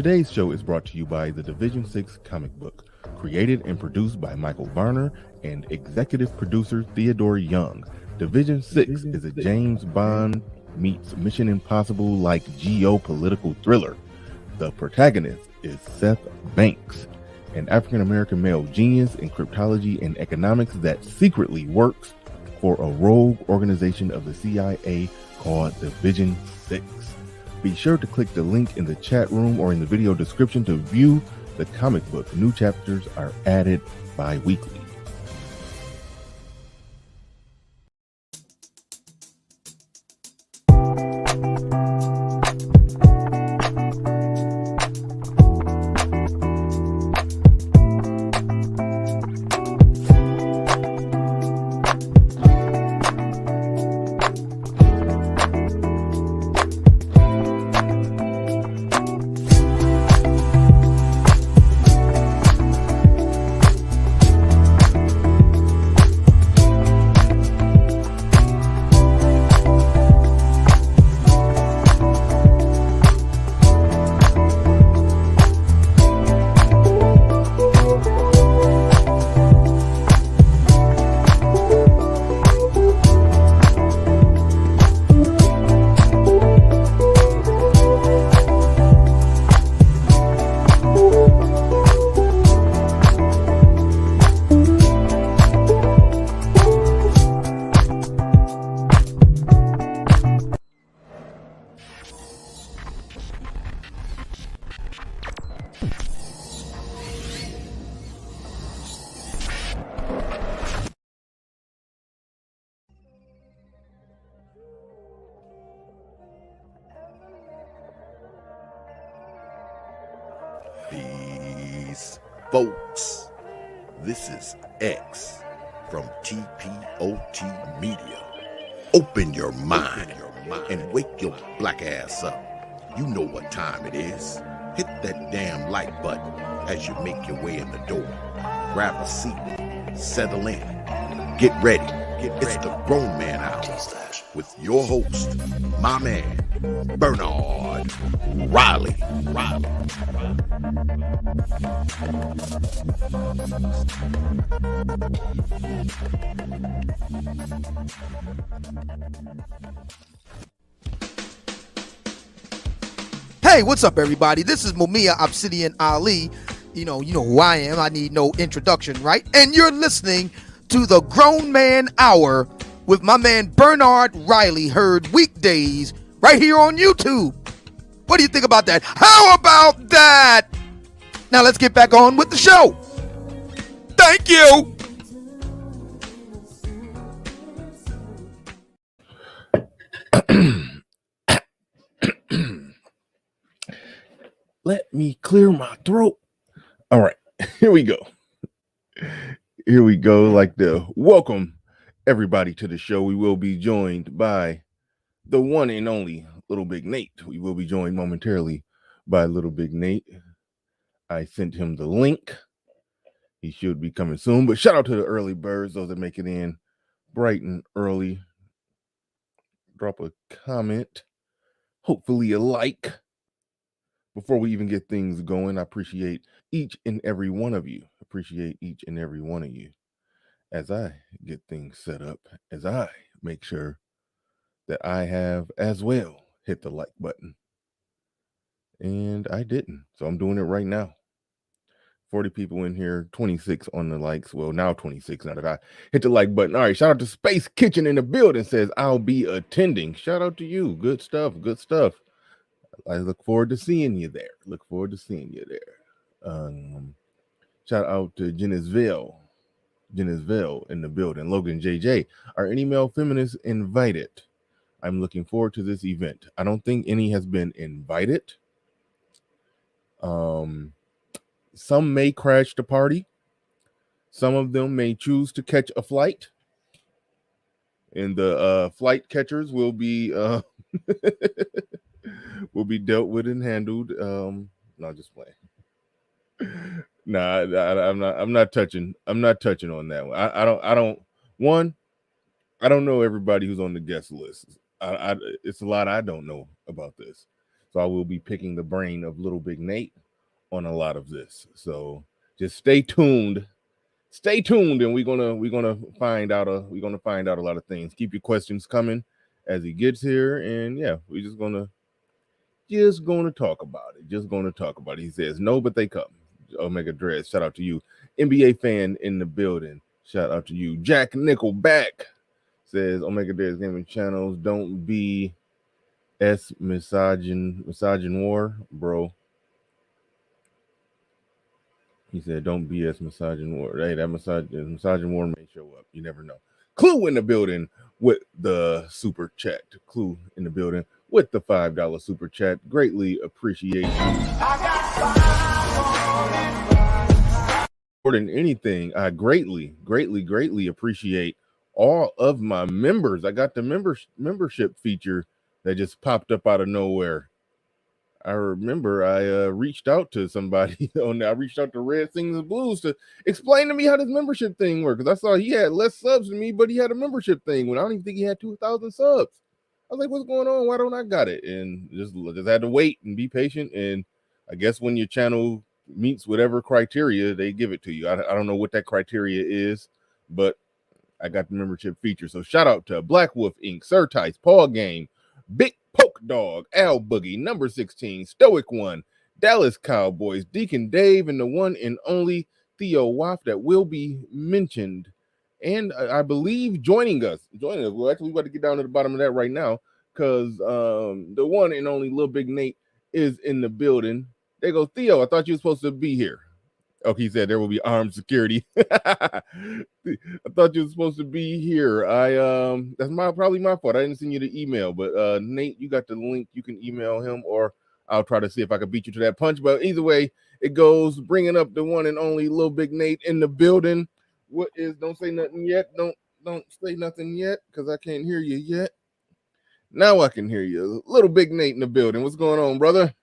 Today's show is brought to you by the Division 6 comic book, created and produced by Michael Varner and executive producer Theodore Young. Division 6 is a James Bond meets Mission Impossible like geopolitical thriller. The protagonist is Seth Banks, an African-American male genius in cryptology and economics that secretly works for a rogue organization of the CIA called Division 6. Be sure to click the link in the chat room or in the video description to view the comic book. New chapters are added bi-weekly. Peace, folks. This is X from TPOT Media. Open your mind and wake your black ass up. You know what time it is. Hit that damn like button as you make your way in the door. Grab a seat, settle in, get ready. It's the Grown Man Hour with your host, my man, Bernard Riley. Hey, what's up, everybody? This is Mumia Obsidian Ali. You know who I am. I need no introduction, right? And you're listening to the Grown Man Hour with my man Bernard Riley, heard weekdays right here on YouTube. What do you think about that? How about that? Now let's get back on with the show. Thank you. Let me clear my throat. All right, here we go. Here we go. Like the welcome everybody to the show. We will be joined by the one and only Little Big Nate. We will be joined momentarily by Little Big Nate. I sent him the link. He should be coming soon. But shout out to the early birds, those that make it in bright and early. Drop a comment. Hopefully a like. Before we even get things going, I appreciate each and every one of you. Appreciate each and every one of you as I get things set up, as I make sure that I have as well hit the like button. And I didn't, so I'm doing it right now. 40 people in here, 26 on the likes. Well, now 26 now that I hit the like button. All right, shout out to Space Kitchen in the building, says I'll be attending. Shout out to you. Good stuff. I look forward to seeing you there. Shout out to Genesville in the building. Logan JJ, are any male feminists invited? I'm looking forward to this event. I don't think any has been invited. Some may crash the party. Some of them may choose to catch a flight. And the flight catchers will be will be dealt with and handled. No, just playing. Nah, I'm not touching on that one. I don't know everybody who's on the guest list. It's a lot I don't know about this. So I will be picking the brain of Little Big Nate on a lot of this. So just stay tuned. Stay tuned, and we're gonna find out a lot of things. Keep your questions coming as he gets here, and yeah, we're just gonna talk about it. Just gonna talk about it. He says no, but they come. Omega Dread, shout out to you. NBA fan in the building. Shout out to you. Jack Nickelback says Omega Dread Gaming Channels don't be misogyn war, bro. He said, "Don't BS misogyn war." Hey, that misogyn war may show up. You never know. Clue in the building with the super chat. Clue in the building with the $5 super chat. Greatly appreciate you. More than anything, I greatly appreciate all of my members. I got the membership feature that just popped up out of nowhere. I remember I reached out to somebody I reached out to Red Sings and Blues to explain to me how this membership thing works. Because I saw he had less subs than me, but he had a membership thing when I don't even think he had 2,000 subs. I was like, what's going on? Why don't I got it? And just had to wait and be patient. And I guess when your channel meets whatever criteria, they give it to you. I don't know what that criteria is, but I got the membership feature. So shout out to Black Wolf Inc., Sir Tice, Paul Game, Big Poke Dog, Al Boogie, Number 16, Stoic One, Dallas Cowboys, Deacon Dave, and the one and only Theo Waff that will be mentioned. And I believe joining us. Well, actually, we're about to get down to the bottom of that right now because the one and only Lil Big Nate is in the building. There goes Theo. I thought you were supposed to be here. Okay, he said there will be armed security. I thought you were supposed to be here. That's probably my fault. I didn't send you the email, but Nate, you got the link. You can email him, or I'll try to see if I can beat you to that punch. But either way, it goes. Bringing up the one and only Lil Big Nate in the building. What is? Don't say nothing yet. Don't say nothing yet because I can't hear you yet. Now I can hear you. Little Big Nate in the building. What's going on, brother?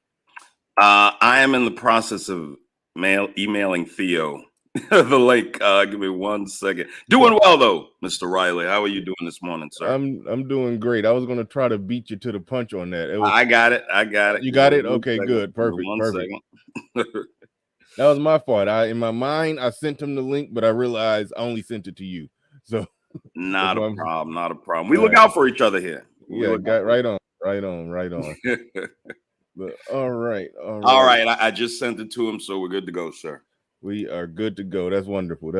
I am in the process of emailing Theo the link. Give me 1 second. Doing well though, Mr. Riley. How are you doing this morning, sir? I'm doing great. I was gonna try to beat you to the punch on that. I got it. You got it? Okay, good. Perfect. That was my fault. In my mind, I sent him the link, but I realized I only sent it to you. So not a problem. We look out for each other here. Right on. But all right. I just sent it to him, so we're good to go, sir. We are good to go. That's wonderful.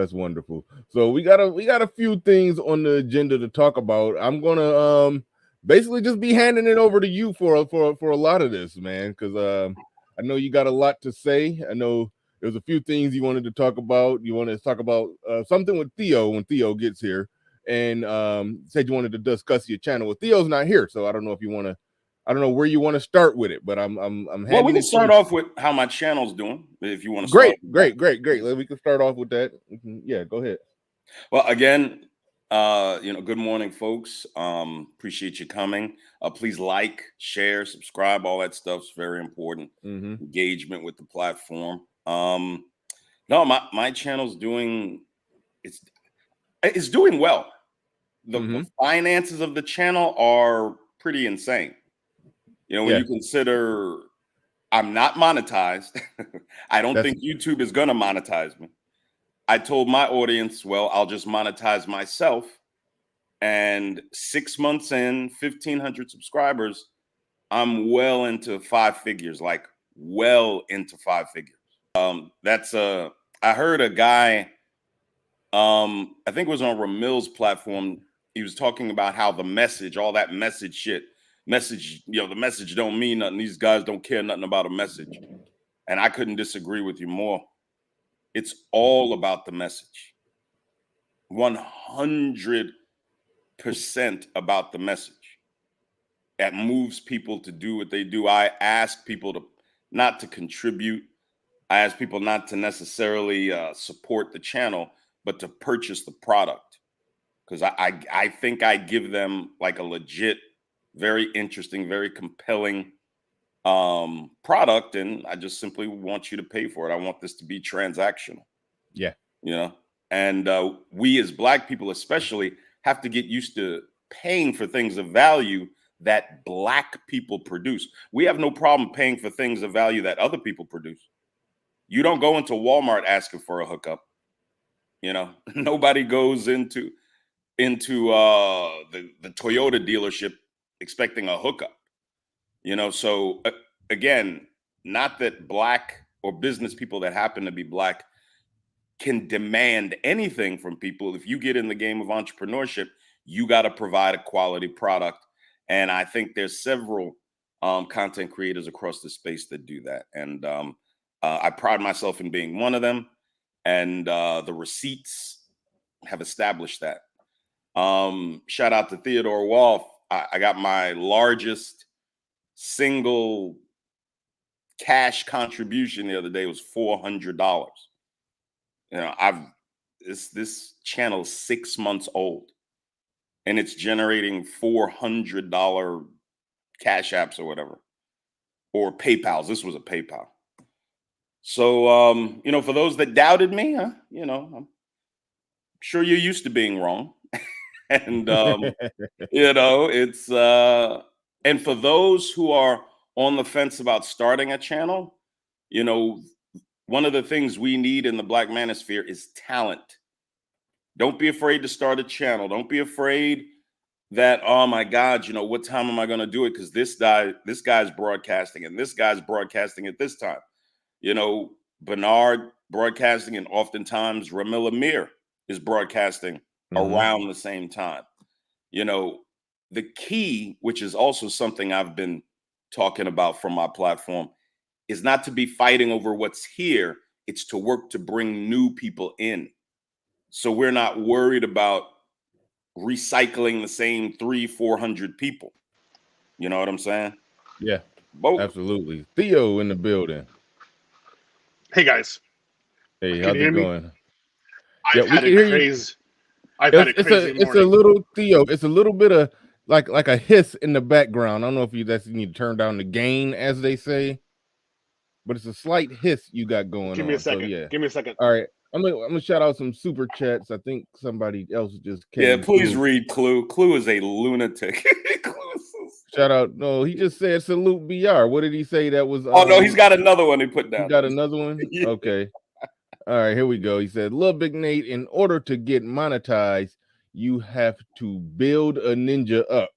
So we got a few things on the agenda to talk about. I'm gonna basically just be handing it over to you for a lot of this, man, because I know you got a lot to say. I know there's a few things you wanted to talk about. You wanted to talk about something with Theo when Theo gets here, and said you wanted to discuss your channel. Well, Theo's not here, so I don't know if you want to. I don't know where you want to start with it, but I'm. Well, we can start off with how my channel's doing. If you want to. Great. We can start off with that. Yeah, go ahead. Well, again, good morning, folks. Appreciate you coming. Please like, share, subscribe. All that stuff's very important. Engagement with the platform. No, my channel's doing. It's doing well. The finances of the channel are pretty insane. When you consider I'm not monetized, I don't think YouTube is going to monetize me. I told my audience, well, I'll just monetize myself. And 6 months in, 1,500 subscribers, I'm well into 5 figures, like well into 5 figures. I heard a guy, I think it was on Ramil's platform. He was talking about how the message, all that message shit, the message don't mean nothing. These guys don't care nothing about a message. And I couldn't disagree with you more. It's all about the message. 100% about the message. That moves people to do what they do. I ask people not to contribute. I ask people not to necessarily support the channel, but to purchase the product. Because I think I give them like a legit, very interesting, very compelling product, and I just simply want you to pay for it. I want this to be transactional. Yeah. And we as Black people especially have to get used to paying for things of value that Black people produce. We have no problem paying for things of value that other people produce. You don't go into Walmart asking for a hookup. You know, nobody goes into the Toyota dealership expecting a hookup. You know, so again, not that Black or business people that happen to be Black can demand anything from people. If you get in the game of entrepreneurship, you got to provide a quality product. And I think there's several content creators across the space that do that. And I pride myself in being one of them. And the receipts have established that. Shout out to Theodore Wolf. I got my largest single cash contribution the other day was $400. You know, this channel is 6 months old, and it's generating $400 cash apps or whatever, or PayPal's. This was a PayPal. So, you know, for those that doubted me, you know, I'm sure you're used to being wrong. And, you know, it's, and for those who are on the fence about starting a channel, you know, one of the things we need in the Black manosphere is talent. Don't be afraid to start a channel. Don't be afraid that, oh my God, you know, what time am I going to do it? Because this guy's broadcasting and this guy's broadcasting at this time. You know, Bernard broadcasting, and oftentimes Ramil Amir is broadcasting around the same time. You know, the key, which is also something I've been talking about from my platform, is not to be fighting over what's here. It's to work to bring new people in. So we're not worried about recycling the same 300-400 people. You know what I'm saying? Yeah, absolutely. Theo in the building. Hey guys. Hey, how's it going? I've had a crazy morning. It's a little, Theo. It's a little bit of like a hiss in the background. I don't know if you need to turn down the gain, as they say, but it's a slight hiss you got going on. Give me a second. So, yeah. Give me a second. All right. I'm gonna shout out some super chats. I think somebody else just came. Yeah, please read Clue. Clue is a lunatic. Shout out. No, he just said salute BR. What did he say? That was oh no, he's got another one he put down. He got another one? Yeah. Okay. All right, here we go. He said, "Lil Big Nate, in order to get monetized, you have to build a ninja up."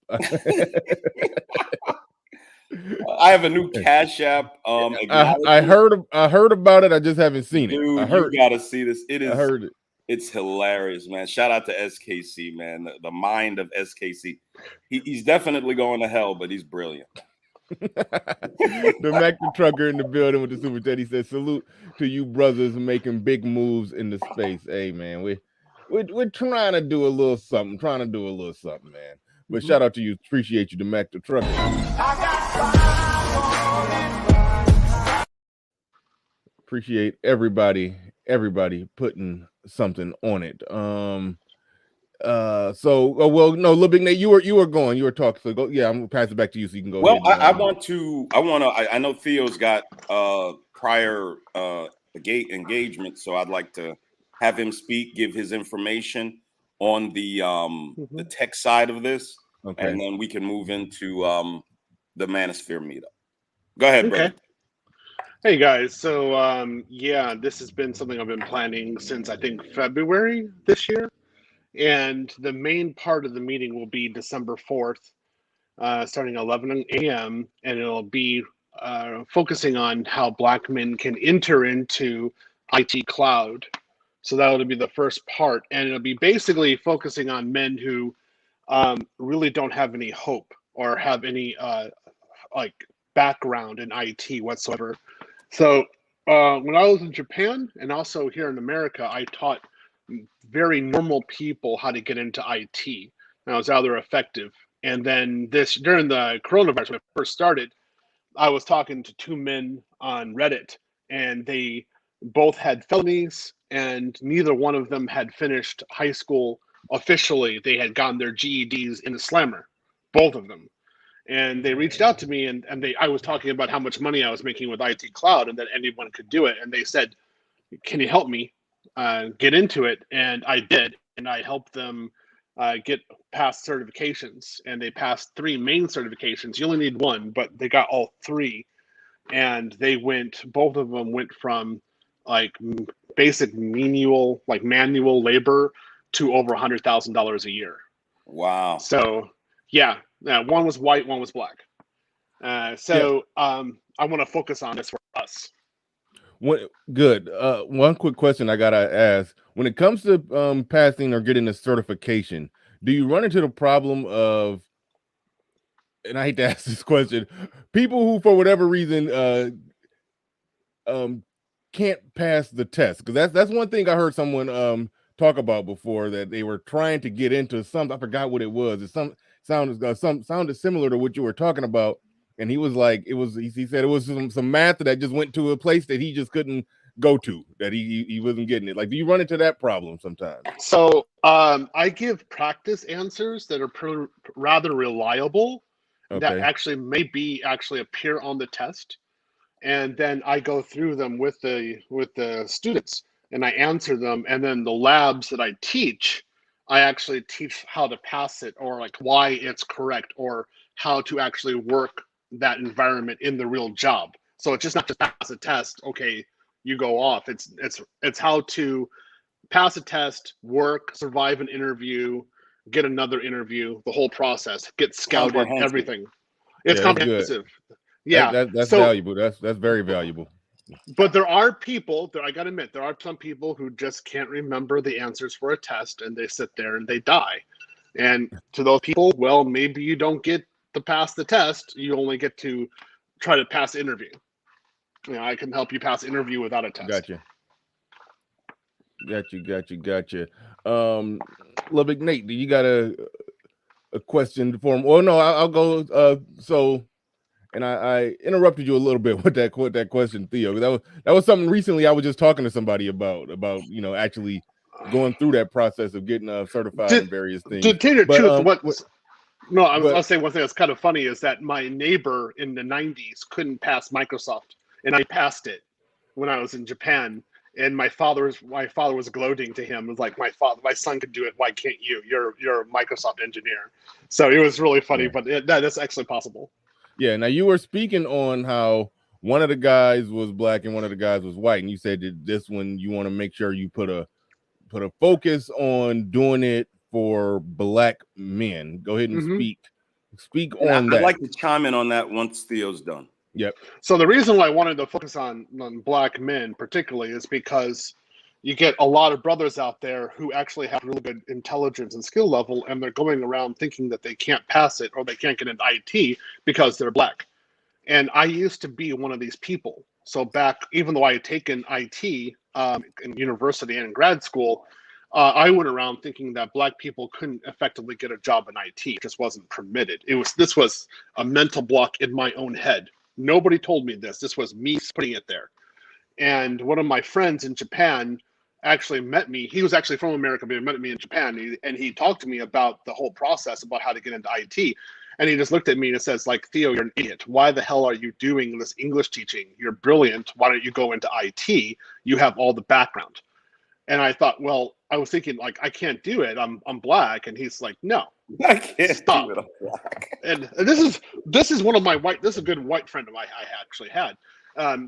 I have a new Cash App. I heard about it. I just haven't seen it. Dude, you gotta see this. It is. I heard it. It's hilarious, man. Shout out to SKC, man. The mind of SKC. He's definitely going to hell, but he's brilliant. The Mac the Trucker in the building with the super chat. He said, "Salute to you brothers making big moves in the space." Hey, man, we're trying to do a little something. Man. But shout out to you. Appreciate you, the Mac the Trucker. Appreciate everybody putting something on it. Lil Big Nate, you were talking. So go, yeah, I'm gonna pass it back to you so you can go. Well, I know Theo's got prior engagement, so I'd like to have him speak, give his information on the tech side of this, and then we can move into the Manosphere meetup. Go ahead, brother. Hey guys, so yeah, this has been something I've been planning since I think February this year, and the main part of the meeting will be December 4th, starting at 11 a.m., and it'll be focusing on how Black men can enter into IT cloud. So that'll be the first part, and it'll be basically focusing on men who really don't have any hope or have any like background in IT whatsoever. So when I was in Japan and also here in America, I taught very normal people how to get into IT, and I was rather effective. And then during the coronavirus, when it first started, I was talking to two men on Reddit, and they both had felonies, and neither one of them had finished high school officially. They had gotten their GEDs in the slammer, both of them. And they reached out to me, and I was talking about how much money I was making with IT Cloud and that anyone could do it. And they said, "Can you help me get into it?" And I did, and I helped them get past certifications, and they passed 3 main certifications. You only need 1, but they got all 3, and both of them went from like basic manual labor to over $100,000 a year. Wow. So yeah, one was white, one was black. I want to focus on this for us. Good. One quick question I gotta ask: when it comes to passing or getting a certification, do you run into the problem of, and I hate to ask this question, people who for whatever reason can't pass the test? Because that's one thing I heard someone talk about before, that they were trying to get into something. I forgot what it was. It sounded similar to what you were talking about. And he was like, he said it was some math that just went to a place that he just couldn't go to, that he wasn't getting it. Like, do you run into that problem sometimes? So I give practice answers that are rather reliable, that actually appear on the test, and then I go through them with the students, and I answer them, and then the labs that I teach, I actually teach how to pass it, or like why it's correct, or how to actually work that environment in the real job. So it's just not just pass a test, okay, you go off. It's how to pass a test, work, survive an interview, get another interview, the whole process, get scouted, everything. It's comprehensive. Yeah, that's valuable. That's very valuable. But there are people, I gotta admit, there are some people who just can't remember the answers for a test, and they sit there and they die. And to those people, well, maybe you don't get to pass the test. You only get to try to pass the interview. I can help you pass interview without a test. Gotcha. Lubbock Nate, do you got a question for him? Well, no, I'll go. And I interrupted you a little bit with that question, Theo. That was something recently I was just talking to somebody about actually going through that process of getting certified in various things. To tell you the truth, I'll say one thing that's kind of funny is that my neighbor in the 90s couldn't pass Microsoft, and I passed it when I was in Japan. And my father was gloating to him. It was like, my son could do it. Why can't you? You're a Microsoft engineer. So it was really funny, but that's actually possible. Yeah. Now, you were speaking on how one of the guys was black and one of the guys was white, and you said that this one you want to make sure you put a focus on doing it for black men. Go ahead and speak on that. I'd like to chime in on that once Theo's done. Yep. So the reason why I wanted to focus on black men particularly is because you get a lot of brothers out there who actually have really good intelligence and skill level, and they're going around thinking that they can't pass it or they can't get into IT because they're black. And I used to be one of these people. So back, even though I had taken IT in university and in grad school, I went around thinking that black people couldn't effectively get a job in IT. It just wasn't permitted. This was a mental block in my own head. Nobody told me this. This was me putting it there. And one of my friends in Japan actually met me. He was actually from America, but he met me in Japan. And he talked to me about the whole process, about how to get into IT. And he just looked at me and says, like, Theo, you're an idiot. Why the hell are you doing this English teaching? You're brilliant. Why don't you go into IT? You have all the background. And I thought, well, I was thinking, like, I can't do it. I'm black. And he's like, no, I can't stop. do it. I'm black. And this is one of my this is a good white friend of mine I actually had.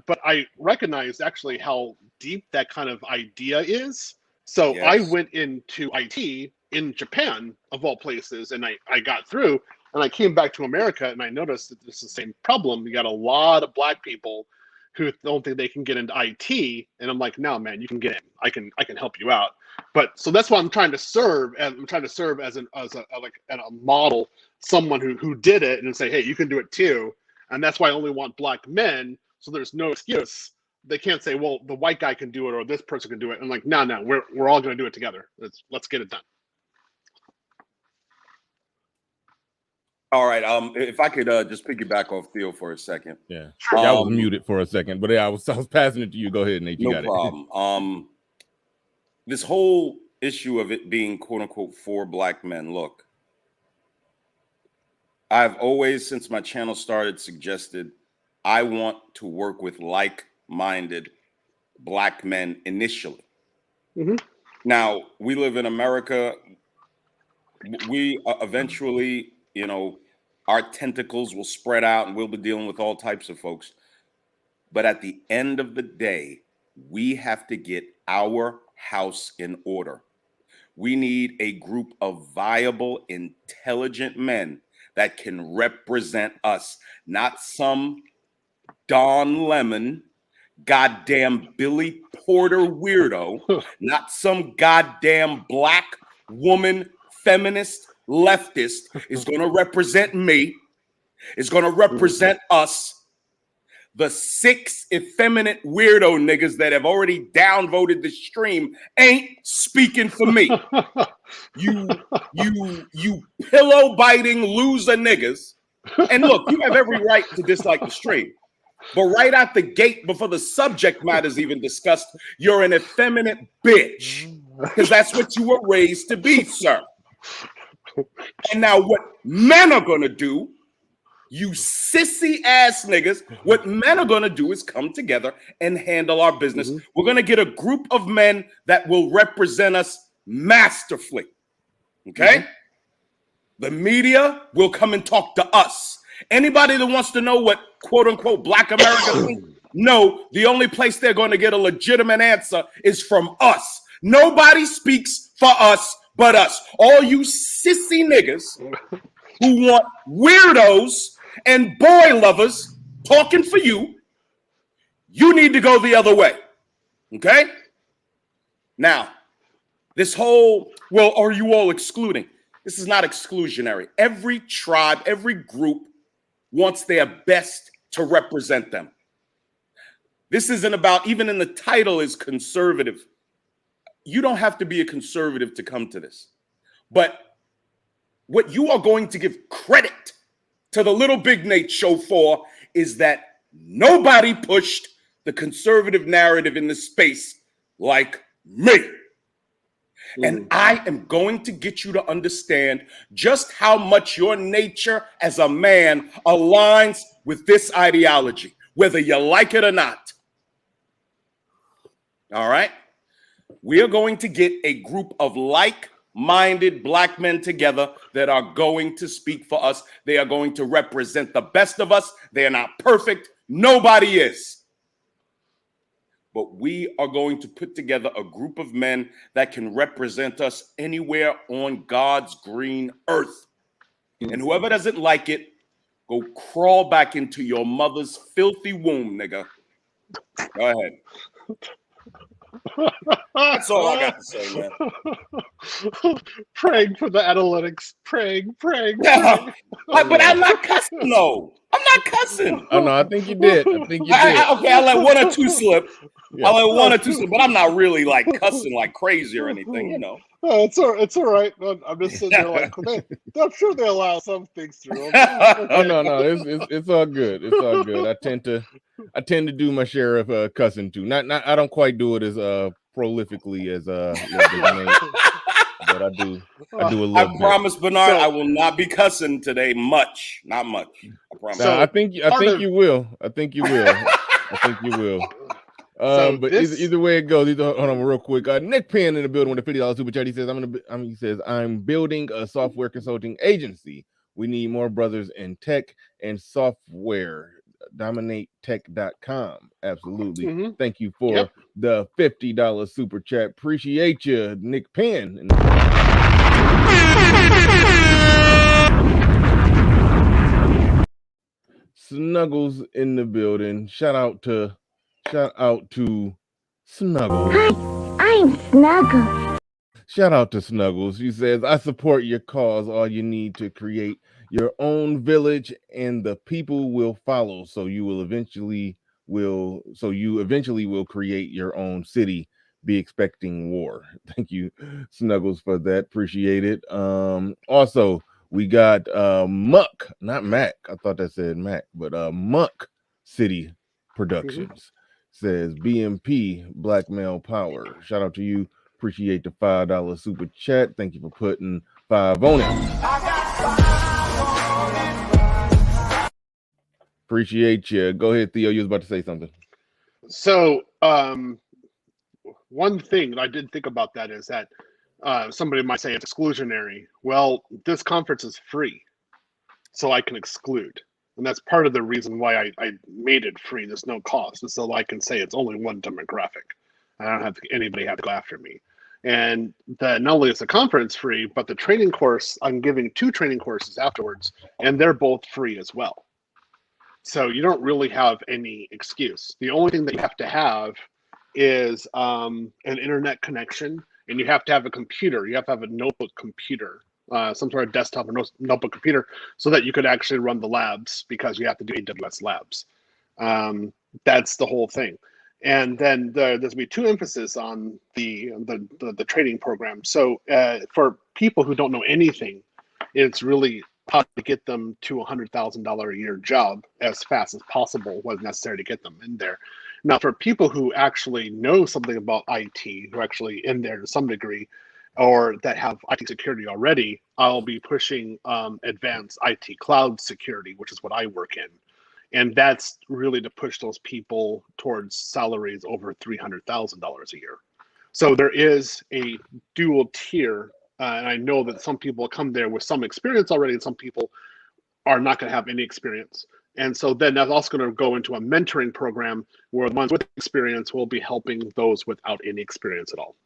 But I recognized actually how deep that kind of idea is. So I went into IT in Japan, of all places, and I got through, and I came back to America, and I noticed that this is the same problem. You got a lot of black people who don't think they can get into IT, and I'm like, no, man, you can get in. I can help you out. But so that's why I'm trying to serve, and I'm trying to serve as a model, someone who did it, and say, hey, you can do it too. And that's why I only want black men. So there's no excuse. They can't say, well, the white guy can do it or this person can do it. And like, no, we're all going to do it together. Let's get it done. All right. If I could just piggyback off Theo for a second. Yeah. I was muted for a second, but I was passing it to you. Go ahead, Nate. You got problem. it. This whole issue of it being quote unquote for black men. Look, I've always, since my channel started, suggested I want to work with like-minded black men initially. Now, we live in America. we eventually, our tentacles will spread out and we'll be dealing with all types of folks. But at the end of the day, we have to get our house in order. We need a group of viable, intelligent men that can represent us, not some Don Lemon, goddamn Billy Porter weirdo, not some goddamn black woman feminist leftist is going to represent me, is going to represent us. The 6 effeminate weirdo niggas that have already downvoted the stream ain't speaking for me. You pillow biting loser niggas. And look, you have every right to dislike the stream. But right out the gate, before the subject matter is even discussed, you're an effeminate bitch. Because that's what you were raised to be, sir. And now what men are going to do, you sissy ass niggas, what men are going to do is come together and handle our business. We're going to get a group of men that will represent us masterfully. Okay? The media will come and talk to us. Anybody that wants to know what quote unquote Black America thinks, no, the only place they're going to get a legitimate answer is from us. Nobody speaks for us but us. All you sissy niggas who want weirdos and boy lovers talking for you, you need to go the other way. Okay? Now, this whole, well, are you all excluding? This is not exclusionary. Every tribe, every group wants their best to represent them. This isn't about, even in the title is conservative. You don't have to be a conservative to come to this. But what you are going to give credit to the Little Big Nate show for is that nobody pushed the conservative narrative in this space like me. And I am going to get you to understand just how much your nature as a man aligns with this ideology, whether you like it or not. All right? We are going to get a group of like-minded black men together that are going to speak for us. They are going to represent the best of us. They are not perfect. Nobody is. But we are going to put together a group of men that can represent us anywhere on God's green earth. And whoever doesn't like it, go crawl back into your mother's filthy womb, nigga. Go ahead. That's all I got to say, man. Praying for the analytics. Praying. Yeah, but I'm not cussing, though. I'm not cussing. Oh, no, I think you did. Okay, I'll let one or two slip. Yeah. I'll let one or two slip, but I'm not really like cussing like crazy or anything, you know. Oh, it's all right. I'm just sitting there like, I'm sure they allow some things through. Okay. Oh no, it's all good. It's all good. I tend to do my share of cussing too. Not I don't quite do it as prolifically as but I do a little bit. I promise, Bernard, I will not be cussing today. Not much. I promise. No, I think you will. I think you will. But either way it goes, hold on real quick. Nick Penn in the building with a $50 super chat. He says, I'm building a software consulting agency. We need more brothers in tech and software. DominateTech.com. Absolutely. Thank you for the $50 super chat. Appreciate you, Nick Penn. Snuggles in the building. Shout out to Snuggles. Hi, I'm Snuggles. Shout out to Snuggles. She says, I support your cause. All you need to create your own village and the people will follow. So you eventually will create your own city. Be expecting war. Thank you, Snuggles, for that. Appreciate it. Also, we got Muck, not Mac. I thought that said Mac, but Muck City Productions. Says BMP Black Male Power. Shout out to you. Appreciate the $5 super chat. Thank you for putting 5 on it. Appreciate you. Go ahead, Theo. You was about to say something. So one thing I did think about that is that somebody might say it's exclusionary. Well, this conference is free, so I can exclude. And that's part of the reason why I made it free. There's no cost. And so I can say it's only one demographic. I don't have anybody have to go after me. And not only is the conference free, but the training course, I'm giving 2 training courses afterwards, and they're both free as well. So you don't really have any excuse. The only thing that you have to have is an internet connection, and you have to have a computer. You have to have a notebook computer, some sort of desktop or notebook computer, so that you could actually run the labs, because you have to do AWS labs. That's the whole thing. And then there's going to be 2 emphasis on the training program. So for people who don't know anything, it's really how to get them to $100,000 a year job as fast as possible, what's necessary to get them in there. Now, for people who actually know something about IT, who are actually in there to some degree, or that have IT security already, I'll be pushing advanced IT cloud security, which is what I work in. And that's really to push those people towards salaries over $300,000 a year. So there is a dual tier. And I know that some people come there with some experience already, and some people are not going to have any experience. And so then that's also going to go into a mentoring program where the ones with experience will be helping those without any experience at all.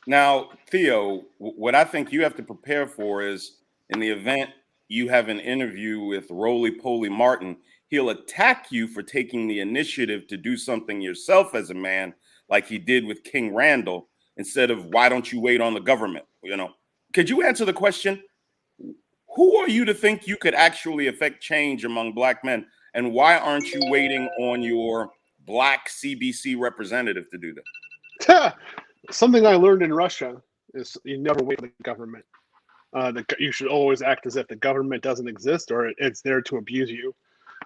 Now, Theo, what I think you have to prepare for is, in the event you have an interview with Roly-Poly Martin, he'll attack you for taking the initiative to do something yourself as a man, like he did with King Randall, instead of why don't you wait on the government? Could you answer the question? Who are you to think you could actually affect change among Black men? And why aren't you waiting on your Black CBC representative to do that? Something I learned in Russia is you never wait for the government. You should always act as if the government doesn't exist, or it's there to abuse you.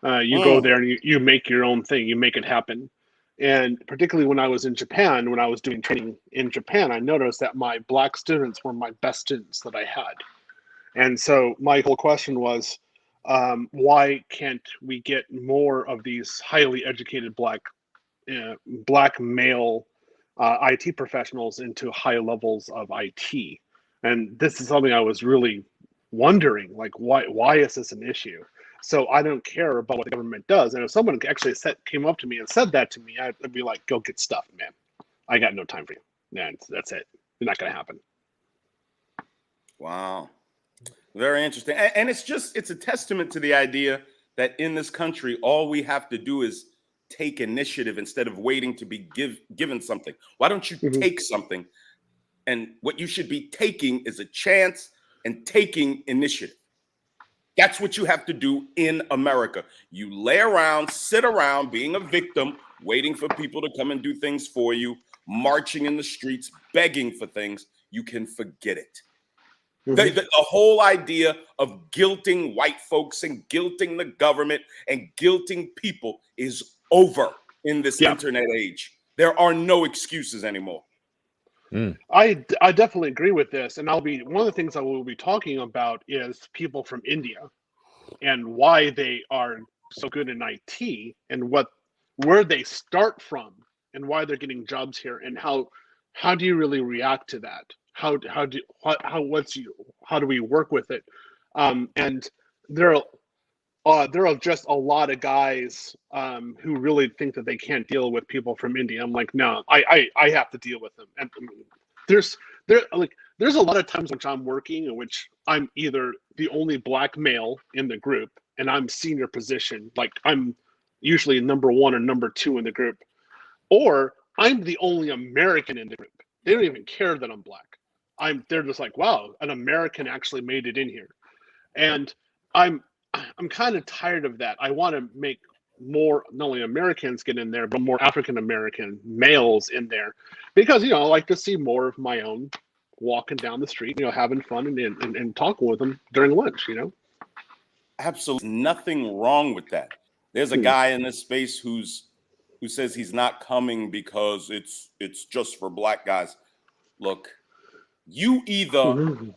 You go there and you make your own thing. You make it happen. And particularly when I was in Japan, when I was doing training in Japan, I noticed that my Black students were my best students that I had. And so my whole question was, why can't we get more of these highly educated Black male IT professionals into high levels of IT? And this is something I was really wondering, like, why is this an issue? So I don't care about what the government does. And if someone actually came up to me and said that to me, I'd be like, go get stuff, man. I got no time for you. And that's it. It's not going to happen. Wow. Very interesting. And it's a testament to the idea that in this country, all we have to do is take initiative instead of waiting to be given something. Why don't you take something? And what you should be taking is a chance and taking initiative. That's what you have to do in America. You lay around, sit around, being a victim, waiting for people to come and do things for you, marching in the streets, begging for things. You can forget it. The whole idea of guilting white folks and guilting the government and guilting people is over in this internet age. There are no excuses anymore. I definitely agree with this. And one of the things I will be talking about is people from India and why they are so good in IT and where they start from and why they're getting jobs here, and how do you really react to that? How do we work with it? And there are just a lot of guys who really think that they can't deal with people from India. I'm like, no, I have to deal with them. And there's a lot of times which I'm working in which I'm either the only Black male in the group and I'm senior position, like I'm usually number 1 or number 2 in the group, or I'm the only American in the group. They don't even care that I'm Black. They're just like, wow, an American actually made it in here. And I'm kind of tired of that. I want to make more, not only Americans get in there, but more African American males in there, because I like to see more of my own walking down the street, having fun and talking with them during lunch. Absolutely nothing wrong with that. There's a guy in this space who says he's not coming because it's just for Black guys. Look, you either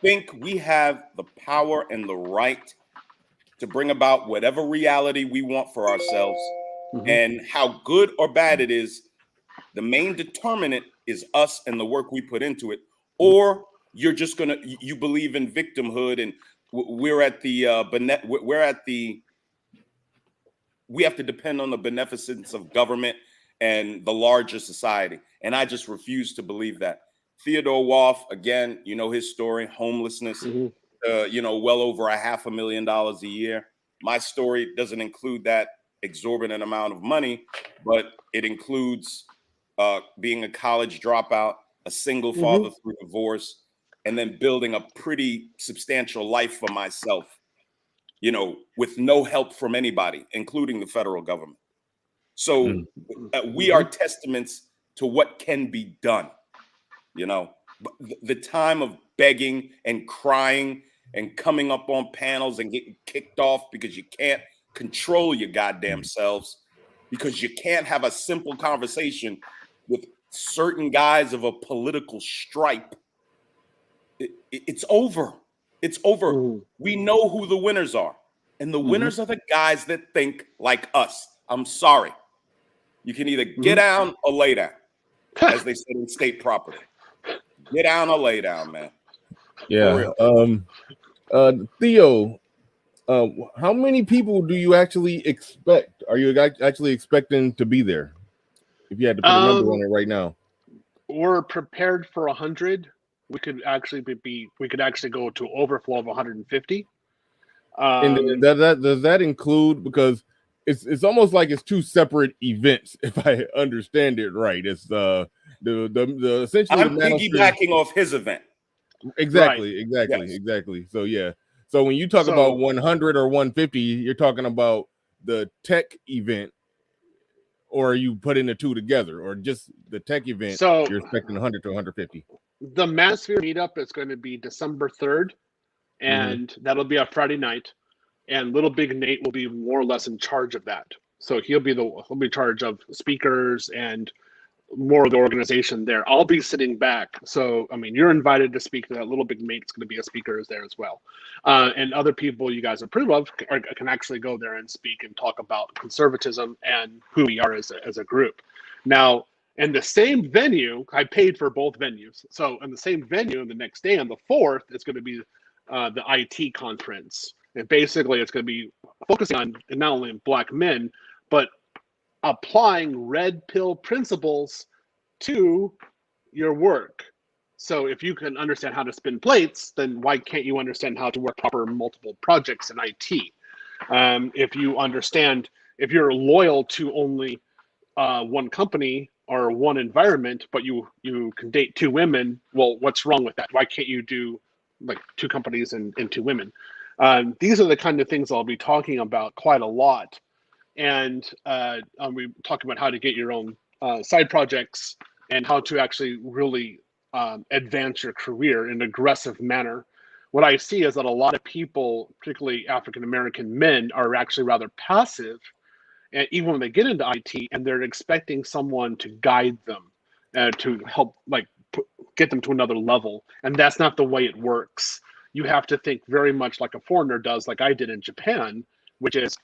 think we have the power and the right to bring about whatever reality we want for ourselves, and how good or bad it is, the main determinant is us and the work we put into it, or you're just gonna you believe in victimhood, and we're at the we have to depend on the beneficence of government and the larger society. And I just refuse to believe that. Theodore Wolff, again, you know his story, homelessness, well over $500,000 a year. My story doesn't include that exorbitant amount of money, but it includes being a college dropout, a single father through divorce, and then building a pretty substantial life for myself, with no help from anybody, including the federal government. So we are testaments to what can be done. The time of begging and crying and coming up on panels and getting kicked off because you can't control your goddamn selves, because you can't have a simple conversation with certain guys of a political stripe. It's over. It's over. We know who the winners are. And the winners are the guys that think like us. I'm sorry. You can either get down or lay down, as they said in state property. Get down or lay down, man. Yeah. Theo, how many people do you actually expect? Are you actually expecting to be there? If you had to put a number on it right now. We're prepared for 100. We could actually go to overflow of 150. And does that include, because it's almost like it's two separate events, if I understand it right. It's the essentially I'm piggybacking off his event. Exactly. So yeah. So when you talk about 100 or 150, you're talking about the tech event, or are you putting the two together, or just the tech event? So you're expecting 100 to 150. The Manosphere meetup is going to be December 3rd, and that'll be a Friday night. And Little Big Nate will be more or less in charge of that. So he'll be in charge of speakers and more of the organization there. I'll be sitting back. So, I mean, you're invited to speak to that. Little Big Nate's going to be a speaker there as well. And other people you guys approve of can actually go there and speak and talk about conservatism and who we are as a group. Now, in the same venue, I paid for both venues. So in the same venue, the next day on the 4th, it's going to be the IT conference. And basically, it's going to be focusing on not only Black men, but applying red pill principles to your work. So if you can understand how to spin plates, then why can't you understand how to work proper multiple projects in IT? If you're loyal to only one company or one environment, but you can date two women, well, what's wrong with that? Why can't you do like two companies and two women? These are the kind of things I'll be talking about quite a lot. And we talk about how to get your own side projects and how to actually really advance your career in an aggressive manner. What I see is that a lot of people, particularly African-American men, are actually rather passive, and even when they get into IT, and they're expecting someone to guide them to help get them to another level. And that's not the way it works. You have to think very much like a foreigner does, like I did in Japan, which is,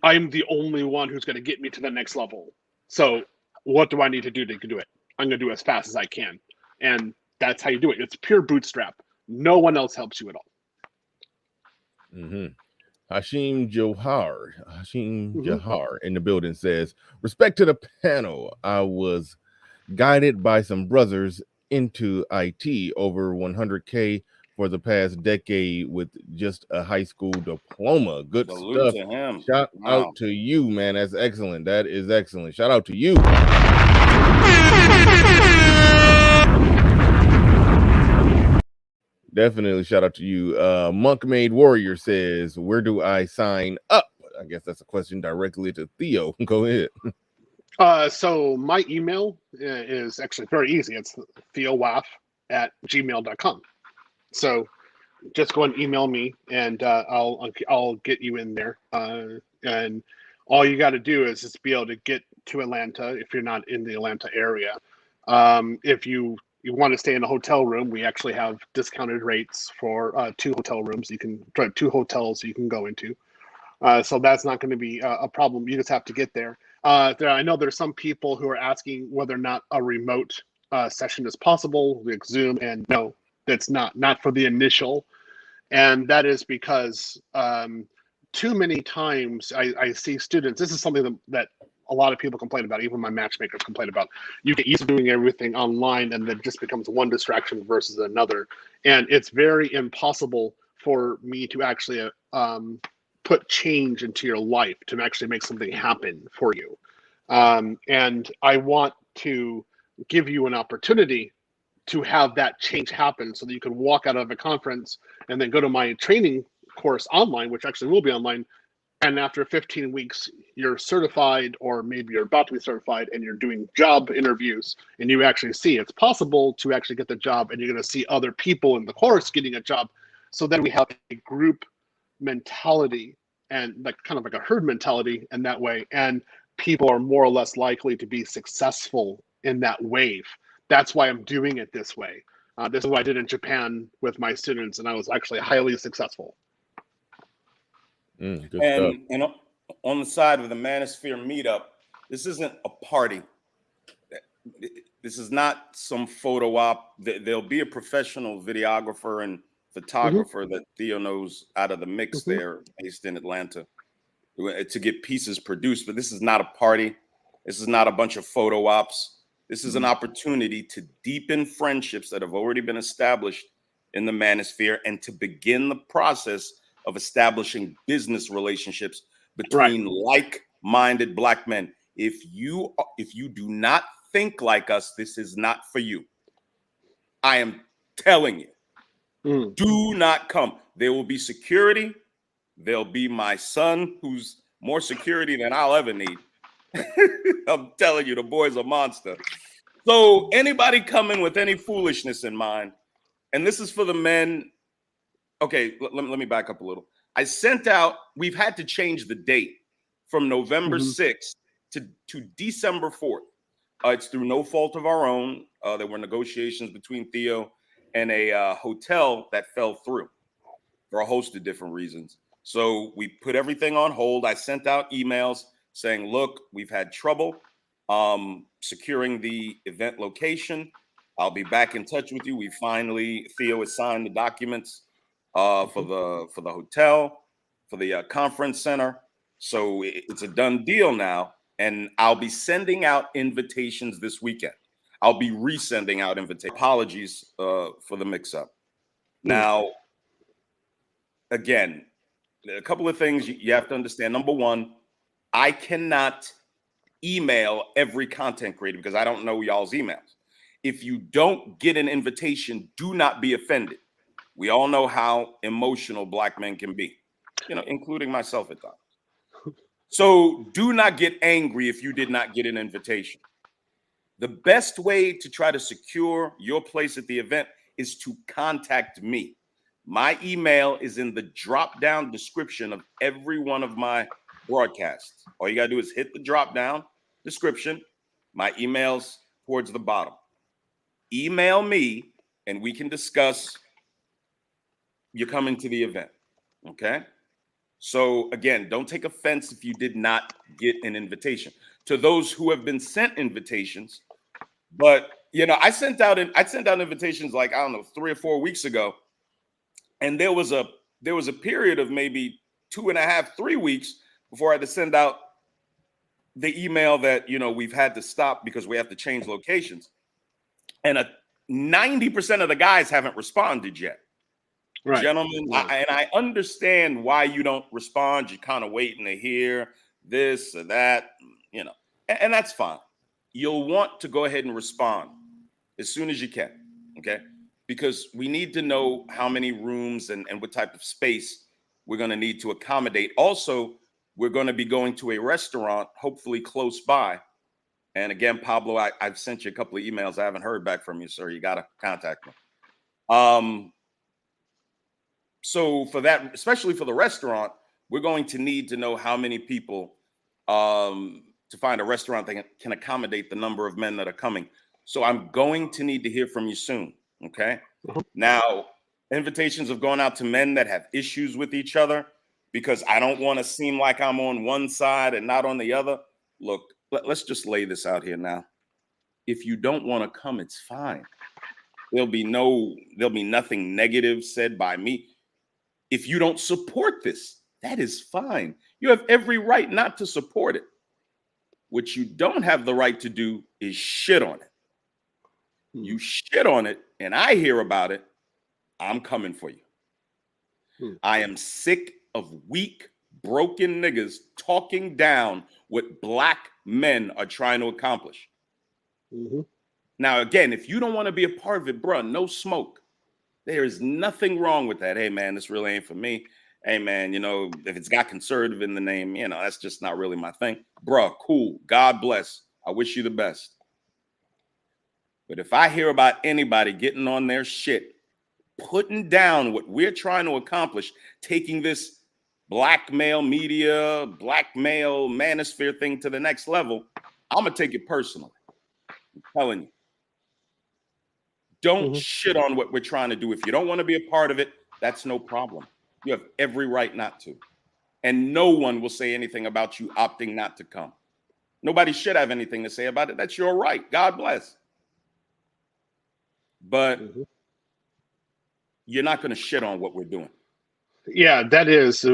I'm the only one who's going to get me to the next level. So what do I need to do to do it? I'm going to do it as fast as I can. And that's how you do it. It's pure bootstrap. No one else helps you at all. Hashim Johar in the building says, respect to the panel. I was guided by some brothers into IT, over 100K for the past decade with just a high school diploma. Good Salute stuff. to him. Shout out to you, man. That's excellent. That is excellent. Shout out to you. Definitely shout out to you. Monk Made Warrior says, where do I sign up? I guess that's a question directly to Theo. Go ahead. So my email is actually very easy. It's theowaff@gmail.com. So just go and email me, and I'll get you in there. And all you got to do is just be able to get to Atlanta if you're not in the Atlanta area. If you want to stay in a hotel room, we actually have discounted rates for 2 hotel rooms. You can try 2 hotels you can go into. So that's not going to be a problem. You just have to get there. I know there's some people who are asking whether or not a remote session as possible, like Zoom, and no, that's not for the initial. And that is because too many times I see students, this is something that a lot of people complain about, even my matchmakers complain about. You get used to doing everything online and then just becomes one distraction versus another. And it's very impossible for me to actually put change into your life, to actually make something happen for you. And I want to give you an opportunity to have that change happen so that you can walk out of a conference and then go to my training course online, which actually will be online. And after 15 weeks, you're certified, or maybe you're about to be certified, and you're doing job interviews, and you actually see it's possible to actually get the job, and you're going to see other people in the course getting a job. So then we have a group mentality, and like kind of like a herd mentality in that way. And people are more or less likely to be successful in that wave. That's why I'm doing it this way. This is what I did in Japan with my students, and I was actually highly successful. Good stuff. And on the side of the Manosphere meetup, this isn't a party. This is not some photo op. There'll be a professional videographer and photographer that Theo knows out of the mix there, based in Atlanta, to get pieces produced. But this is not a party. This is not a bunch of photo ops. This is an opportunity to deepen friendships that have already been established in the Manosphere, and to begin the process of establishing business relationships between like-minded Black men. If you do not think like us, this is not for you. I am telling you, do not come. There will be security. There'll be my son, who's more security than I'll ever need. I'm telling you, the boy's a monster. So anybody coming with any foolishness in mind, and this is for the men. Okay, let me back up a little. I sent out, we've had to change the date from November 6th to December 4th. It's through no fault of our own. There were negotiations between Theo and a hotel that fell through for a host of different reasons. So we put everything on hold. I sent out emails saying, look, we've had trouble securing the event location. I'll be back in touch with you. Theo has signed the documents for the hotel, for the conference center. So it's a done deal now. And I'll be sending out invitations this weekend. I'll be resending out invitations. Apologies for the mix-up. Now, again, a couple of things you have to understand. Number one, I cannot email every content creator because I don't know y'all's emails. If you don't get an invitation, do not be offended. We all know how emotional Black men can be, including myself at times. So do not get angry if you did not get an invitation. The best way to try to secure your place at the event is to contact me. My email is in the drop-down description of every one of my broadcasts. All you got to do is hit the drop-down description. My email's towards the bottom. Email me, and we can discuss you're coming to the event, okay? So again, don't take offense if you did not get an invitation. To those who have been sent invitations, but I sent out invitations like, I don't know, 3 or 4 weeks ago, and there was a period of maybe 2.5, 3 weeks before I had to send out the email that we've had to stop because we have to change locations, and 90% of the guys haven't responded yet. Right. Gentlemen, I understand why you don't respond. You're kind of waiting to hear this or that, and that's fine. You'll want to go ahead and respond as soon as you can, okay? Because we need to know how many rooms and what type of space we're going to need to accommodate. Also, we're going to be going to a restaurant, hopefully close by. And again, Pablo, I've sent you a couple of emails. I haven't heard back from you, sir. You got to contact me. So for that, especially for the restaurant, we're going to need to know how many people to find a restaurant that can accommodate the number of men that are coming. So I'm going to need to hear from you soon, okay? Now, invitations have gone out to men that have issues with each other because I don't want to seem like I'm on one side and not on the other. Look, let's just lay this out here now. If you don't want to come, it's fine. There'll be nothing negative said by me. If you don't support this, that is fine. You have every right not to support it. What you don't have the right to do is shit on it. You shit on it, and I hear about it, I'm coming for you. I am sick of weak, broken niggas talking down what black men are trying to accomplish. Now, again, if you don't want to be a part of it, bruh, no smoke. There is nothing wrong with that. Hey, man, this really ain't for me. Hey, man, if it's got conservative in the name, that's just not really my thing. Bruh, cool. God bless. I wish you the best. But if I hear about anybody getting on their shit, putting down what we're trying to accomplish, taking this blackmail media, blackmail manosphere thing to the next level, I'm going to take it personally. I'm telling you. Don't shit on what we're trying to do. If you don't want to be a part of it, that's no problem. You have every right not to. And no one will say anything about you opting not to come. Nobody should have anything to say about it. That's your right. God bless. But you're not going to shit on what we're doing. Yeah, that is,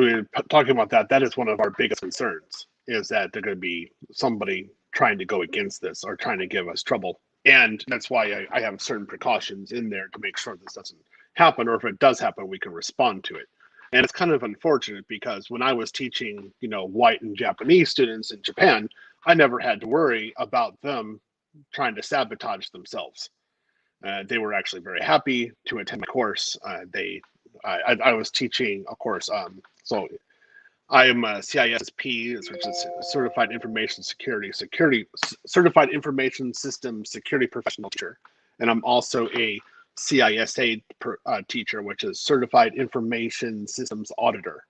talking about that is one of our biggest concerns, is that they're going to be somebody trying to go against this or trying to give us trouble. And that's why I have certain precautions in there to make sure this doesn't happen, or if it does happen, we can respond to it. And it's kind of unfortunate because when I was teaching, white and Japanese students in Japan, I never had to worry about them trying to sabotage themselves. They were actually very happy to attend my course. I was teaching, of course, so I am a CISP, which is Certified Information Certified Information System Security Professional Teacher, and I'm also a CISA teacher, which is Certified Information Systems Auditor.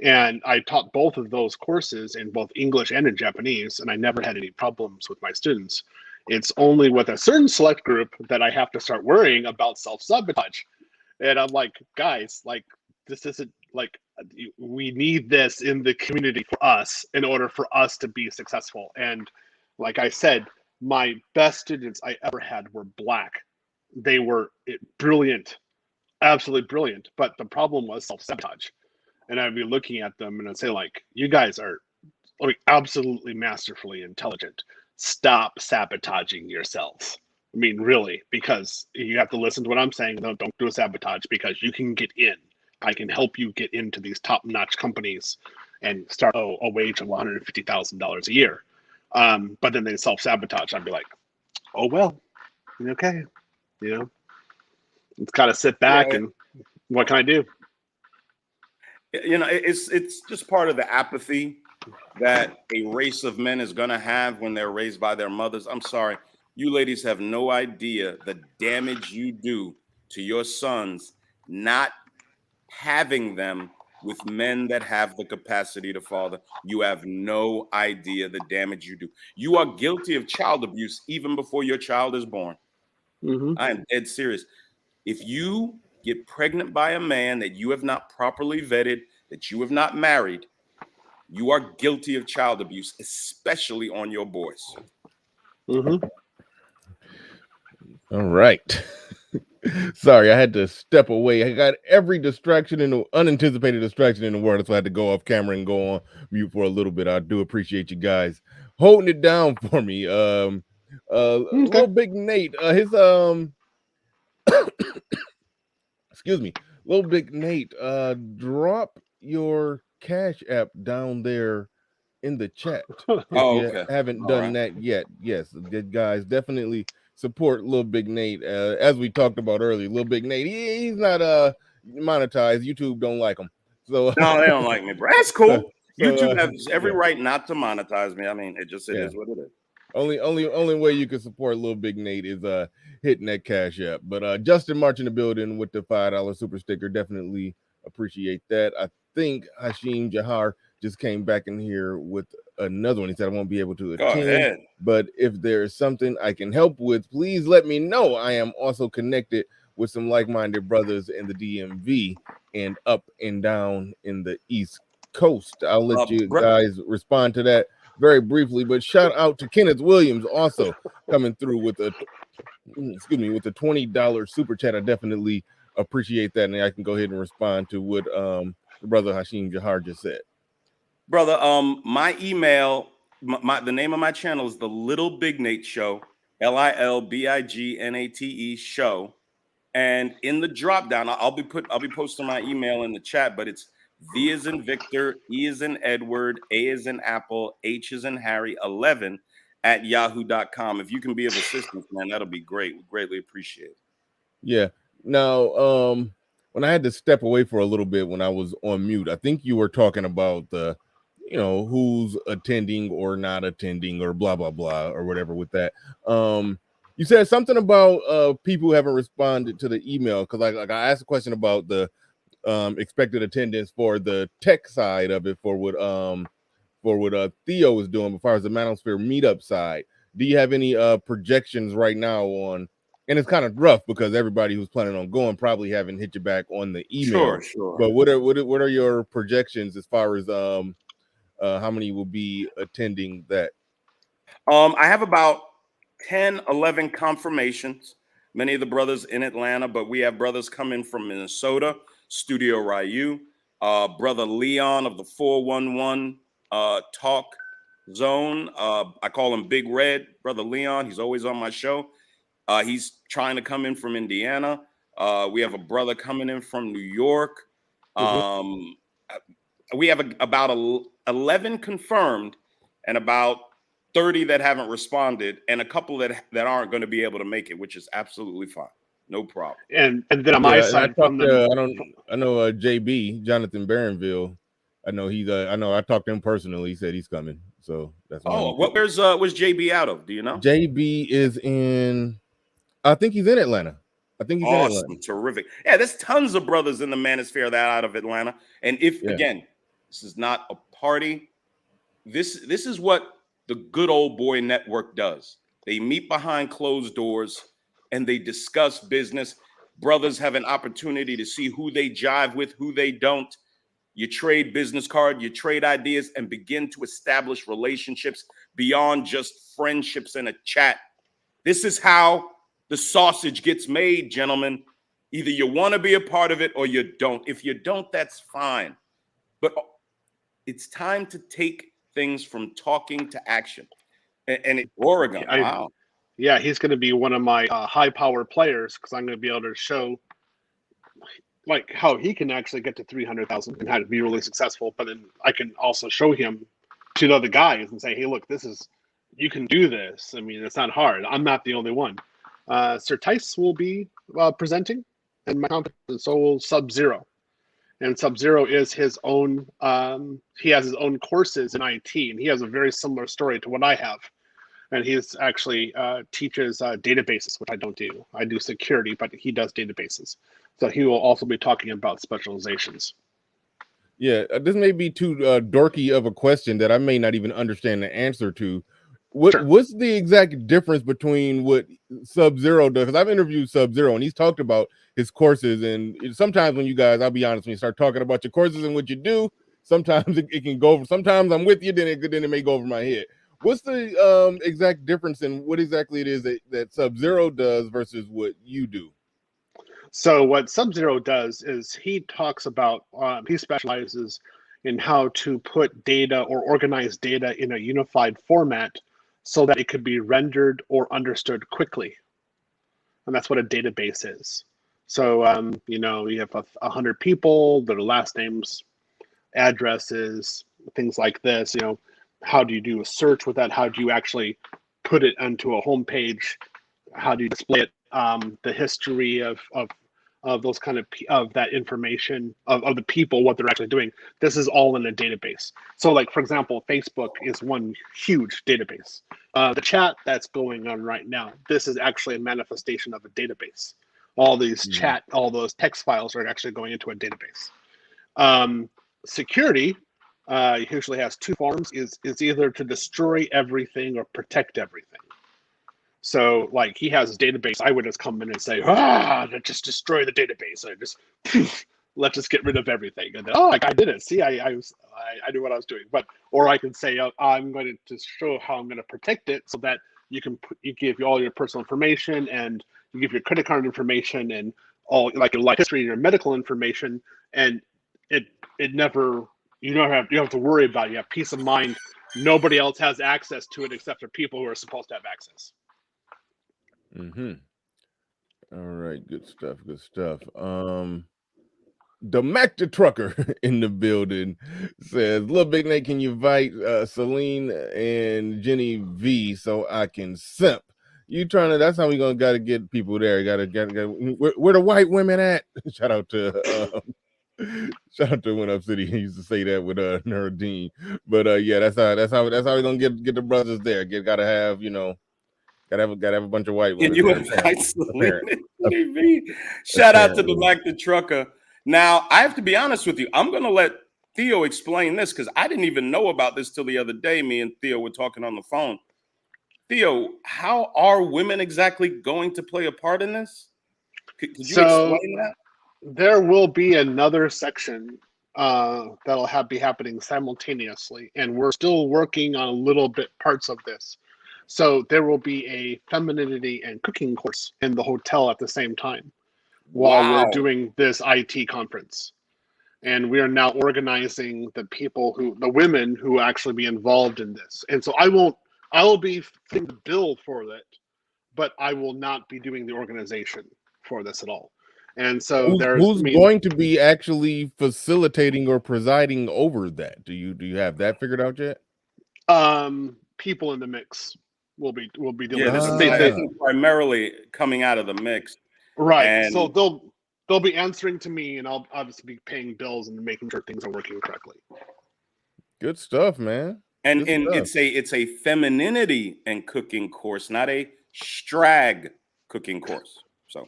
And I taught both of those courses in both English and in Japanese, and I never had any problems with my students. It's only with a certain select group that I have to start worrying about self-sabotage. And I'm like, guys, this isn't we need this in the community for us in order for us to be successful. And like I said, my best students I ever had were Black. They were brilliant, absolutely brilliant. But the problem was self-sabotage. And I'd be looking at them and I'd say, you guys are absolutely masterfully intelligent. Stop sabotaging yourselves. I mean, really, because you have to listen to what I'm saying. Don't do a sabotage, because you can get in. I can help you get into these top-notch companies and start a wage of $150,000 a year. But then they self-sabotage. I'd be like, oh, well, okay. It's got to sit back and what can I do? It's just part of the apathy that a race of men is going to have when they're raised by their mothers. I'm sorry. You ladies have no idea the damage you do to your sons not having them with men that have the capacity to father. You have no idea the damage you do. You are guilty of child abuse even before your child is born. I am dead serious. If you get pregnant by a man that you have not properly vetted, that you have not married, you are guilty of child abuse, especially on your boys. All right. Sorry, I had to step away. I got every unanticipated distraction in the world, so I had to go off camera and go on mute for a little bit. I do appreciate you guys holding it down for me. Little Big Nate, excuse me, Little Big Nate, drop your Cash App down there in the chat if you haven't done that yet. Yes, guys, definitely support Little Big Nate. As we talked about earlier, Little Big Nate, he's not monetized. YouTube don't like him. So no, they don't like me, bro. That's cool. YouTube has every right not to monetize me. I mean, it is what it is. Only way you can support Little Big Nate is hitting that Cash App. But Justin March in the building with the $5 super sticker. Definitely appreciate that. I think Hashim Jahar just came back in here with another one. He said I won't be able to attend, but if there's something I can help with, please let me know. I am also connected with some like-minded brothers in the DMV and up and down in the East Coast. I'll let you guys respond to that very briefly, but shout out to Kenneth Williams also coming through with a with a $20 super chat. I definitely appreciate that, and I can go ahead and respond to what the brother Hashim Jahar just said. Brother, my email, the name of my channel is the Little Big Nate Show, LILBIGNATE show. And in the drop down, I'll be posting my email in the chat, but it's V as in Victor, E as in Edward, A as in Apple, H as in Harry 11 at yahoo.com. If you can be of assistance, man, that'll be great. We greatly appreciate it. Yeah. Now, when I had to step away for a little bit when I was on mute, I think you were talking about the, who's attending or not attending or blah, blah, blah, or whatever with that. You said something about people who haven't responded to the email, because like I asked a question about the expected attendance for the tech side of it for what Theo is doing as far as the Manosphere meetup side. Do you have any projections right now on? And it's kind of rough because everybody who's planning on going probably haven't hit you back on the email. Sure. But what are your projections as far as how many will be attending that? I have about 10, 11 confirmations. Many of the brothers in Atlanta, but we have brothers coming from Minnesota, Studio Ryu, brother Leon of the 411 Talk Zone. I call him Big Red, brother Leon. He's always on my show. He's trying to come in from Indiana. We have a brother coming in from New York. We have about 11 confirmed and about 30 that haven't responded, and a couple that aren't going to be able to make it, which is absolutely fine. No problem. And then on my side, I know JB, Jonathan Barronville. I know I talked to him personally. He said he's coming. So that's where's JB out of? Do you know? JB is in, I think he's in Atlanta. Awesome, terrific. Yeah, there's tons of brothers in the Manosphere that are out of Atlanta. And again, this is not a party. This is what the good old boy network does. They meet behind closed doors and they discuss business. Brothers have an opportunity to see who they jive with, who they don't. You trade business cards, you trade ideas, and begin to establish relationships beyond just friendships and a chat. This is how the sausage gets made, gentlemen. Either you want to be a part of it or you don't. If you don't, that's fine. But it's time to take things from talking to action. And Oregon, wow. Yeah, he's going to be one of my high power players because I'm going to be able to show like how he can actually get to 300,000 and how to be really successful. But then I can also show him to the other guys and say, hey, look, you can do this. I mean, it's not hard. I'm not the only one. Sir Tice will be presenting in my conference, and so will Sub-Zero. And Sub-Zero is his own, he has his own courses in IT, and he has a very similar story to what I have. And he's actually teaches databases, which I don't do. I do security, but he does databases. So he will also be talking about specializations. Yeah, this may be too dorky of a question that I may not even understand the answer to. What's the exact difference between what Sub-Zero does? Because I've interviewed Sub-Zero and he's talked about his courses, and sometimes when you guys, I'll be honest, when you start talking about your courses and what you do, sometimes it can go over. Sometimes I'm with you, then it may go over my head. What's the exact difference in what exactly it is that Sub-Zero does versus what you do? So what Sub-Zero does is he talks about, he specializes in how to put data or organize data in a unified format so that it could be rendered or understood quickly. And that's what a database is. So, you have 100 people, their last names, addresses, things like this. How do you do a search with that? How do you actually put it onto a homepage? How do you display it? The history of those kind of that information of the people, what they're actually doing. This is all in a database. So like, for example, Facebook is one huge database. The chat that's going on right now, this is actually a manifestation of a database. All these all those text files are actually going into a database. Security usually has two forms, is either to destroy everything or protect everything. So like he has his database, I would just come in and say, just destroy the database. I just let's just get rid of everything. And then, oh, like I did it. See, I knew what I was doing. But or I can say, I'm going to show how I'm going to protect it, so that you give all your personal information, and you give your credit card information, and all like your life history and your medical information, and it never you don't have to worry about it. You have peace of mind. Nobody else has access to it except for people who are supposed to have access. All right, good stuff. Good stuff. The Mac the Trucker in the building says, "Little Big Nate, can you invite Celine and Jenny V so I can simp?" You trying to? That's how we gotta get people there. Gotta where the white women at? Shout out to Win Up City. He used to say that with Nerdine. But yeah, that's how we're gonna get the brothers there. Gotta have gotta have a bunch of white women. Can you there, invite Celine and Jenny V? Shout out to the Mac the Trucker. Now, I have to be honest with you. I'm going to let Theo explain this because I didn't even know about this till the other day. Me and Theo were talking on the phone. Theo, how are women exactly going to play a part in this? Could you explain that? There will be another section that'll be happening simultaneously, and we're still working on a little bit parts of this. So there will be a femininity and cooking course in the hotel at the same time while we're doing this IT conference. And we are now organizing the women who actually be involved in this. And so I will be fitting the bill for it, but I will not be doing the organization for this at all. And so who's going to be actually facilitating or presiding over that? Do you have that figured out yet? People in the mix will be doing this. I think primarily coming out of the mix. Right. And so they'll be answering to me, and I'll obviously be paying bills and making sure things are working correctly. Good stuff, man. And it's a femininity and cooking course, not a strag cooking course. So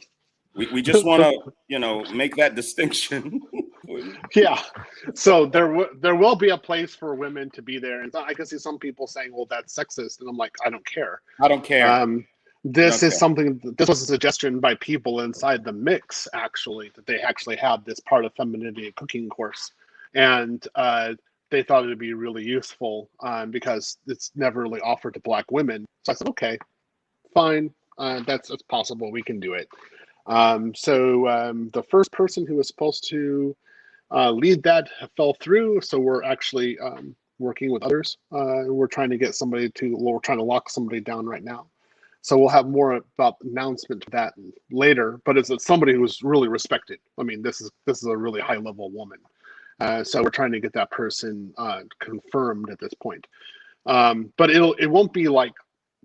we just want to make that distinction. Yeah. So there will be a place for women to be there, and I can see some people saying, "Well, that's sexist," and I'm like, I don't care. I don't care. This was a suggestion by people inside the mix, actually, that they actually have this part of femininity and cooking course, and they thought it would be really useful because it's never really offered to Black women. So I said, okay, fine, that's possible. We can do it. So the first person who was supposed to lead that fell through. So we're actually working with others. We're trying to lock somebody down right now. So we'll have more about announcement to that later. But it's somebody who's really respected. I mean, this is a really high level woman. So we're trying to get that person confirmed at this point. But it won't be like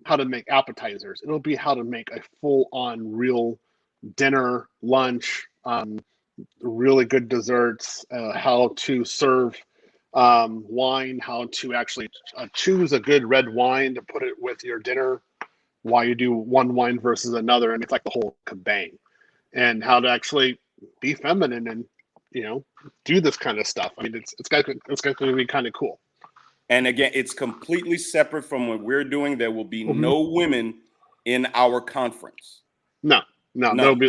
how to make appetizers. It'll be how to make a full on real dinner, lunch, really good desserts, how to serve wine, how to actually choose a good red wine to put it with your dinner, why you do one wine versus another, and it's like the whole kabang, and how to actually be feminine and do this kind of stuff. I mean, it's going to be kind of cool. And again, it's completely separate from what we're doing. There will be no women in our conference. No. There'll be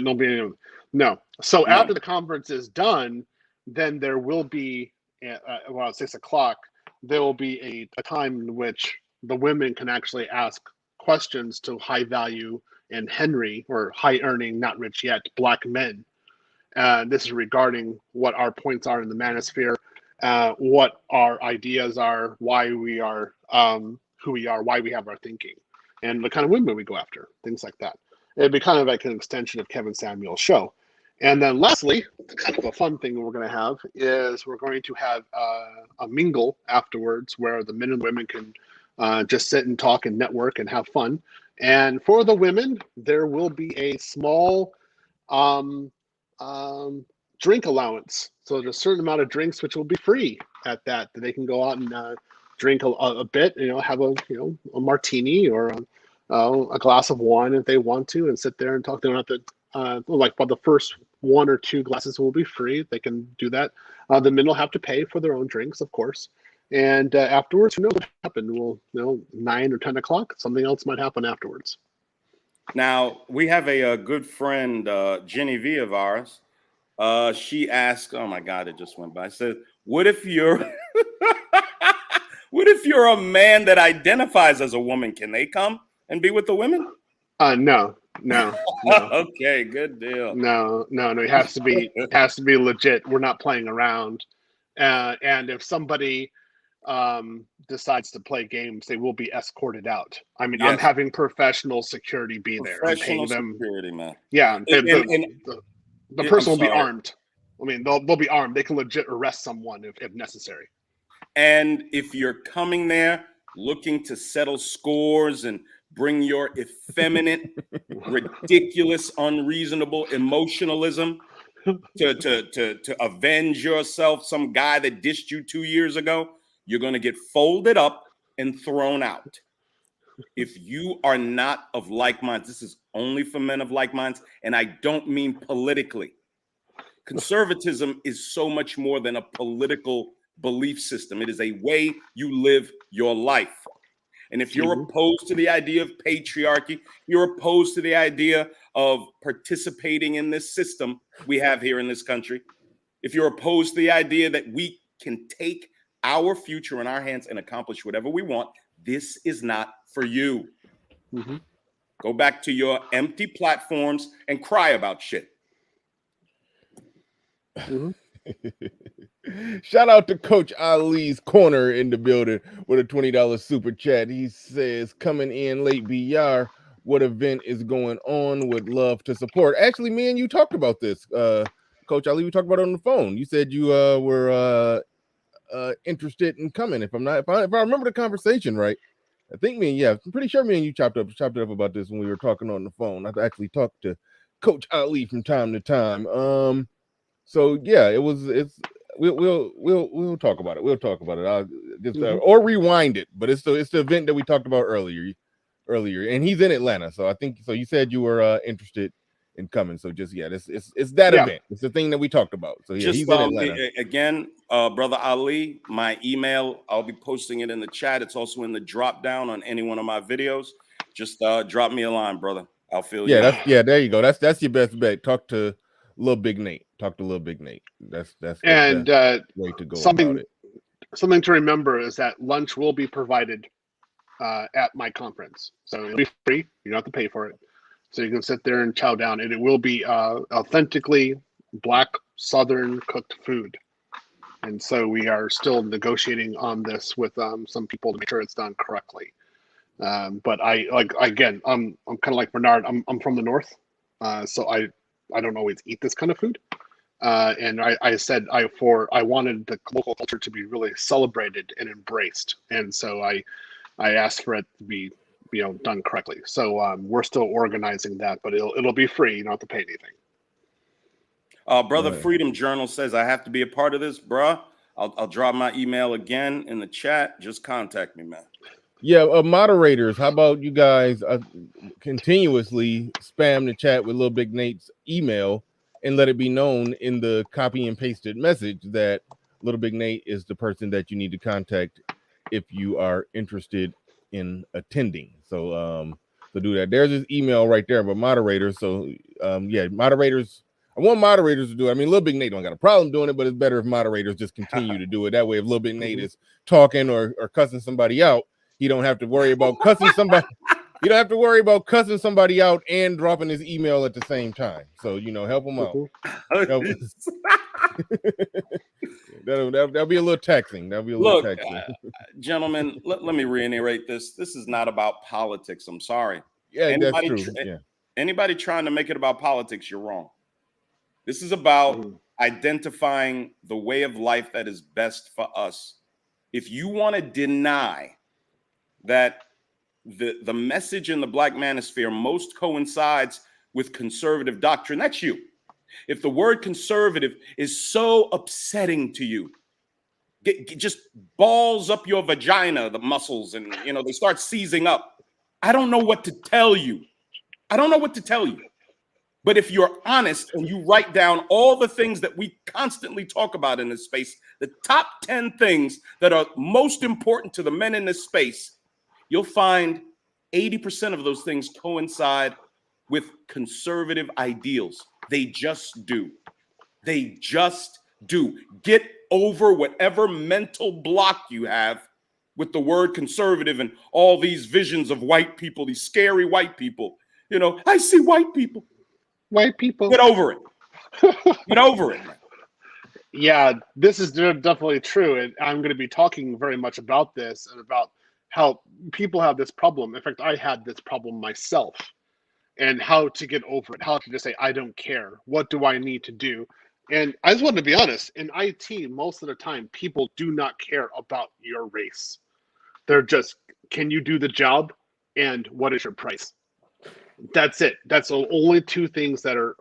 no. So after the conference is done, then there will be at 6 o'clock. There will be a time in which the women can actually ask questions to high value and Henry, or high earning, not rich yet, Black men. This is regarding what our points are in the manosphere, what our ideas are, why we are who we are, why we have our thinking, and the kind of women we go after, things like that. It'd be kind of like an extension of Kevin Samuel's show. And then lastly, kind of a fun thing we're going to have is we're going to have a mingle afterwards where the men and women can just sit and talk and network and have fun. And for the women, there will be a small drink allowance. So there's a certain amount of drinks which will be free at that they can go out and drink a bit, have a martini or a glass of wine if they want to, and sit there and talk. They don't have to like, but the first 1 or 2 glasses will be free. They can do that. The men will have to pay for their own drinks, of course. And afterwards, who knows what happened? Well, 9 or 10 o'clock, something else might happen afterwards. Now, we have a good friend, Jenny V of ours, She asked, oh my God, it just went by. I said, what if you're what if you're a man that identifies as a woman? Can they come and be with the women? No. Okay, good deal. No. It has to be legit. We're not playing around. And if somebody decides to play games, they will be escorted out. I mean, I'm Yes. having professional security be there. I'm Professional paying them. security, man. Yeah, the person will be sorry. armed. I mean, they'll be armed. They can legit arrest someone if necessary. And if you're coming there looking to settle scores and bring your effeminate, ridiculous, unreasonable emotionalism to avenge yourself, some guy that dissed you 2 years ago, you're going to get folded up and thrown out. If you are not of like minds, this is only for men of like minds, and I don't mean politically. Conservatism is so much more than a political belief system. It is a way you live your life. And if you're opposed to the idea of patriarchy, you're opposed to the idea of participating in this system we have here in this country, if you're opposed to the idea that we can take our future in our hands and accomplish whatever we want, this is not for you. Go back to your empty platforms and cry about shit. Shout out to Coach Ali's Corner in the building with a $20 super chat. He says, coming in late BR, what event is going on? Would love to support. Actually, me and you talked about this. Coach Ali, we talked about it on the phone. You said you were interested in coming. If I remember the conversation right, I think I'm pretty sure me and you chopped it up about this when we were talking on the phone. I've actually talked to Coach Ali from time to time. So yeah, we'll talk about it. We'll talk about it. I'll just or rewind it, but it's the event that we talked about earlier, and he's in Atlanta. So I think so. You said you were interested in coming. So just it's that event. It's the thing that we talked about. So yeah, just he's in Atlanta. Again, Brother Ali, my email, I'll be posting it in the chat. It's also in the drop down on any one of my videos. Just drop me a line, brother. I'll feel you. There you go. That's your best bet. Talk to Little Big Nate. Talk to Little Big Nate. That's and the way to go about it. Something to remember is that lunch will be provided at my conference, so it'll be free. You don't have to pay for it, so you can sit there and chow down. And it will be authentically Black Southern cooked food. And so we are still negotiating on this with some people to make sure it's done correctly. But I'm kind of like Bernard. I'm from the north, so I don't always eat this kind of food. And I said I wanted the local culture to be really celebrated and embraced, and so I asked for it to be done correctly. So we're still organizing that, but it'll be free. You don't have to pay anything. Brother Freedom Journal says I have to be a part of this, bruh. I'll drop my email again in the chat. Just contact me, man. Yeah, moderators, how about you guys continuously spam the chat with Little Big Nate's email and let it be known in the copy and pasted message that Little Big Nate is the person that you need to contact if you are interested in attending. So do that. There's his email right there, but moderators. So moderators. I want moderators to do it. I mean, Little Big Nate don't got a problem doing it, but it's better if moderators just continue to do it. That way, if Little Big Nate is talking or cussing somebody out, he don't have to worry about cussing somebody. You don't have to worry about cussing somebody out and dropping his email at the same time. So help him out. That'll be a little taxing. Gentlemen, let me reiterate this. This is not about politics. I'm sorry. Yeah, that's true. Anybody trying to make it about politics, you're wrong. This is about identifying the way of life that is best for us. If you want to deny that the message in the Black manosphere most coincides with conservative doctrine, that's you. If the word conservative is so upsetting to you, just balls up your vagina, the muscles, and they start seizing up. I don't know what to tell you. But if you're honest and you write down all the things that we constantly talk about in this space, the top 10 things that are most important to the men in this space, you'll find 80% of those things coincide with conservative ideals. They just do. They just do. Get over whatever mental block you have with the word conservative and all these visions of white people, these scary white people. You know, I see white people. White people. Get over it. Get over it, man. Yeah, this is definitely true. And I'm going to be talking very much about this and about how people have this problem. In fact, I had this problem myself, and how to get over it, how to just say, I don't care. What do I need to do? And I just want to be honest, in IT, most of the time, people do not care about your race. They're just, can you do the job? And what is your price? That's it. That's the only two things that are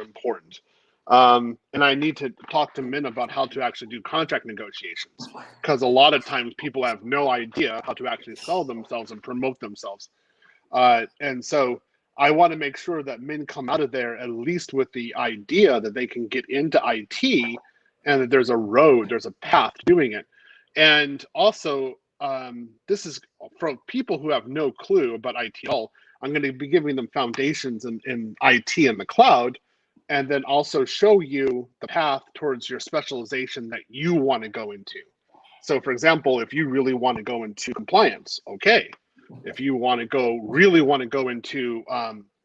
important. And I need to talk to men about how to actually do contract negotiations, because a lot of times people have no idea how to actually sell themselves and promote themselves. And so I want to make sure that men come out of there at least with the idea that they can get into IT, and that there's a road, there's a path to doing it. And also, this is from people who have no clue about IT at all. I'm going to be giving them foundations in IT in the cloud, and then also show you the path towards your specialization that you want to go into. So, for example, if you really want to go into compliance, okay. If you really want to go into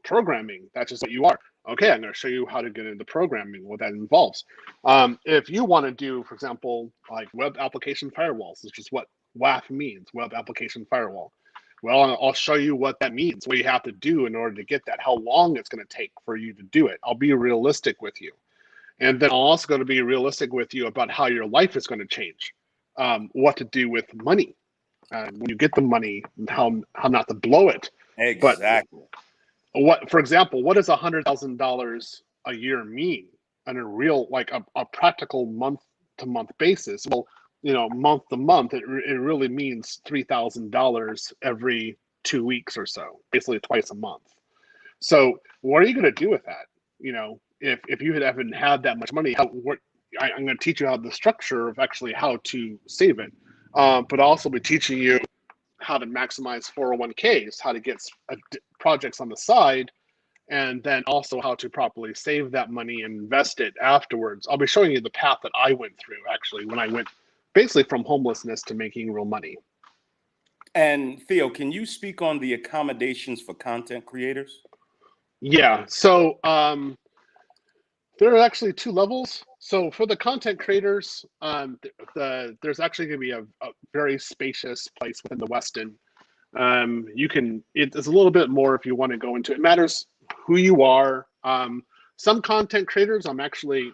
programming, that's just what you are. Okay, I'm going to show you how to get into programming, what that involves. If you want to do, for example, like web application firewalls, which is what WAF means, web application firewall. Well, I'll show you what that means, what you have to do in order to get that, how long it's going to take for you to do it. I'll be realistic with you. And then I'm also going to be realistic with you about how your life is going to change, what to do with money. When you get the money, how not to blow it. Exactly. But for example, what does $100,000 a year mean on a real, like a practical month-to-month basis? Well, month to month, it really means $3,000 every 2 weeks or so, basically twice a month. So what are you going to do with that? If you haven't had that much money, I'm going to teach you how the structure of actually how to save it, but also be teaching you how to maximize 401ks, how to get projects on the side, and then also how to properly save that money and invest it afterwards. I'll be showing you the path that I went through, actually, when I went basically from homelessness to making real money. And Theo, can you speak on the accommodations for content creators? Yeah, so there are actually two levels. So for the content creators, there's actually going to be a very spacious place within the Westin. It's a little bit more if you want to go into it. It matters who you are. Some content creators, I'm actually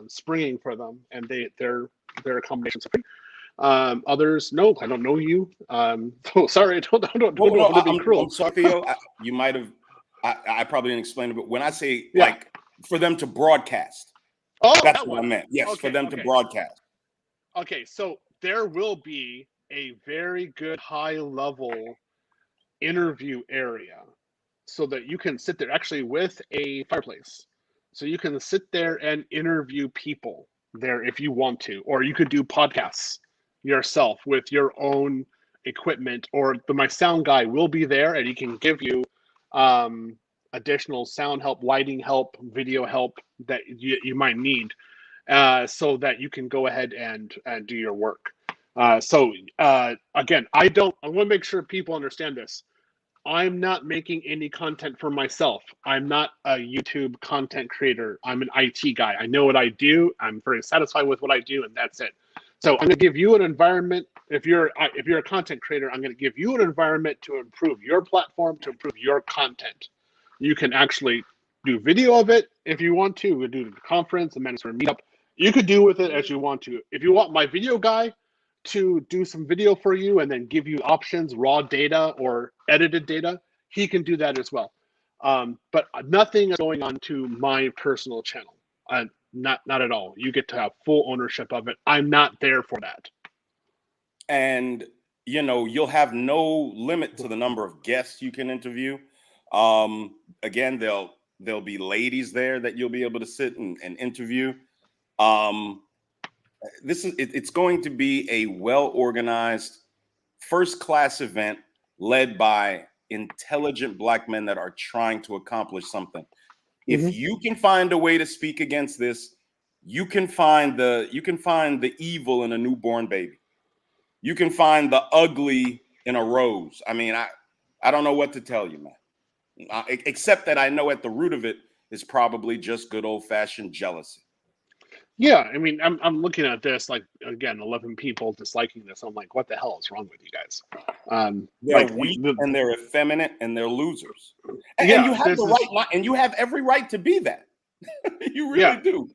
springing for them, and their accommodations are free. Others, no, I don't know you. So sorry, I don't want to be cruel. I'm sorry, Theo. You might have. I probably didn't explain it, but when I say like for them to broadcast, that's what I meant. Yes, for them to broadcast. Okay, so there will be a very good high-level interview area, so that you can sit there actually with a fireplace, so you can sit there and interview people there if you want to, or you could do podcasts yourself with your own equipment, or my sound guy will be there and he can give you additional sound help, lighting help, video help that you might need, so that you can go ahead and do your work. Again, I want to make sure people understand this. I'm not making any content for myself. I'm not a YouTube content creator. I'm an IT guy. I know what I do. I'm very satisfied with what I do, and that's it. So I'm going to give you an environment. If you're a content creator, I'm going to give you an environment to improve your platform, to improve your content. You can actually do video of it if you want to. We'll do the conference, the Management Meetup. You could do with it as you want to. If you want my video guy to do some video for you and then give you options, raw data or edited data, he can do that as well. But nothing is going on to my personal channel. Not at all. You get to have full ownership of it. I'm not there for that. And you'll have no limit to the number of guests you can interview. Again, there'll be ladies there that you'll be able to sit and interview. It's going to be a well-organized, first-class event led by intelligent Black men that are trying to accomplish something. If you can find a way to speak against this, You can find the evil in a newborn baby. You can find the ugly in a rose. I mean, I don't know what to tell you, man. Except that I know at the root of it is probably just good old-fashioned jealousy. Yeah, I mean, I'm looking at this like, again, 11 people disliking this. I'm like, what the hell is wrong with you guys? They're weak and they're effeminate and they're losers. And you have and you have every right to be that. You really do.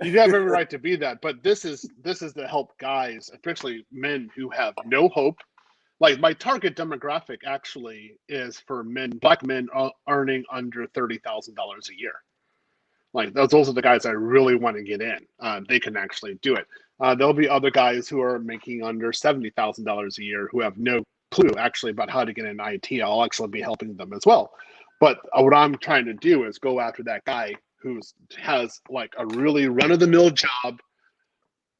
You have every right to be that, but this is to help guys, especially men who have no hope. Like, my target demographic actually is for black men earning under $30,000 a year. Like, those are the guys I really want to get in. They can actually do it. There'll be other guys who are making under $70,000 a year who have no clue actually about how to get in IT. I'll actually be helping them as well. But what I'm trying to do is go after that guy who has like a really run-of-the-mill job.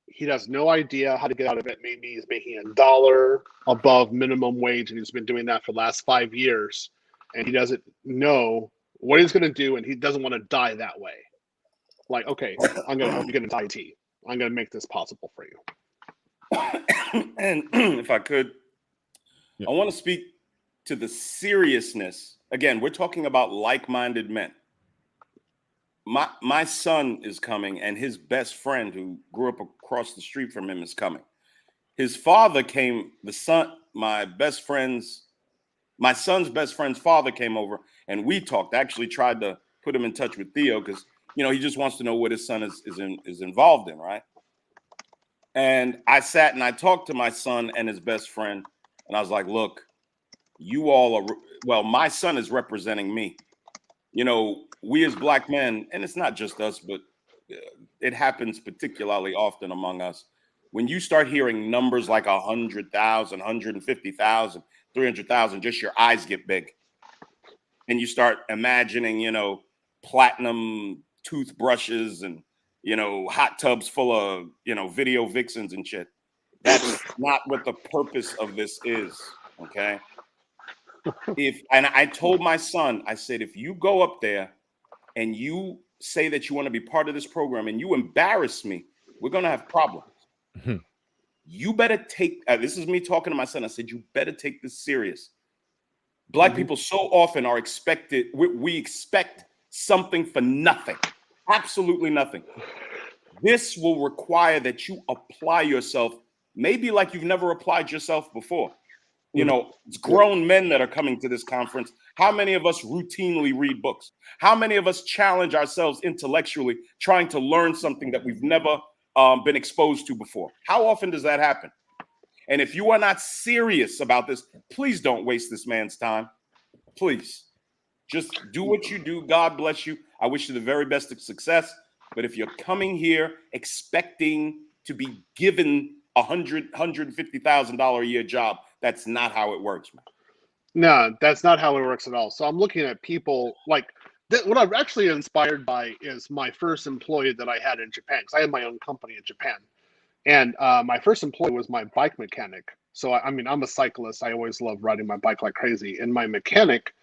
He has no idea how to get out of it. Maybe he's making $1 above minimum wage, and he's been doing that for the last 5 years, and he doesn't know what he's going to do, and he doesn't want to die that way. Like, okay, I'm going to help you get into IT. I'm going to make this possible for you. And if I could, I want to speak to the seriousness. Again, we're talking about like-minded men. My son is coming, and his best friend, who grew up across the street from him, is coming. His father came. My son's best friend's father came over, and we talked. I actually tried to put him in touch with Theo because he just wants to know what his son is involved in, right? And I sat and I talked to my son and his best friend, and I was like, "Look, you all are. Well, my son is representing me. We as black men, and it's not just us, but it happens particularly often among us. When you start hearing numbers like 100,000, 150,000, 300,000, just your eyes get big. And you start imagining, platinum toothbrushes and, hot tubs full of, video vixens and shit. That's not what the purpose of this is, okay? And I told my son, I said, if you go up there and you say that you want to be part of this program and you embarrass me, we're going to have problems. Mm-hmm. You better take, this is me talking to my son. I said, you better take this serious. Black people so often are expected, we expect something for nothing, absolutely nothing. This will require that you apply yourself, maybe like you've never applied yourself before. It's grown men that are coming to this conference. How many of us routinely read books? How many of us challenge ourselves intellectually trying to learn something that we've never been exposed to before? How often does that happen? And if you are not serious about this, please don't waste this man's time. Please. Just do what you do. God bless you. I wish you the very best of success. But if you're coming here expecting to be given $150,000 a year job, that's not how it works, man. No, that's not how it works at all. So I'm looking at people like what I'm actually inspired by is my first employee that I had in Japan, because I had my own company in Japan. And my first employee was my bike mechanic. So, I'm a cyclist. I always love riding my bike like crazy. And my mechanic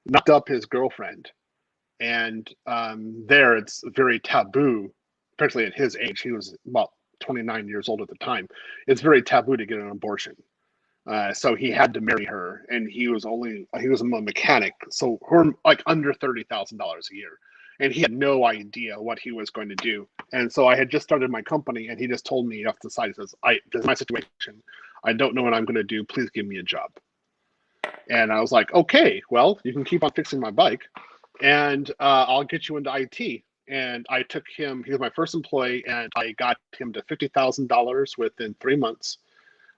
knocked up his girlfriend. And there it's very taboo, especially at his age. He was about 29 years old at the time. It's very taboo to get an abortion. So he had to marry her, and he was a mechanic, so her like under $30,000 a year, and he had no idea what he was going to do. And so I had just started my company, and he just told me off the side, he says, "This is my situation. I don't know what I'm going to do. Please give me a job." And I was like, "Okay, well, you can keep on fixing my bike, and I'll get you into IT." And I took him. He was my first employee, and I got him to $50,000 within 3 months.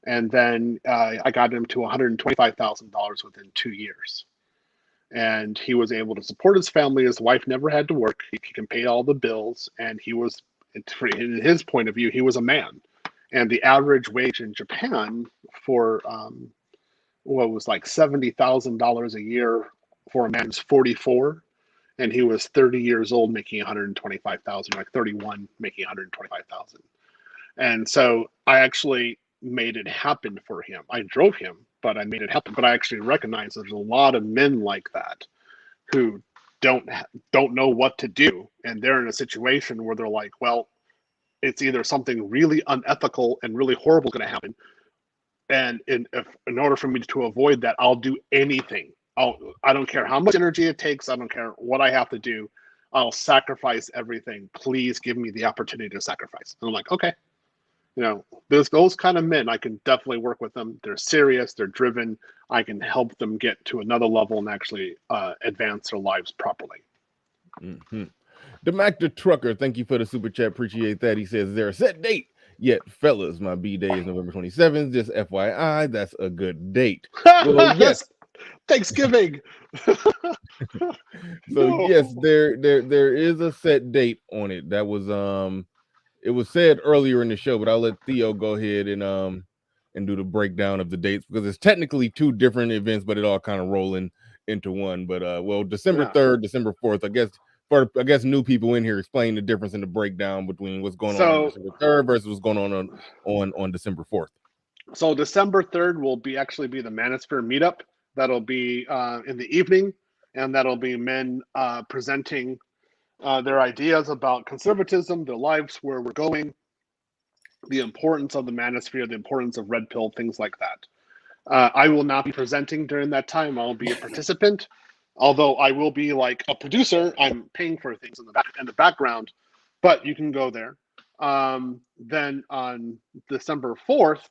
And then I got him to $125,000 within 2 years. And he was able to support his family. His wife never had to work. He can pay all the bills. And he was, in his point of view, he was a man. And the average wage in Japan for what was like $70,000 a year for a man is 44. And he was 30 years old making 125,000, like 31 making 125,000. And so I actually made it happen for him. I drove him, but I made it happen. But I actually recognize there's a lot of men like that who don't know what to do, and they're in a situation where they're like, well, it's either something really unethical and really horrible going to happen, and in order for me to avoid that, I'll do anything. I don't care how much energy it takes. I don't care what I have to do. I'll sacrifice everything. Please give me the opportunity to sacrifice. And I'm like, okay, there's those kind of men. I can definitely work with them. They're serious. They're driven. I can help them get to another level and actually advance their lives properly. Mm-hmm. The Mac the Trucker, thank you for the super chat. Appreciate that. He says, is there a set date yet, fellas? My B day is November 27th. Just FYI, that's a good date. Well, yes. Thanksgiving. So yes, there is a set date on it. That was it was said earlier in the show, but I'll let Theo go ahead and do the breakdown of the dates, because it's technically two different events, but it all kind of rolling into one. But well, December 3rd, December 4th, I guess new people in here, explain the difference in the breakdown between what's going on December 3rd versus what's going on December 4th. So December 3rd will actually be the Manosphere meetup. That'll be in the evening, and that'll be men presenting their ideas about conservatism, their lives, where we're going, the importance of the Manosphere, the importance of red pill, things like that. I will not be presenting during that time. I'll be a participant, although I will be like a producer. I'm paying for things in the background, but you can go there. Then on December 4th,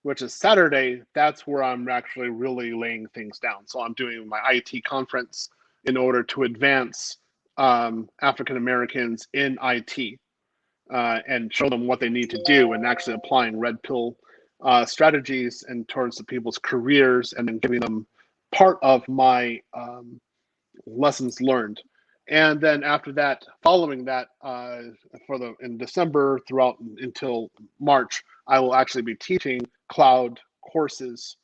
which is Saturday, that's where I'm actually really laying things down. So I'm doing my IT conference in order to advance African Americans in IT and show them what they need to do, and actually applying red pill strategies and towards the people's careers, and then giving them part of my lessons learned. And then after that, following that, in December throughout until March, I will actually be teaching cloud courses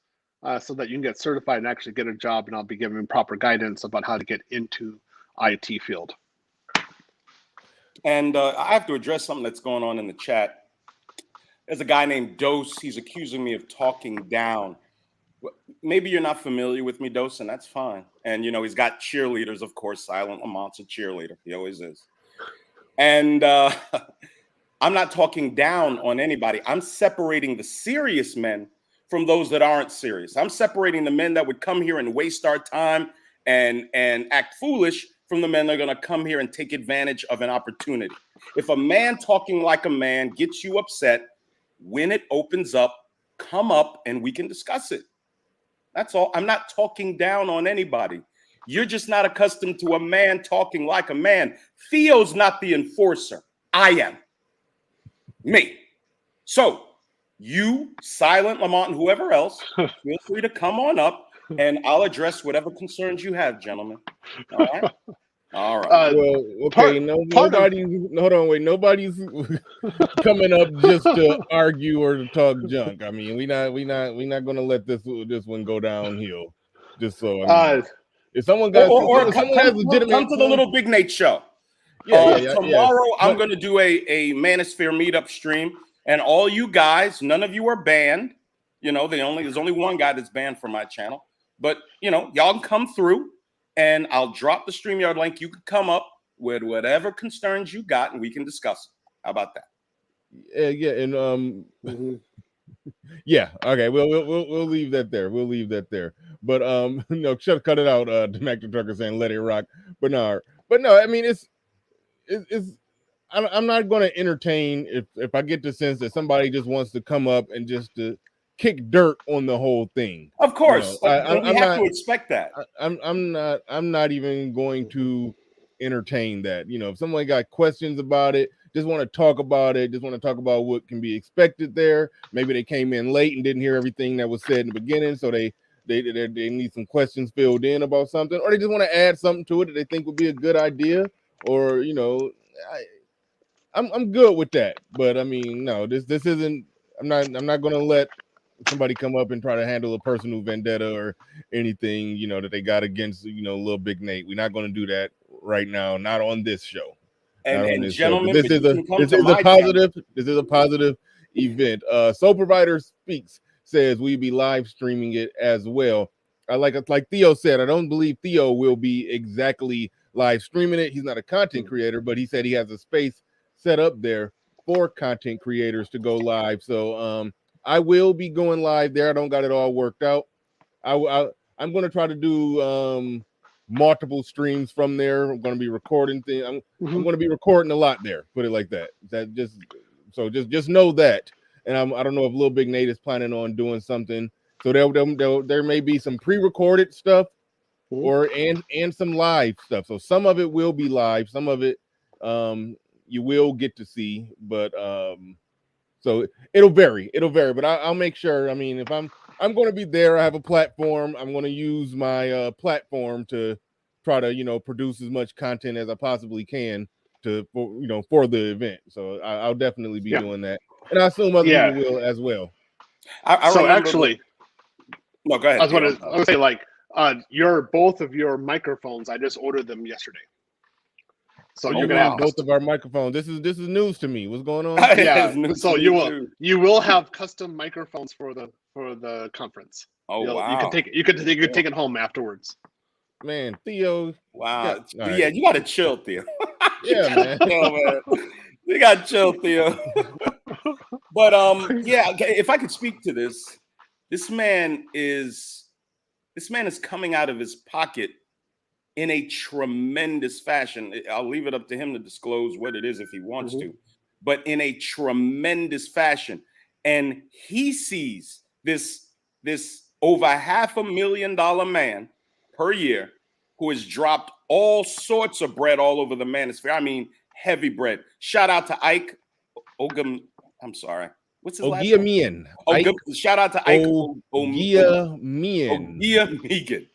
so that you can get certified and actually get a job, and I'll be giving proper guidance about how to get into IT field. And I have to address something that's going on in the chat. There's a guy named Dose. He's accusing me of talking down. Maybe you're not familiar with me, Dose, and that's fine. And, he's got cheerleaders, of course. Silent Lamont's a cheerleader. He always is. And I'm not talking down on anybody. I'm separating the serious men from those that aren't serious. I'm separating the men that would come here and waste our time and act foolish from the men that are going to come here and take advantage of an opportunity. If a man talking like a man gets you upset, when it opens up, come up and we can discuss it. That's all. I'm not talking down on anybody. You're just not accustomed to a man talking like a man. Theo's not the enforcer. I am. Me. So you, Silent Lamont, and whoever else, feel free to come on up and I'll address whatever concerns you have, gentlemen. All right. All right. Well, okay. Nobody's coming up just to argue or to talk junk. I mean, we're not gonna let this one go downhill. Just so if someone got someone has legitimate, come to the Little Big Nate show. Tomorrow I'm going to do a Manosphere meetup stream, and all you guys, none of you are banned. There's only one guy that's banned from my channel, but y'all can come through, and I'll drop the StreamYard link. You can come up with whatever concerns you got, and we can discuss it. How about that? Yeah, okay. We'll leave that there. But cut it out. The Mac the Trucker saying let it rock. But no. I mean, it's I'm not going to entertain if I get the sense that somebody just wants to come up and just to kick dirt on the whole thing. Of course, we have to expect that. I'm not even going to entertain that. If someone got questions about it, just want to talk about it, just want to talk about what can be expected there. Maybe they came in late and didn't hear everything that was said in the beginning, so they need some questions filled in about something, or they just want to add something to it that they think would be a good idea, or I'm good with that. But I mean, no, this isn't. I'm not going to let somebody come up and try to handle a personal vendetta or anything that they got against Little Big Nate. We're not going to do that right now, not on this show. And gentlemen, this is a positive event. Soul Provider Speaks says we be live streaming it as well. I like Theo said, I don't believe Theo will be exactly live streaming it. He's not a content creator, but he said he has a space set up there for content creators to go live. So I will be going live there. I don't got it all worked out. I'm going to try to do multiple streams from there. I'm going to be recording things. I'm going to be recording a lot there. Put it like that. Just know that. And I don't know if Lil Big Nate is planning on doing something. So there may be some pre-recorded stuff or and some live stuff. So some of it will be live. Some of it you will get to see, but so it'll vary. But I'll make sure. I mean, if I'm going to be there, I have a platform. I'm going to use my platform to try to produce as much content as I possibly can for the event. So I'll definitely be doing that, and I assume other people will as well. I so actually, no, go ahead. I was going to say, like, both of your microphones, I just ordered them yesterday. So you're gonna have both of our microphones. This is news to me. What's going on? Yeah. So you will have custom microphones for the conference. Oh, wow. You can take it home afterwards. Man, Theo. Wow. Yeah, you gotta chill, Theo. Yeah, man. You gotta chill, Theo. But yeah, if I could speak to this man is coming out of his pocket in a tremendous fashion. I'll leave it up to him to disclose what it is if he wants to, but in a tremendous fashion. And he sees this over $500,000 man per year who has dropped all sorts of bread all over the manosphere. I mean, heavy bread. Shout out to Ike Ogum. I'm sorry. What's his last name? Shout out to Ike Ogiamian. Ogiamian.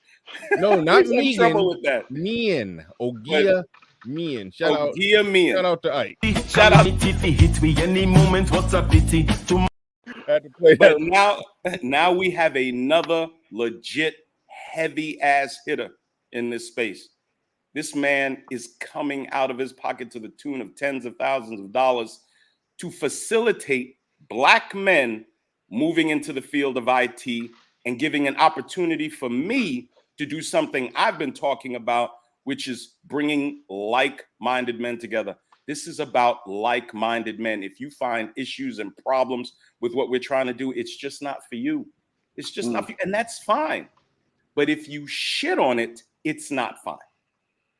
No, not Megan. Trouble with that. Mean. Ogiamian. Shout out to Ike. Shout out. Any moment, what's a pity? Had to play that. Now we have another legit heavy ass hitter in this space. This man is coming out of his pocket to the tune of tens of thousands of dollars to facilitate Black men moving into the field of IT and giving an opportunity for me to do something I've been talking about, which is bringing like-minded men together. This is about like-minded men. If you find issues and problems with what we're trying to do, it's just not for you. It's just not for you, and that's fine. But if you shit on it, it's not fine.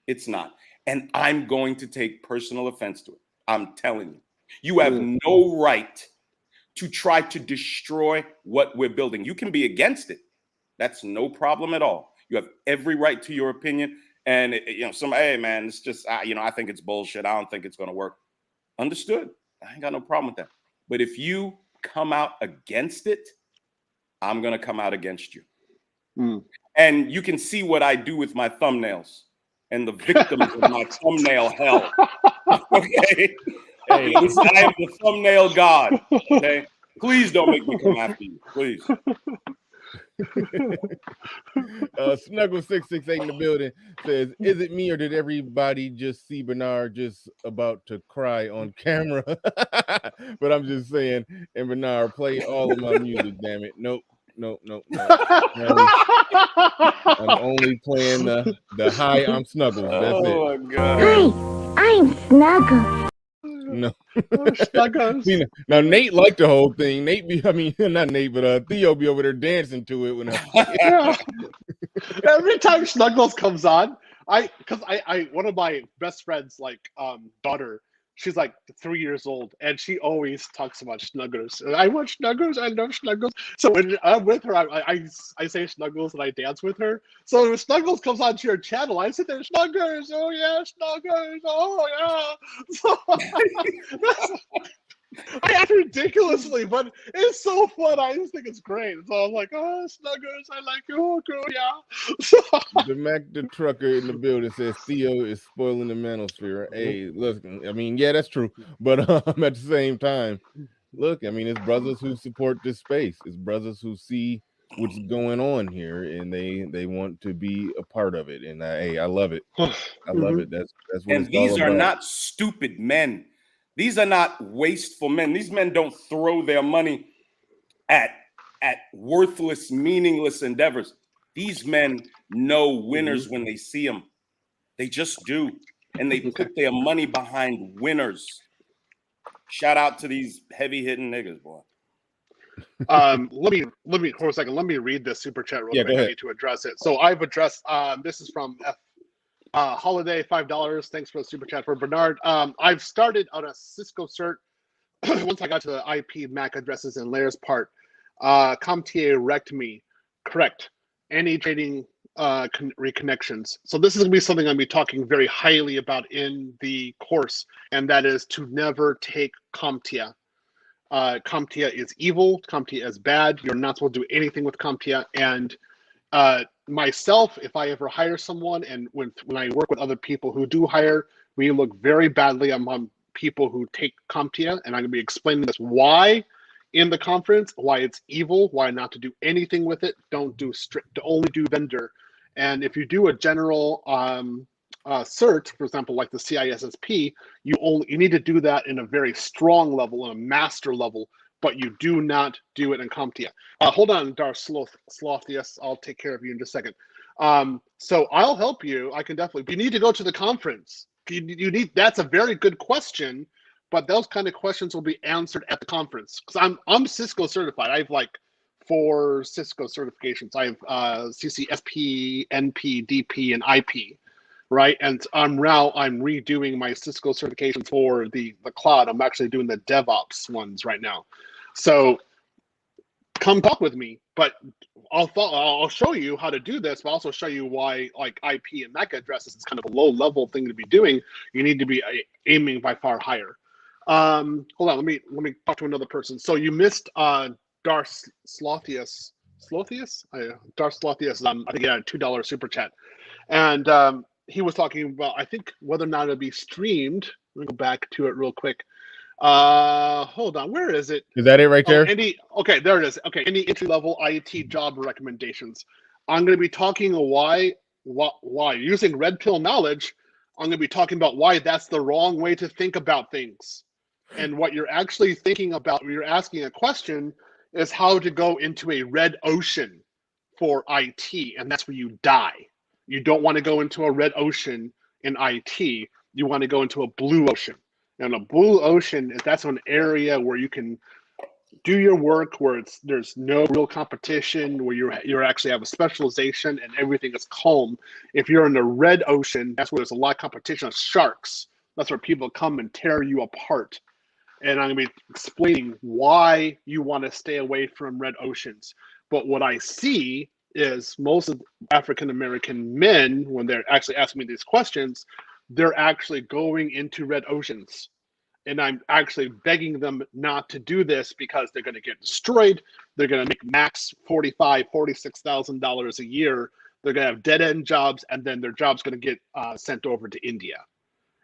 It's not. And I'm going to take personal offense to it. I'm telling you. You have no right to try to destroy what we're building. You can be against it. That's no problem at all. You have every right to your opinion. And, hey, man, it's just, I think it's bullshit. I don't think it's going to work. Understood. I ain't got no problem with that. But if you come out against it, I'm going to come out against you. And you can see what I do with my thumbnails and the victims of my thumbnail hell. Okay? Hey, I am the thumbnail god. Okay? Please don't make me come after you. Please. Snuggle668 in the building says, is it me or did everybody just see Bernard just about to cry on camera? But I'm just saying, and Bernard, play all of my music, damn it. Nope. I'm only playing the Hi, I'm Snuggles. That's it. Oh my God. Hi, I'm Snuggles. No. Now Nate liked the whole thing. Not Nate, but Theo be over there dancing to it when every time Snuggles comes on, one of my best friends, daughter, she's like 3 years old, and she always talks about Snuggles. And I want Snuggles. I love Snuggles. So when I'm with her, I say Snuggles and I dance with her. So when Snuggles comes onto your channel, I sit there, Snuggles. Oh yeah, Snuggles. Oh yeah. So I act ridiculously, but it's so fun. I just think it's great. So I was like, oh, Snuggles, I like you. Oh, girl, yeah. The Mac the Trucker in the building says Theo is spoiling the manosphere. Hey, look, yeah, that's true. But at the same time, look, it's brothers who support this space. It's brothers who see what's going on here, and they want to be a part of it. And I love it. I love it. That's what and it's all about. These are not stupid men. These are not wasteful men. These men don't throw their money at worthless, meaningless endeavors. These men know winners when they see them. They just do. And they put their money behind winners. Shout out to these heavy hitting niggas, boy. Let me for a second. Let me read this super chat real quick. I need to address it. So I've addressed. This is from Holiday, $5. Thanks for the super chat for Bernard. I've started on a Cisco cert. Once I got to the IP MAC addresses and layers part, CompTIA wrecked me. Correct. Any trading reconnections. So this is going to be something I'm going to be talking very highly about in the course, and that is to never take CompTIA. CompTIA is evil. CompTIA is bad. You're not supposed to do anything with CompTIA. And myself, if I ever hire someone, and when I work with other people who do hire, we look very badly among people who take CompTIA, and I'm going to be explaining this why in the conference, why it's evil, why not to do anything with it. Don't do strict, to only do vendor. And if you do a general cert, for example, like the CISSP, you need to do that in a very strong level, in a master level, but you do not do it in CompTIA. Hold on, Darth Slothius, I'll take care of you in just a second. So I'll help you. I can definitely. But you need to go to the conference. You need. That's a very good question, but those kind of questions will be answered at the conference. Because I'm Cisco certified. I have like 4 Cisco certifications. I have CCSP, NP, DP, and IP. Right, and I'm redoing my Cisco certification for the cloud. I'm actually doing the DevOps ones right now. So come talk with me, but I'll show you how to do this, but also show you why like IP and MAC addresses is kind of a low level thing to be doing. You need to be aiming by far higher. Hold on, let me talk to another person. So you missed Darth Slothius. Darth Slothius. I think he had a $2 super chat, and he was talking about, I think, whether or not it'll be streamed. Let me go back to it real quick. Hold on, where is it? Is that it right there? Okay, there it is. Okay, any entry-level IT job recommendations. I'm going to be talking why using red pill knowledge. I'm going to be talking about why that's the wrong way to think about things, and what you're actually thinking about when you're asking a question is how to go into a red ocean for IT, and that's where you die. You don't want to go into a red ocean in IT. You want to go into a blue ocean. And a blue ocean, that's an area where you can do your work, where there's no real competition, where you actually have a specialization and everything is calm. If you're in the red ocean, that's where there's a lot of competition of sharks. That's where people come and tear you apart. And I'm going to be explaining why you want to stay away from red oceans. But what I see is most of African American men, when they're actually asking me these questions, they're actually going into red oceans. And I'm actually begging them not to do this because they're going to get destroyed. They're going to make max $45,000, $46,000 a year. They're going to have dead-end jobs, and then their job's going to get sent over to India.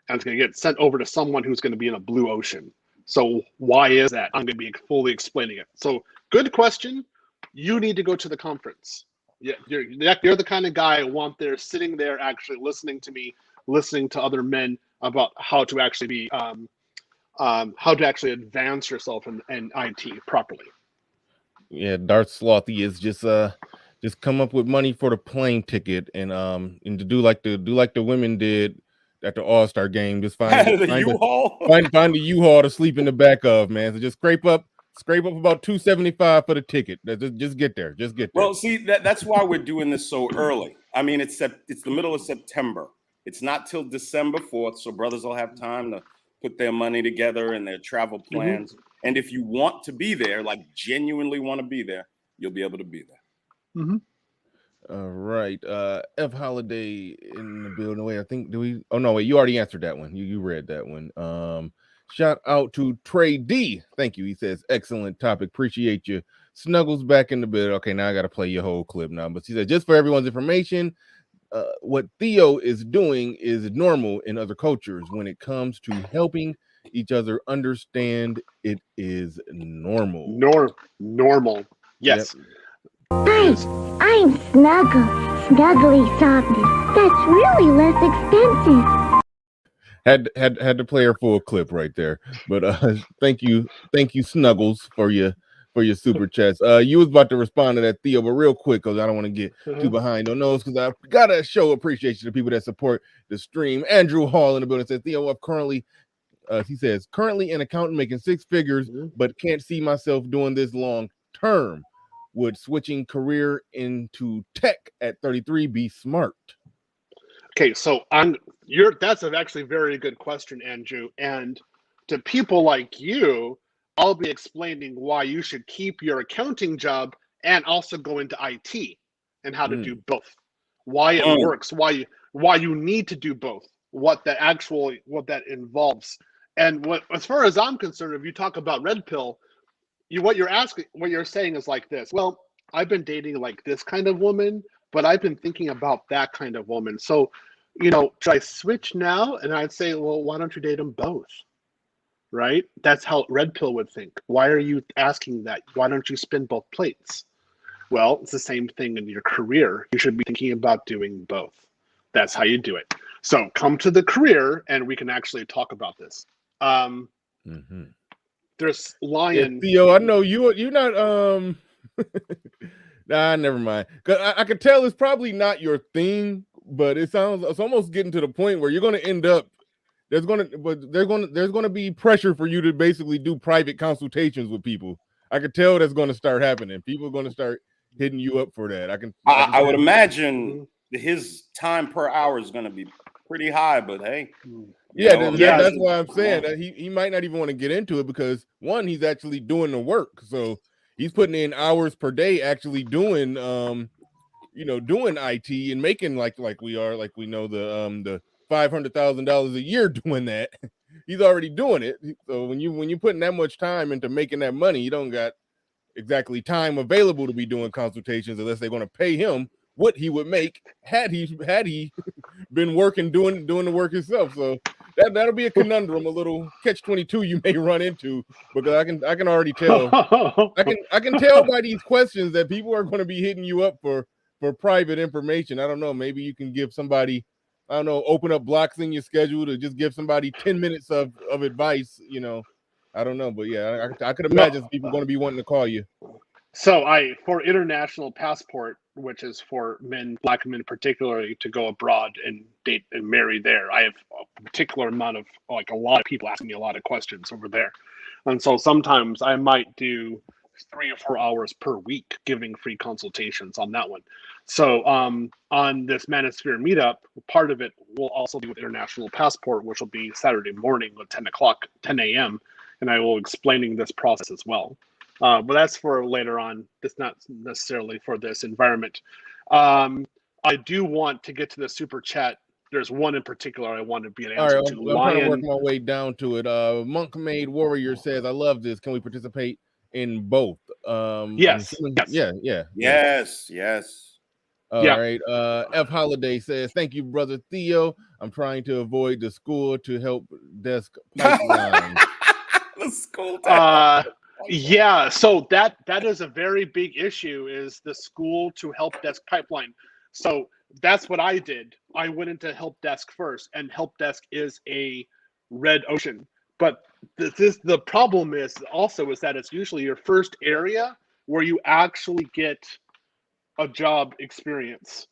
And it's going to get sent over to someone who's going to be in a blue ocean. So why is that? I'm going to be fully explaining it. So good question. You need to go to the conference. Yeah, you're the kind of guy I want there, sitting there, actually listening to me, listening to other men about how to actually be, how to actually advance yourself in IT properly. Yeah, Darth Slothy is just come up with money for the plane ticket and to do like the women did at the All-Star game. Just find the U-Haul to sleep in the back of, man. So just scrape up about $275 for the ticket. Just get there. Well, see, that's why we're doing this so early. I mean, it's the middle of September. It's not till December 4th, so brothers will have time to put their money together and their travel plans. Mm-hmm. And if you want to be there, like genuinely want to be there, you'll be able to be there. Mm-hmm. All right. F Holiday in the building. Wait, I think you already answered that one. You read that one. Shout out to Trey D. Thank you. He says, excellent topic. Appreciate you. Snuggles back in the bed. Okay, now I got to play your whole clip now. But he said, just for everyone's information, what Theo is doing is normal in other cultures. When it comes to helping each other understand, it is normal. Normal. Yes. Yep. Hi, I'm Snuggle. Snuggly softness. That's really less expensive. Had to play her full clip right there. But thank you, Snuggles, for your super chats. You was about to respond to that, Theo, but real quick, because I don't want to get too behind on those, because I gotta show appreciation to people that support the stream. Andrew Hall in the building says, Theo, I've currently He says, currently an accountant making 6 figures, but can't see myself doing this long term. Would switching career into tech at 33 be smart? Okay, so that's actually a very good question, Andrew. And to people like you, I'll be explaining why you should keep your accounting job and also go into IT and how to do both. Why it works, why you need to do both, what that involves. And as far as I'm concerned, if you talk about red pill, what you're saying is like this. Well, I've been dating like this kind of woman, but I've been thinking about that kind of woman. So, should I switch now? And I'd say, well, why don't you date them both? Right? That's how red pill would think. Why are you asking that? Why don't you spin both plates? Well, it's the same thing in your career. You should be thinking about doing both. That's how you do it. So come to the career and we can actually talk about this. There's Lion. Theo, I know you're not nah, never mind. Cause I could tell it's probably not your thing, but it's almost getting to the point where you're gonna end up there's gonna be pressure for you to basically do private consultations with people. I could tell that's gonna start happening. People are gonna start hitting you up for that. I would imagine his time per hour is gonna be pretty high, but hey. That's why I'm saying that he might not even want to get into it because one, he's actually doing the work. So he's putting in hours per day actually doing doing IT and making like we know the $500,000 a year doing that. He's already doing it. So when you're putting that much time into making that money, you don't got exactly time available to be doing consultations unless they're going to pay him what he would make had he been working doing the work himself. So that'll be a conundrum, a little catch-22 you may run into, because I can already tell. I can tell by these questions that people are going to be hitting you up for private information. I don't know. Maybe you can give somebody, I don't know, open up blocks in your schedule to just give somebody 10 minutes of advice. I don't know, but yeah, I could imagine people going to be wanting to call you. So for international passport, which is for black men particularly, to go abroad and date and marry there, I have a particular amount of, like, a lot of people asking me a lot of questions over there. And so sometimes I might do 3 or 4 hours per week giving free consultations on that one. So on this Manosphere meetup, part of it will also be with international passport, which will be Saturday morning at 10 a.m. And I will explaining this process as well. But that's for later on. That's not necessarily for this environment. I do want to get to the super chat. There's one in particular I want to be an answer to. I'm trying to work my way down to it. Monk Made Warrior says, I love this. Can we participate in both? Yes. Yes. All right. F Holiday says, thank you, brother Theo. I'm trying to avoid the school to help desk pipeline. The school yeah, so that is a very big issue, is the school to help desk pipeline. So that's what I did. I went into help desk first, and help desk is a red ocean. But the problem is that it's usually your first area where you actually get a job experience.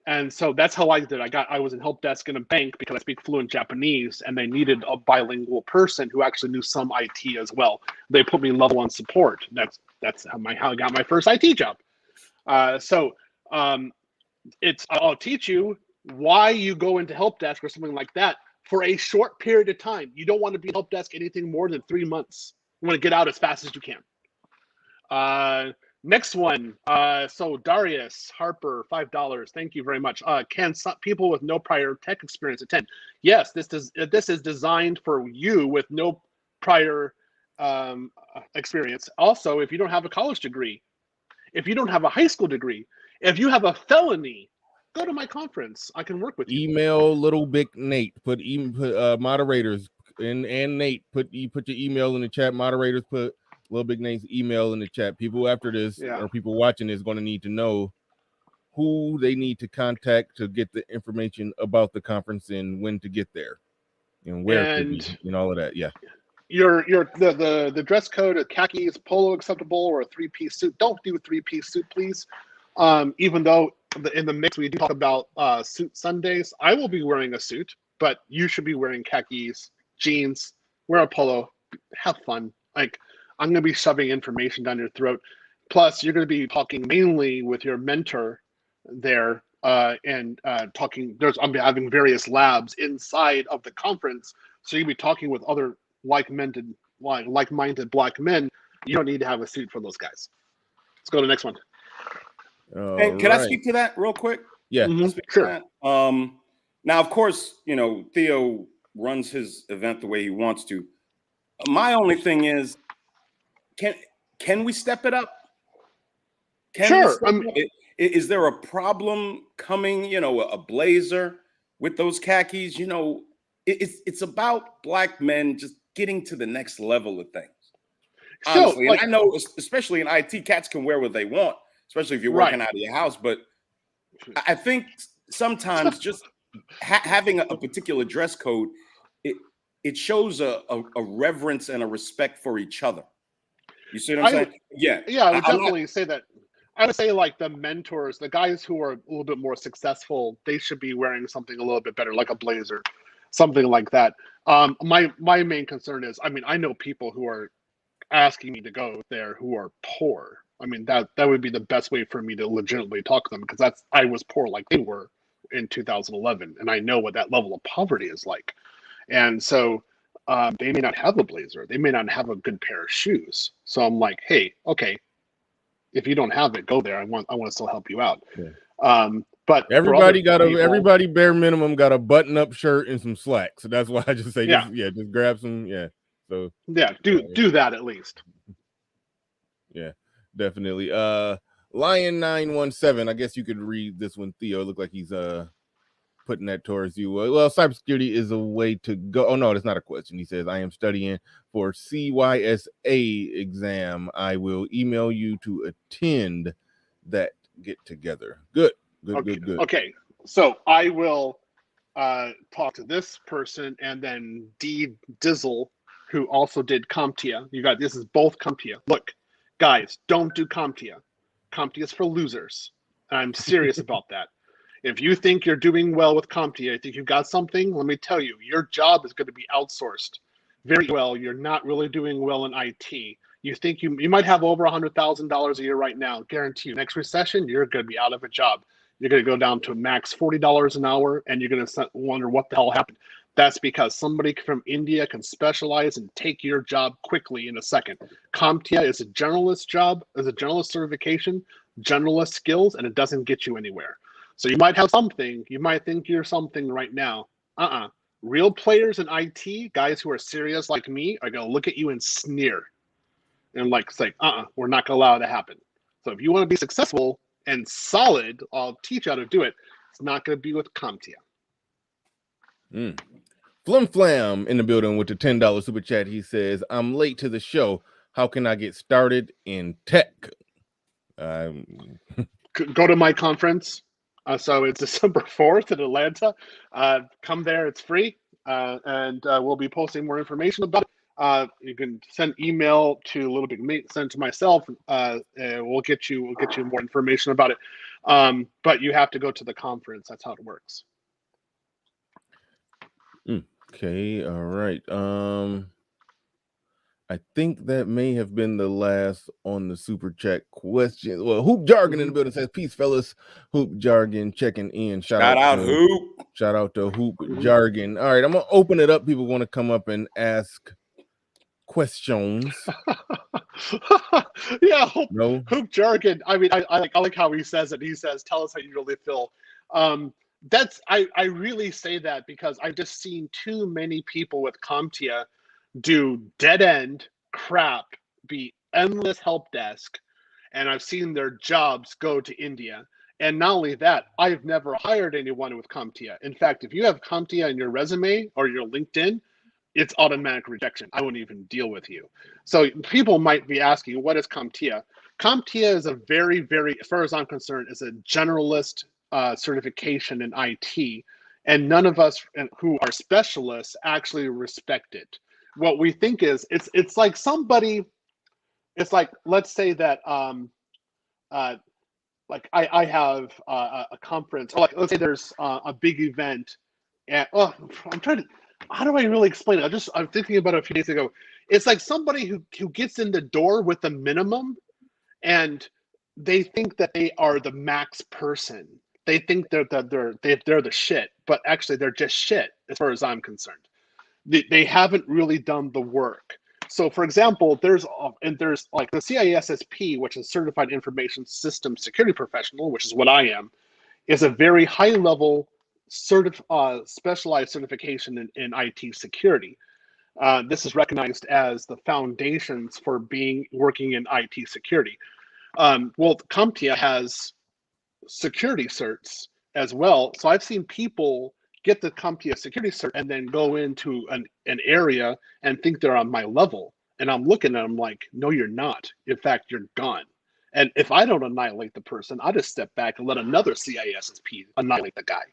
And so that's how I did. I was in help desk in a bank because I speak fluent Japanese, and they needed a bilingual person who actually knew some IT as well. They put me in level 1 support. That's how I got my first IT job. I'll teach you why you go into help desk or something like that for a short period of time. You don't want to be help desk anything more than 3 months. You want to get out as fast as you can. Next one. So Darius Harper, $5. Thank you very much. Can some people with no prior tech experience attend? Yes, this is designed for you with no prior experience. Also, if you don't have a college degree, if you don't have a high school degree, if you have a felony, go to my conference. I can work with you. Email Little Big Nate. Put moderators and Nate. Put your email in the chat. Moderators put Little Big Nate's email in the chat. People after this or people watching this going to need to know who they need to contact to get the information about the conference and when to get there and where to be and all of that. Yeah. The dress code of khaki is polo acceptable or a 3-piece suit. Don't do a 3-piece suit, please. Even though in the mix we do talk about suit Sundays, I will be wearing a suit, but you should be wearing khakis, jeans, wear a polo, have fun. Like, I'm going to be shoving information down your throat. Plus, you're going to be talking mainly with your mentor there, and talking. I'm having various labs inside of the conference, so you'll be talking with other like-minded black men. You don't need to have a suit for those guys. Let's go to the next one. Hey, can I speak to that real quick? Yeah, sure. Now, of course, Theo runs his event the way he wants to. My only thing is, can we step it up? Sure. Is there a problem coming? A blazer with those khakis. It's about black men just getting to the next level of things. Honestly, and I know, especially in IT, cats can wear what they want, especially if you're working out of your house. But I think sometimes just having a particular dress code, it shows a reverence and a respect for each other. You see what I'm saying? Yeah, I would definitely say that. I would say like the mentors, the guys who are a little bit more successful, they should be wearing something a little bit better, like a blazer, something like that. My main concern is, I know people who are asking me to go there who are poor. That would be the best way for me to legitimately talk to them, because I was poor like they were in 2011, and I know what that level of poverty is like. And so they may not have a blazer, they may not have a good pair of shoes. So I'm like, hey, okay, if you don't have it, go there. I want to still help you out. Yeah. But everybody bare minimum got a button-up shirt and some slacks. So that's why I just say, just grab some. Yeah. So do that at least. Yeah, definitely. Lion 917. I guess you could read this one, Theo. It looked like he's putting that towards you. Well, cybersecurity is a way to go. Oh no, that's not a question. He says, I am studying for CYSA exam. I will email you to attend that get together. Good. Okay, so I will talk to this person, and then D Dizzle, who also did CompTIA. This is both CompTIA. Look, guys, don't do CompTIA. CompTIA is for losers. I'm serious about that. If you think you're doing well with CompTIA, I think you've got something, let me tell you, your job is going to be outsourced very well. You're not really doing well in IT. You think you might have over $100,000 a year right now. Guarantee you, next recession, you're going to be out of a job. You're going to go down to max $40 an hour, and you're going to wonder what the hell happened. That's because somebody from India can specialize and take your job quickly in a second. CompTIA is a generalist job, is a generalist certification, generalist skills, and it doesn't get you anywhere. So you might have something, you might think you're something right now. Real players in IT, guys who are serious like me, are going to look at you and sneer. And say, we're not going to allow it to happen. So if you want to be successful and solid, I'll teach you how to do it. It's not going to be with CompTIA. Flim Flam in the building with the $10 super chat. He says, I'm late to the show. How can I get started in tech? Go to my conference. So it's December 4th in Atlanta. Come there, it's free. And we'll be posting more information about it. You can send email to Little Big Meat, send to myself. We'll get you more information about it. But you have to go to the conference. That's how it works. Okay, all right. I think that may have been the last on the super chat question. Well, Hoop Jargon in the building says, peace, fellas. Hoop Jargon checking in. Shout out Hoop. Shout out to Hoop Jargon. All right, I'm gonna open it up. People want to come up and ask questions. Yeah, Hoop Jargon. I like how he says it. He says, tell us how you really feel. I really say that because I've just seen too many people with CompTIA do dead end crap, be endless help desk, and I've seen their jobs go to India. And not only that, I've never hired anyone with CompTIA. In fact, if you have CompTIA in your resume or your LinkedIn, it's automatic rejection. I wouldn't even deal with you. So people might be asking, what is CompTIA? CompTIA is a very, very, as far as I'm concerned, is a generalist certification in IT. And none of us who are specialists actually respect it. What we think is it's like somebody, it's like, let's say that like I have a conference, or like let's say there's a big event, and I'm trying to how do I really explain it? I'm thinking about it a few days ago. It's like somebody who gets in the door with the minimum, and they think that they are the max person. They think they're the shit, but actually they're just shit as far as I'm concerned. They haven't really done the work. So, for example, there's like the CISSP, which is Certified Information System Security Professional, which is what I am, is a very high level specialized certification in IT security. This is recognized as the foundations for working in IT security. Well, CompTIA has security certs as well. So I've seen people get the CompTIA security cert and then go into an area and think they're on my level. And I'm looking at them like, no, you're not. In fact, you're gone. And if I don't annihilate the person, I just step back and let another CISSP annihilate the guy.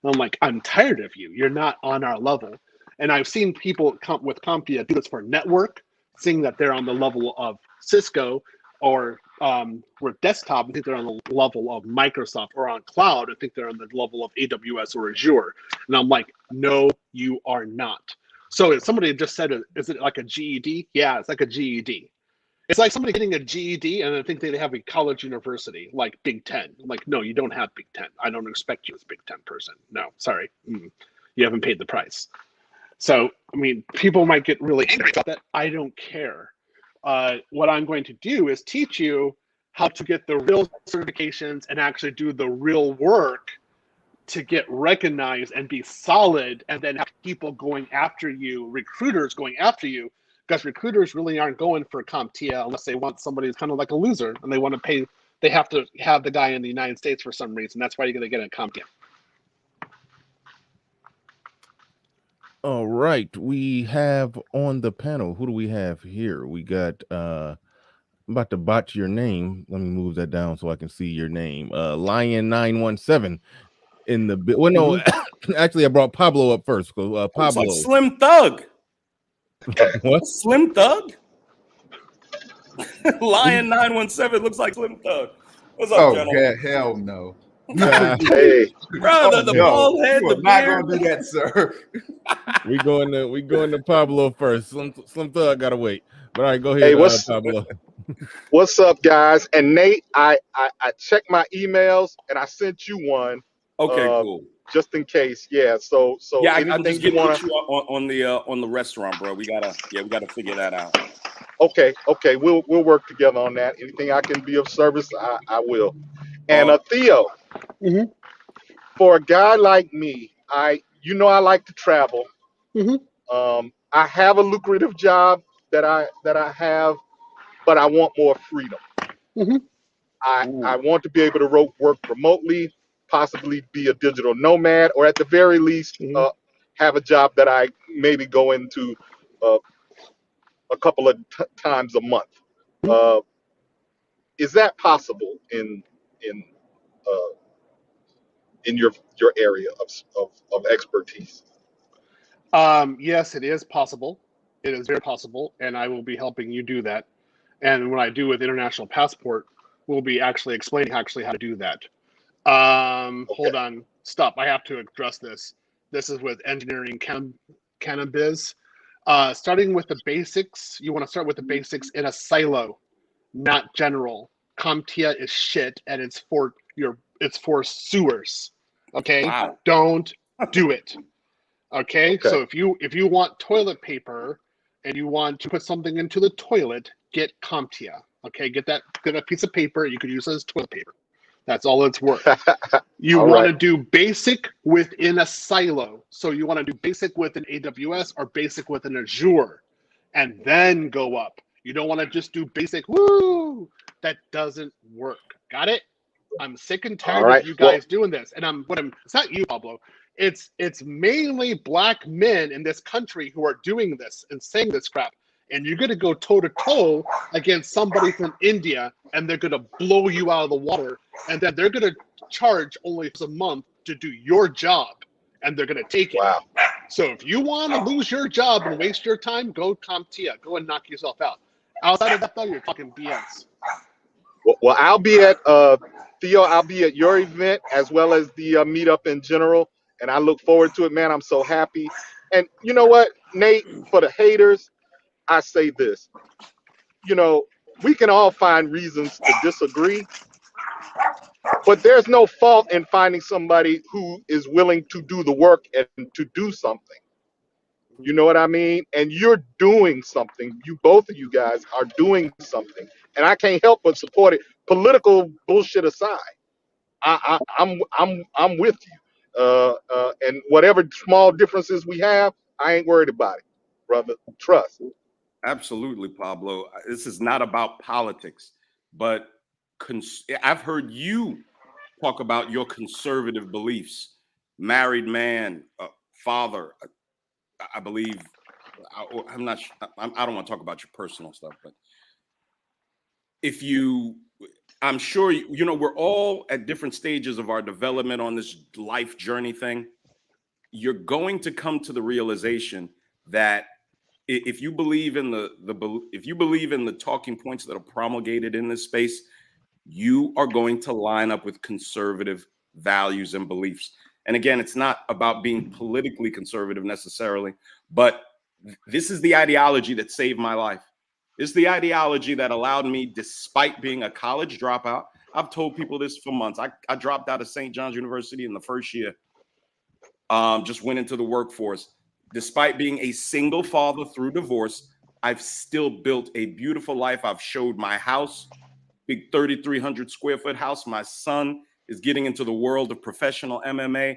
And I'm like, I'm tired of you. You're not on our level. And I've seen people with CompTIA do this for network, seeing that they're on the level of Cisco, or with desktop, I think they're on the level of Microsoft, or on cloud, I think they're on the level of AWS or Azure. And I'm like, no, you are not. So if somebody just said, is it like a GED? Yeah, it's like a GED. It's like somebody getting a GED and I think they have a college university, like Big Ten. I'm like, no, you don't have Big Ten. I don't expect you as a Big Ten person. No, sorry. You haven't paid the price. So, I mean, people might get really angry about that. I don't care. What I'm going to do is teach you how to get the real certifications and actually do the real work to get recognized and be solid, and then have people going after you, recruiters going after you, because recruiters really aren't going for CompTIA unless they want somebody who's kind of like a loser and they want to pay. They have to have the guy in the United States for some reason. That's why you're going to get a CompTIA. All right, we have on the panel. Who do we have here? We got I'm about to botch your name. Let me move that down so I can see your name. Lion 917 in the well, no, actually I brought Pablo up first. Pablo. Looks like Slim Thug. What? Slim Thug? Lion 917 looks like Slim Thug. What's up, gentlemen? Hell no. Hey, Bro, the bald head, the not beard. gonna do that, sir. we going to Pablo first. Slim Thug gotta wait. But all right, go ahead, Hey, what's Pablo. what's up, guys? And Nate, I checked my emails and I sent you one. Okay, cool. Just in case, yeah. So Yeah, I'm anything just you getting want you on the restaurant, bro. We gotta figure that out. Okay, we'll work together on that. Anything I can be of service, I will. And Theo, for a guy like me, I like to travel. I have a lucrative job that I have, but I want more freedom. I want to be able to work remotely, possibly be a digital nomad, or at the very least, have a job that I maybe go into a couple of times a month. Is that possible in your area of expertise? Yes, it is possible. It is very possible, and I will be helping you do that. And what I do with International Passport, we'll be actually explaining how to do that. Hold on, stop. I have to address this. This is with engineering cannabis. Starting with the basics, you want to start with the basics in a silo, not general. CompTIA is shit, and it's for sewers. Okay, Wow. Don't do it. Okay, so if you want toilet paper and you want to put something into the toilet, get CompTIA. Okay, get a piece of paper. You could use it as toilet paper. That's all it's worth. You want to do basic within a silo. So you want to do basic with an AWS or basic with an Azure, and then go up. You don't want to just do basic. Woo! That doesn't work. Got it? I'm sick and tired of you guys doing this. And it's not you, Pablo. It's mainly black men in this country who are doing this and saying this crap. And you're going to go toe to toe against somebody from India, and they're going to blow you out of the water. And then they're going to charge only a month to do your job, and they're going to take it. Wow. So if you want to lose your job and waste your time, go CompTIA. Go and knock yourself out. Outside of that, though, you're talking BS. Well, I'll be at Theo. I'll be at your event as well as the meetup in general, and I look forward to it, man. I'm so happy And you know what, Nate, for the haters, I say this. You know, we can all find reasons to disagree, but there's no fault in finding somebody who is willing to do the work and to do something. You know what I mean? And you're doing something. You both of you guys are doing something, and I can't help but support it. Political bullshit aside, I'm with you. And whatever small differences we have, I ain't worried about it, brother. Trust. Absolutely, Pablo. This is not about politics, but I've heard you talk about your conservative beliefs. Married man, father, I believe. I'm not. I don't want to talk about your personal stuff, but if you, I'm sure you know we're all at different stages of our development on this life journey thing. You're going to come to the realization that if you believe in if you believe in the talking points that are promulgated in this space, you are going to line up with conservative values and beliefs. And again, it's not about being politically conservative necessarily, but this is the ideology that saved my life. It's the ideology that allowed me, despite being a college dropout. I've told people this for months. I dropped out of St. John's University in the first year. Just went into the workforce. Despite being a single father through divorce, I've still built a beautiful life. I've showed my house, big 3,300 square foot house. My son is getting into the world of professional MMA.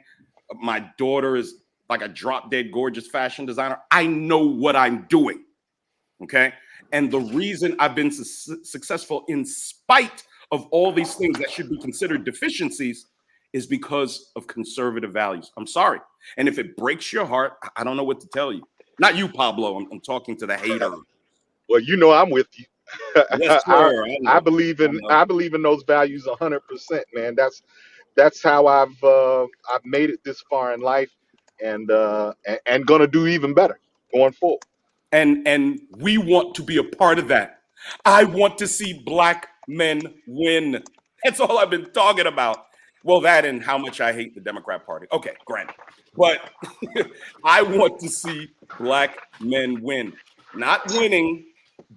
My daughter is like a drop dead gorgeous fashion designer. I know what I'm doing. Okay. And the reason I've been successful in spite of all these things that should be considered deficiencies is because of conservative values. I'm sorry. And if it breaks your heart, I don't know what to tell you. Not you, Pablo. I'm talking to the hater. Well, you know I'm with you. Yes, sir. I believe in those values 100%, man. That's how I've made it this far in life, and gonna do even better going forward. And we want to be a part of that. I want to see Black men win. That's all I've been talking about. Well, that and how much I hate the Democrat Party. Okay, granted. But I want to see Black men win. Not winning,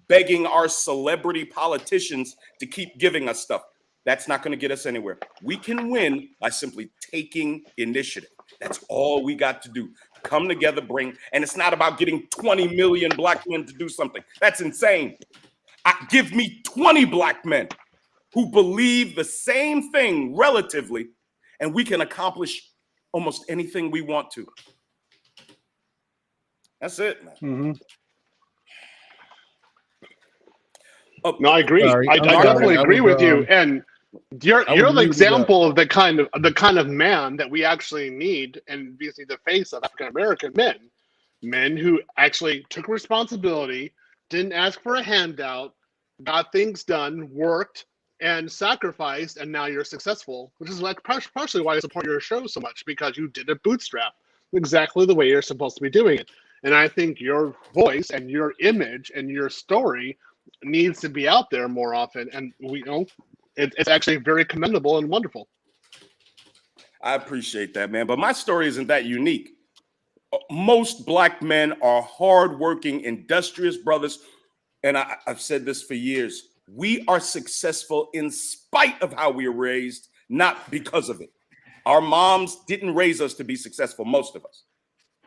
begging our celebrity politicians to keep giving us stuff. That's not going to get us anywhere. We can win by simply taking initiative. That's all we got to do. Come together, and it's not about getting 20 million Black men to do something. That's insane. Give me 20 Black men who believe the same thing relatively, and we can accomplish almost anything we want to. That's it, man. Mm-hmm. No, I agree. I definitely agree with you. And you're the example of the kind of man that we actually need, and basically the face of African American men who actually took responsibility, didn't ask for a handout, got things done, worked, and sacrificed, and now you're successful. Which is like partially why I support your show so much, because you did a bootstrap exactly the way you're supposed to be doing it. And I think your voice and your image and your story needs to be out there more often, and it's actually very commendable and wonderful. I appreciate that, man. But my story isn't that unique. Most Black men are hardworking, industrious brothers. And I've said this for years. We are successful in spite of how we were raised, not because of it. Our moms didn't raise us to be successful, most of us.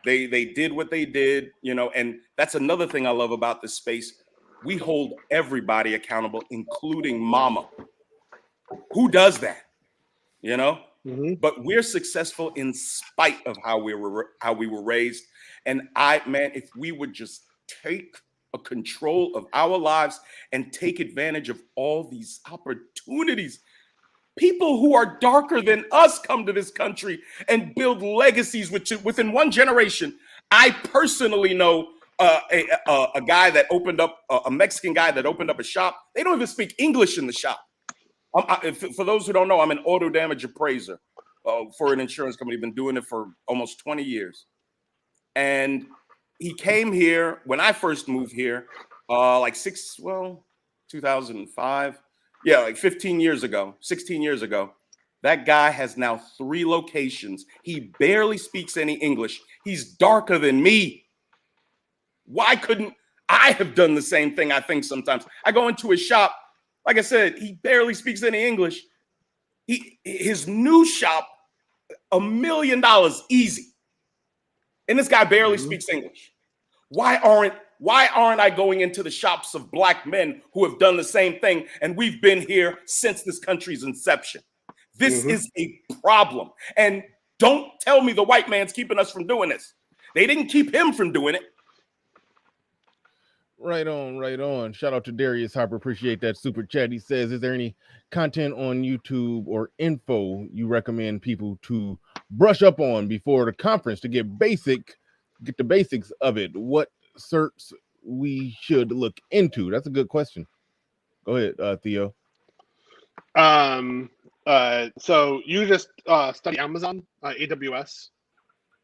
They did what they did, and that's another thing I love about this space. We hold everybody accountable, including mama. Who does that? Mm-hmm. But we're successful in spite of how we were raised. And if we would just take a control of our lives and take advantage of all these opportunities. People who are darker than us come to this country and build legacies within one generation. I personally know a guy that opened up, a Mexican guy that opened up a shop. They don't even speak English in the shop. For those who don't know, I'm an auto damage appraiser for an insurance company. Been doing it for almost 20 years. And he came here when I first moved here, 2005. Yeah, like 15 years ago, 16 years ago. That guy has now 3 locations. He barely speaks any English. He's darker than me. Why couldn't I have done the same thing? I think sometimes I go into his shop. Like I said, he barely speaks any English. His new shop, $1 million easy. And this guy barely speaks English. Why aren't I going into the shops of black men who have done the same thing? And we've been here since this country's inception. This is a problem. And don't tell me the white man's keeping us from doing this. They didn't keep him from doing it. Right on, right on. Shout out to Darius Harper. Appreciate that super chat. He says, is there any content on YouTube or info you recommend people to brush up on before the conference to get the basics of it? What certs we should look into? That's a good question. Go ahead, Theo. So you just study Amazon, AWS.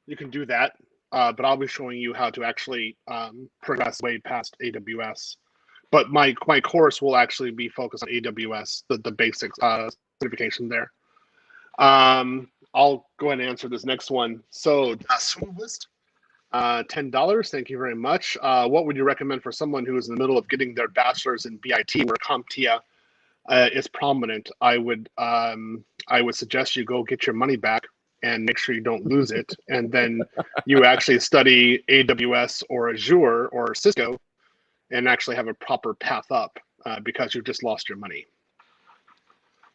You can do that. But I'll be showing you how to actually progress way past AWS. But my course will actually be focused on AWS, the basics certification there. I'll go ahead and answer this next one. So swim list, $10. Thank you very much. What would you recommend for someone who is in the middle of getting their bachelor's in BIT where CompTIA is prominent? I would suggest you go get your money back and make sure you don't lose it. And then you actually study AWS or Azure or Cisco and actually have a proper path up because you just lost your money.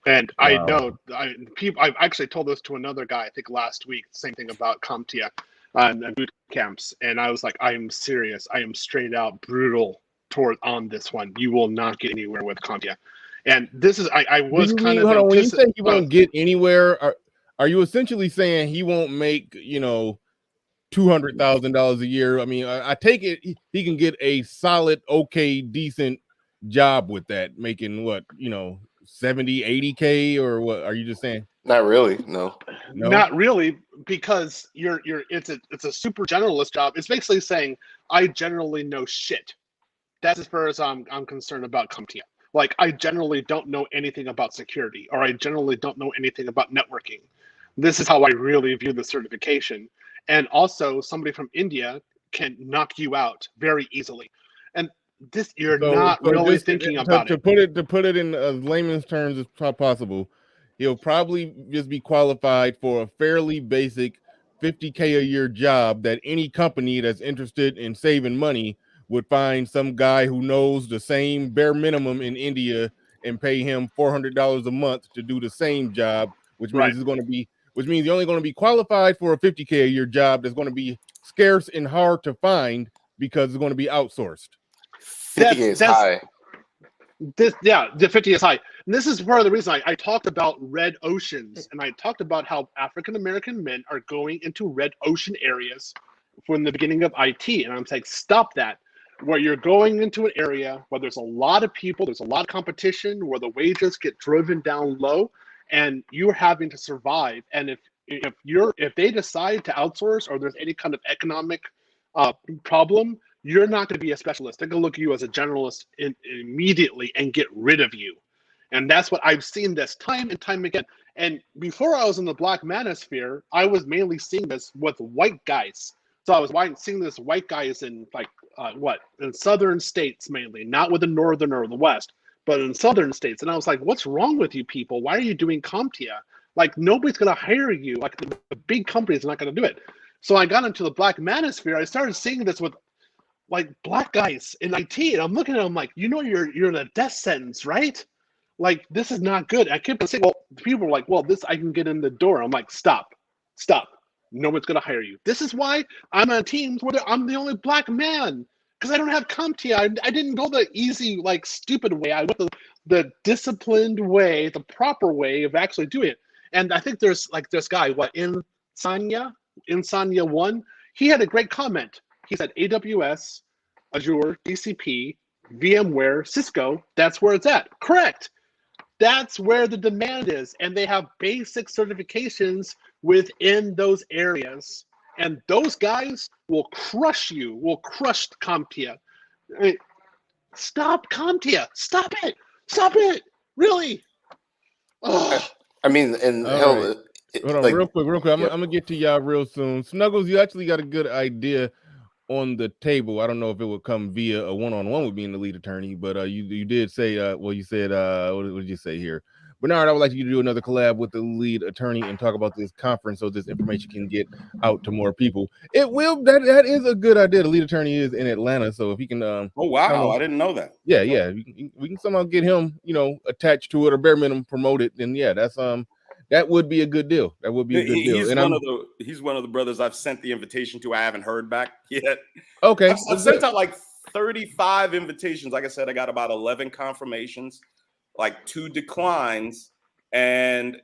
And wow. I know I've actually told this to another guy, I think last week, same thing about CompTIA and boot camps. And I was like, I am serious. I am straight out brutal on this one. You will not get anywhere with CompTIA. And this is, I was kind of. When you say you won't get anywhere, are you essentially saying he won't make, $200,000 a year? I mean, I take it he can get a solid, okay, decent job with that, making what, 70, 80K, or what? Are you just saying? Not really, no. Not really, because it's a super generalist job. It's basically saying I generally know shit. That's as far as I'm concerned about CompTIA. Like, I generally don't know anything about security, or I generally don't know anything about networking. This is how I really view the certification. And also, somebody from India can knock you out very easily. And this, you're not really thinking about it. To put it in as layman's terms as possible, he'll probably just be qualified for a fairly basic $50K a year job that any company that's interested in saving money would find some guy who knows the same bare minimum in India and pay him $400 a month to do the same job, which means you're only going to be qualified for a $50K a year job that's going to be scarce and hard to find because it's going to be outsourced. 50 is high. The 50 is high. And this is part of the reason I talked about red oceans, and I talked about how African-American men are going into red ocean areas from the beginning of IT. And I'm saying, stop that. Where you're going into an area where there's a lot of people, there's a lot of competition, where the wages get driven down low, and you're having to survive. And if they decide to outsource, or there's any kind of economic problem, you're not going to be a specialist. They're going to look at you as a generalist immediately and get rid of you. And that's what I've seen this time and time again. And before I was in the black manosphere, I was mainly seeing this with white guys. So I was seeing this white guys in in southern states mainly, not with the northern or the west, but in southern states. And I was like, what's wrong with you people? Why are you doing CompTIA? Like, nobody's going to hire you. Like, the big companies are not going to do it. So I got into the black manosphere. I started seeing this with like black guys in IT, and I'm looking at them like, you're in a death sentence, right? Like, this is not good. I kept saying, well, people were like, well, this, I can get in the door. I'm like, stop. No one's going to hire you. This is why I'm on teams where I'm the only black man, because I don't have CompTIA. I didn't go the easy, like, stupid way. I went the disciplined way, the proper way of actually doing it. And I think there's like this guy, Insania 1, he had a great comment. He said AWS, Azure, GCP, VMware, Cisco, that's where it's at. Correct. That's where the demand is. And they have basic certifications within those areas. And those guys will crush you, will crush CompTIA. I mean, stop CompTIA. Stop it. Really. Ugh. I mean, and hell, Hold on, Like, real quick. I'm yep. gonna get to y'all real soon. Snuggles, you actually got a good idea on the table. I don't know if it would come via a one-on-one with being the lead attorney, but you did say you said what did you say here? Bernard, I would like you to do another collab with the lead attorney and talk about this conference so this information can get out to more people. It will. That is a good idea. The lead attorney is in Atlanta, so if he can Oh wow, I didn't know that. Yeah, Okay. yeah. We can somehow get him, attached to it or bare minimum promote it. Then yeah, that would be a good deal. That would be a good deal. He's And one of the brothers I've sent the invitation to. I haven't heard back yet. Okay. I've sent out like 35 invitations. Like I said, I got about 11 confirmations, like 2 declines, and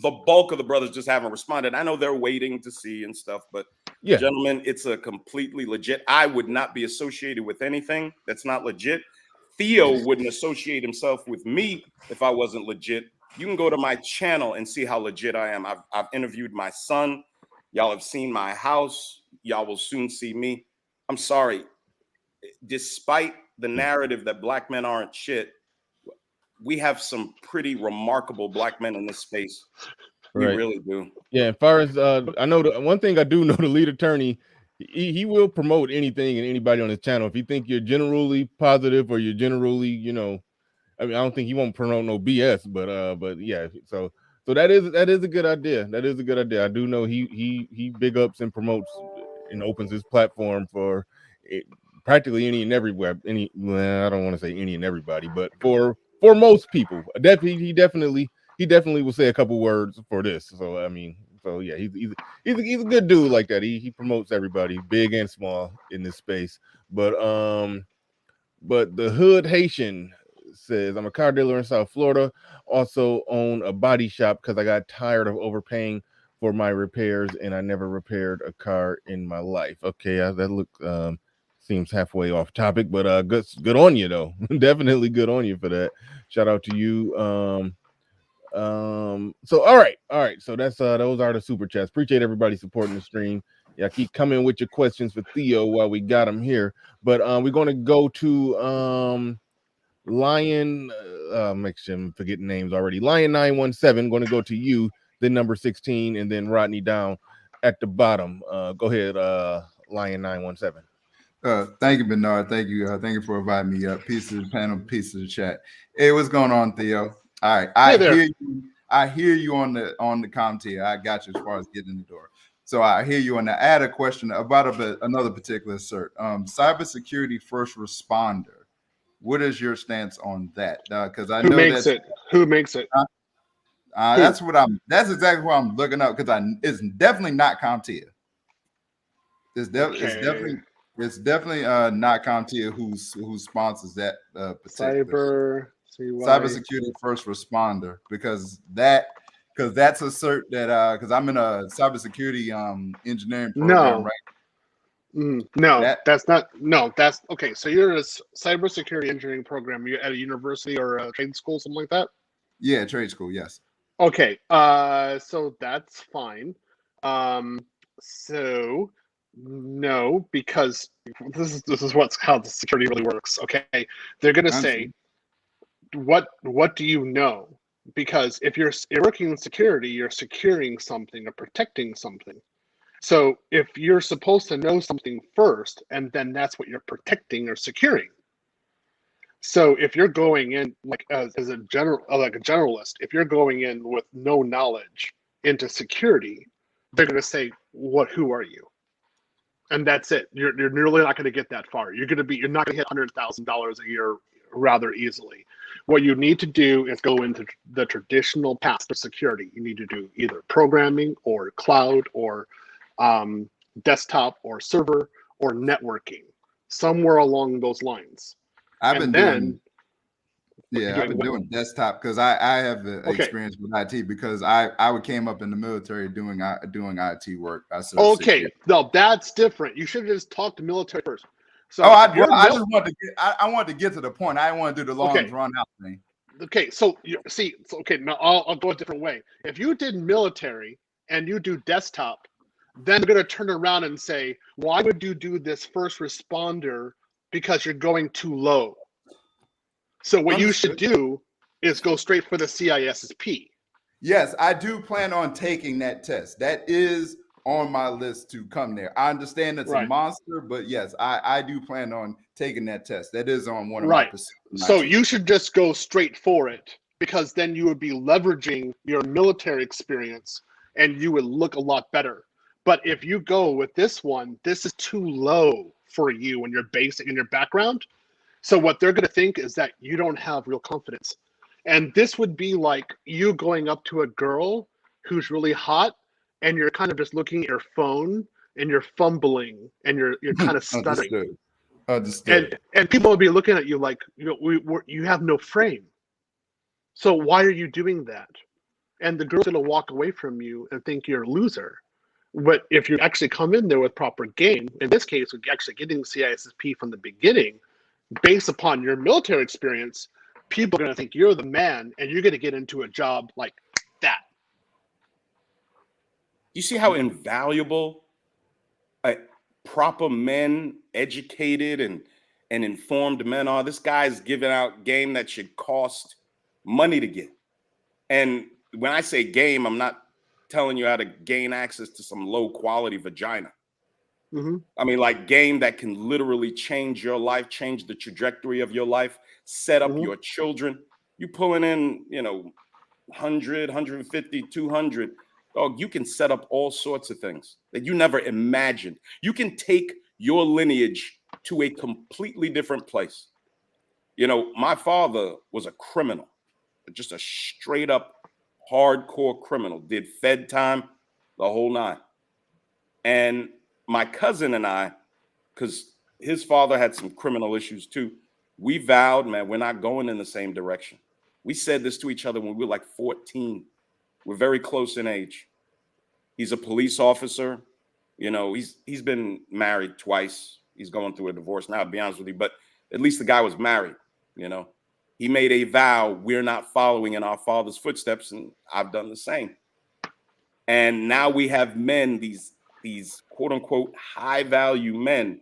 the bulk of the brothers just haven't responded. I know they're waiting to see and stuff, but yeah, gentlemen, it's a completely legit. I would not be associated with anything that's not legit. Theo wouldn't associate himself with me if I wasn't legit. You can go to my channel and see how legit I am. I've interviewed my son. Y'all have seen my house. Y'all will soon see me. I'm sorry. Despite the narrative that black men aren't shit, we have some pretty remarkable black men in this space. We really do. Yeah, as far as I know, the one thing I do know, the lead attorney, he will promote anything and anybody on his channel. If you think you're generally positive or you're generally, I mean, I don't think he won't promote no BS, but yeah, so that is a good idea. That is a good idea. I do know he big ups and promotes and opens his platform for practically any and everywhere. I don't want to say any and everybody, but for most people, he definitely will say a couple words for this. So I mean, so yeah, he's a good dude like that. He promotes everybody, big and small, in this space. But the Hood Haitian says, I'm a car dealer in South Florida, also own a body shop because I got tired of overpaying for my repairs and I never repaired a car in my life. Okay, that seems halfway off topic, but good on you though. Definitely good on you for that. Shout out to you. So all right. So that's those are the super chats. Appreciate everybody supporting the stream. Yeah, keep coming with your questions for Theo while we got him here. But we're gonna go to Lion. Make sure I'm forgetting names already. Lion 917. Going to go to you, then number 16, and then Rodney down at the bottom. Go ahead, Lion 917. Thank you, Bernard. Thank you for inviting me up. Peace to the panel, peace to the chat. Hey, what's going on, Theo? All right, I hear you on the commentary. I got you as far as getting in the door. So I hear you on that. I had a question about another particular cert. Cybersecurity first responder. What is your stance on that? Because I know who makes it. That's exactly what I'm looking up because it's definitely not CompTIA. It's definitely not CompTIA who sponsors that particular cybersecurity first responder because that's a cert that because I'm in a cybersecurity engineering program right. That's okay. So you're in a cybersecurity engineering program. You're at a university or a trade school, something like that. Yeah, trade school. Yes. Okay. So that's fine. So no, because this is how the security really works. Okay, they're gonna say, what do you know? Because if you're working in security, you're securing something or protecting something. So if you're supposed to know something first, and then that's what you're protecting or securing. So if you're going in like as a generalist, if you're going in with no knowledge into security, they're going to say, who are you? And that's it. You're really not going to get that far. You're not going to hit $100,000 a year rather easily. What you need to do is go into the traditional path of security. You need to do either programming or cloud or desktop or server or networking, somewhere along those lines. I've been doing desktop because I have experience with IT because I came up in the military doing IT work. No, that's different. You should have just talked to military first. So I just wanted to get to the point. I didn't want to do the long drawn out thing. Okay, so now I'll go a different way. If you did military and you do desktop, then they're going to turn around and say, why would you do this first responder? Because you're going too low. So what you should do is go straight for the CISSP. Yes, I do plan on taking that test. That is on my list to come there. I understand it's a monster, but yes, I do plan on taking that test. That is on one of my pursuits. So you should just go straight for it, because then you would be leveraging your military experience and you would look a lot better. But if you go with this one, this is too low for you and your basic and your background. So what they're going to think is that you don't have real confidence. And this would be like you going up to a girl who's really hot and you're kind of just looking at your phone and you're fumbling and you're kind of stuttering. Understood. And people will be looking at you like, you have no frame. So why are you doing that? And the girl's going to walk away from you and think you're a loser. But if you actually come in there with proper game, in this case, we're actually getting CISSP from the beginning, based upon your military experience, people are going to think you're the man and you're going to get into a job like that. You see how invaluable proper men, educated and informed men are? This guy's giving out game that should cost money to get. And when I say game, I'm not telling you how to gain access to some low quality vagina. Mm-hmm. I mean, like game that can literally change your life, change the trajectory of your life, set up your children. You pulling in, 100, 150, 200. Dog, you can set up all sorts of things that you never imagined. You can take your lineage to a completely different place. My father was a criminal, just a straight up hardcore criminal, did Fed time, the whole nine. And my cousin and I, because his father had some criminal issues too, we vowed, man, we're not going in the same direction. We said this to each other when we were like 14. We're very close in age. He's a police officer. He's been married twice. He's going through a divorce now, to be honest with you, but at least the guy was married. He made a vow, we're not following in our father's footsteps, and I've done the same. And now we have men, these quote unquote high value men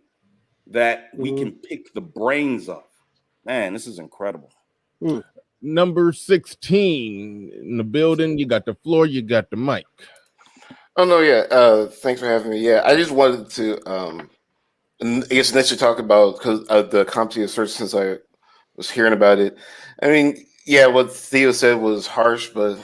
that we can pick the brains of. Man, this is incredible. Number 16 in the building. You got the floor, you got the mic. Oh no, yeah. Thanks for having me. Yeah, I just wanted to I guess next to talk about because the CompTIA search, since I was hearing about it. I mean, yeah, what Theo said was harsh, but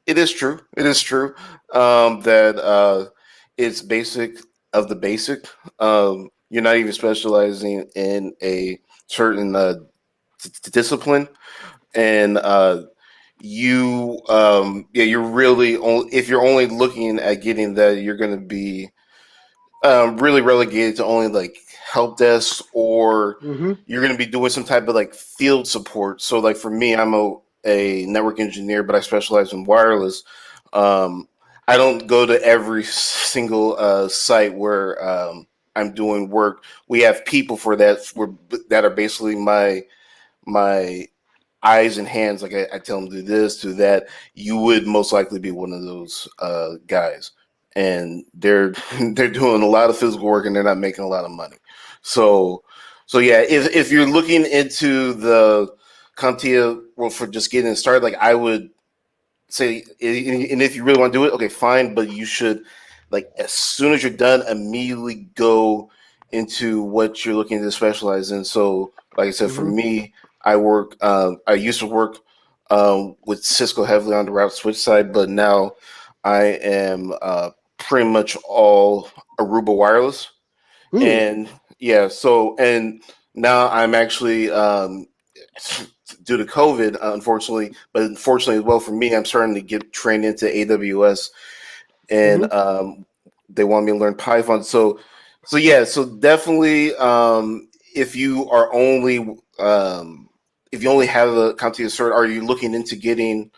it is true. It is true that it's basic of the basic. You're not even specializing in a certain discipline, and you're really only, if you're only looking at getting that, you're going to be really relegated to only like help desk, or you're going to be doing some type of like field support. So like for me, I'm a network engineer, but I specialize in wireless. I don't go to every single site where I'm doing work. We have people for that that are basically my eyes and hands. Like I tell them do this, do that. You would most likely be one of those guys, and they're doing a lot of physical work and they're not making a lot of money. So yeah, if you're looking into the CompTIA world for just getting started, like I would say, and if you really want to do it, okay, fine, but you should, like, as soon as you're done, immediately go into what you're looking to specialize in. So like I said, for me, I used to work with Cisco heavily on the route switch side, but now I am pretty much all Aruba wireless. And yeah, and now I'm actually due to COVID, unfortunately, but unfortunately as well for me, I'm starting to get trained into AWS, and they want me to learn Python. So yeah, so definitely, if you only have the CompTIA cert, are you looking into getting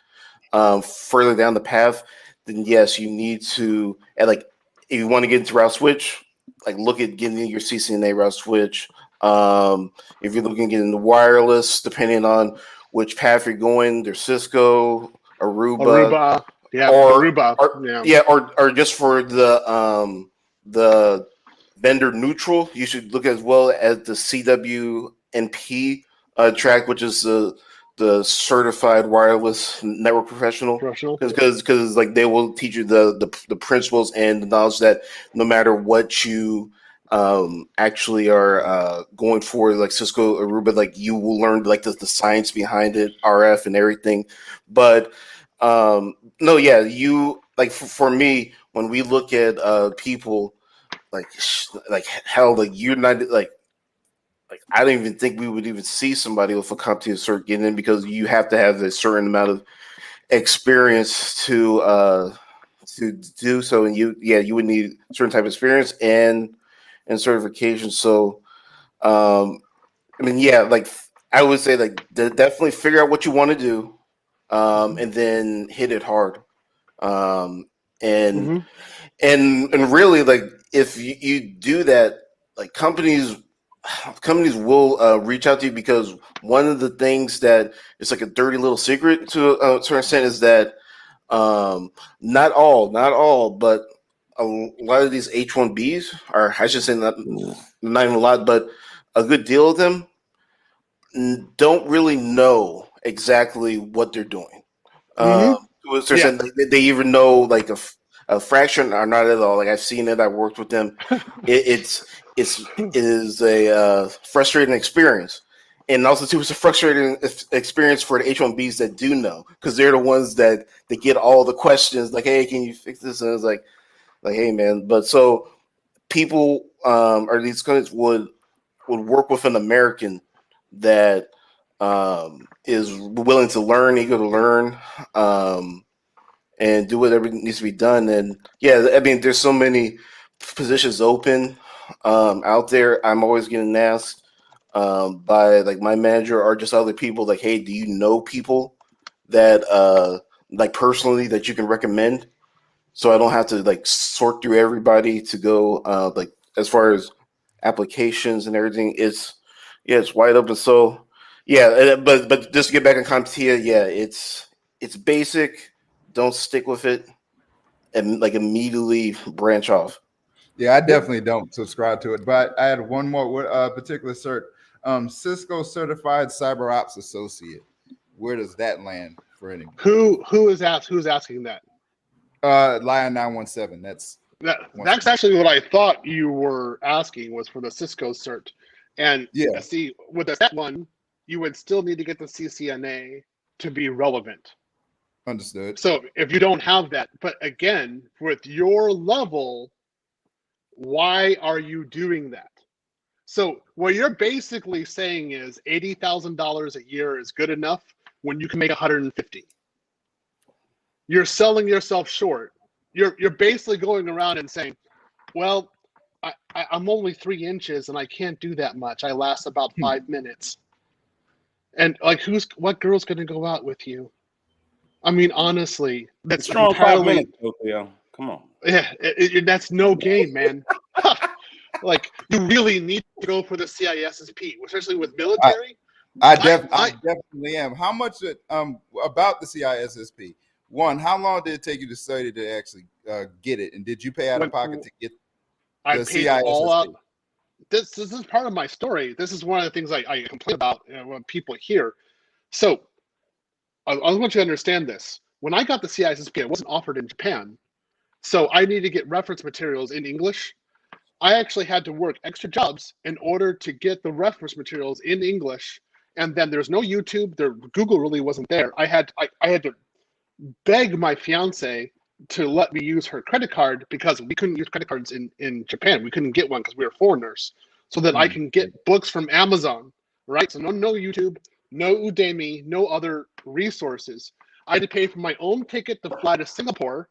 further down the path? Then yes, you need to, and like if you want to get into route switch, like look at getting your CCNA route switch. If you're looking to get into wireless, depending on which path you're going, there's Cisco, Aruba, or just for the vendor neutral, you should look as well as the CWNP track, which is the the certified wireless network professional, because like they will teach you the principles and the knowledge that no matter what you actually are going for, like Cisco Aruba, like you will learn like the science behind it, RF and everything. But no, yeah, you like for me, when we look at people like hell, like you're not like I don't even think we would even see somebody with a CompTIA cert getting in, because you have to have a certain amount of experience to do so, and you would need a certain type of experience and certification. So I mean, yeah, like I would say, like definitely figure out what you want to do, and then hit it hard, and and really, like if you do that, like companies will reach out to you, because one of the things that it's like a dirty little secret to a certain extent is that not all, but a lot of these H-1Bs, or I should say not even a lot, but a good deal of them don't really know exactly what they're doing. To a certain extent, they even know like a fraction or not at all. Like I've seen it, I've worked with them. It is a frustrating experience, and also too, it's a frustrating experience for the H-1Bs that do know, because they're the ones that they get all the questions like, "Hey, can you fix this?" And it's like, "Hey, man." But so people or these companies would work with an American that is willing to learn, eager to learn, and do whatever needs to be done. And yeah, I mean, there's so many positions open out there. I'm always getting asked by like my manager or just other people, like, "Hey, do you know people that like personally that you can recommend?" So I don't have to like sort through everybody to go like as far as applications and everything. It's wide open. So yeah, but just to get back on CompTIA, yeah, it's basic. Don't stick with it and like immediately branch off. Yeah, I definitely don't subscribe to it. But I had one more particular cert. Cisco Certified Cyber Ops Associate. Where does that land for anyone? Who's asking that? Lion 917. That's actually what I thought you were asking, was for the Cisco cert. And yeah, see, with the that one, you would still need to get the CCNA to be relevant. Understood. So if you don't have that, but again, with your level, why are you doing that? So what you're basically saying is $80,000 a year is good enough when you can make 150. You're selling yourself short. You're basically going around and saying, well, I'm only 3 inches and I can't do that much. I last about 5 minutes. And like, what girl's going to go out with you? I mean, honestly, that's strong entirely. 5 minutes, Theo. Come on. Yeah, that's no game, man. Like, you really need to go for the CISSP, especially with military. I definitely am. How much about the CISSP? One, how long did it take you to study to actually get it, and did you pay out of pocket to get the CISSP? I paid all up. This is part of my story. This is one of the things I complain about when people hear. So I want you to understand this. When I got the CISSP, it wasn't offered in Japan. So I needed to get reference materials in English. I actually had to work extra jobs in order to get the reference materials in English. And then there's no YouTube. Google really wasn't there. I had to beg my fiance to let me use her credit card, because we couldn't use credit cards in Japan. We couldn't get one because we were foreigners. So that I can get books from Amazon, right? So no YouTube, no Udemy, no other resources. I had to pay for my own ticket to fly to Singapore.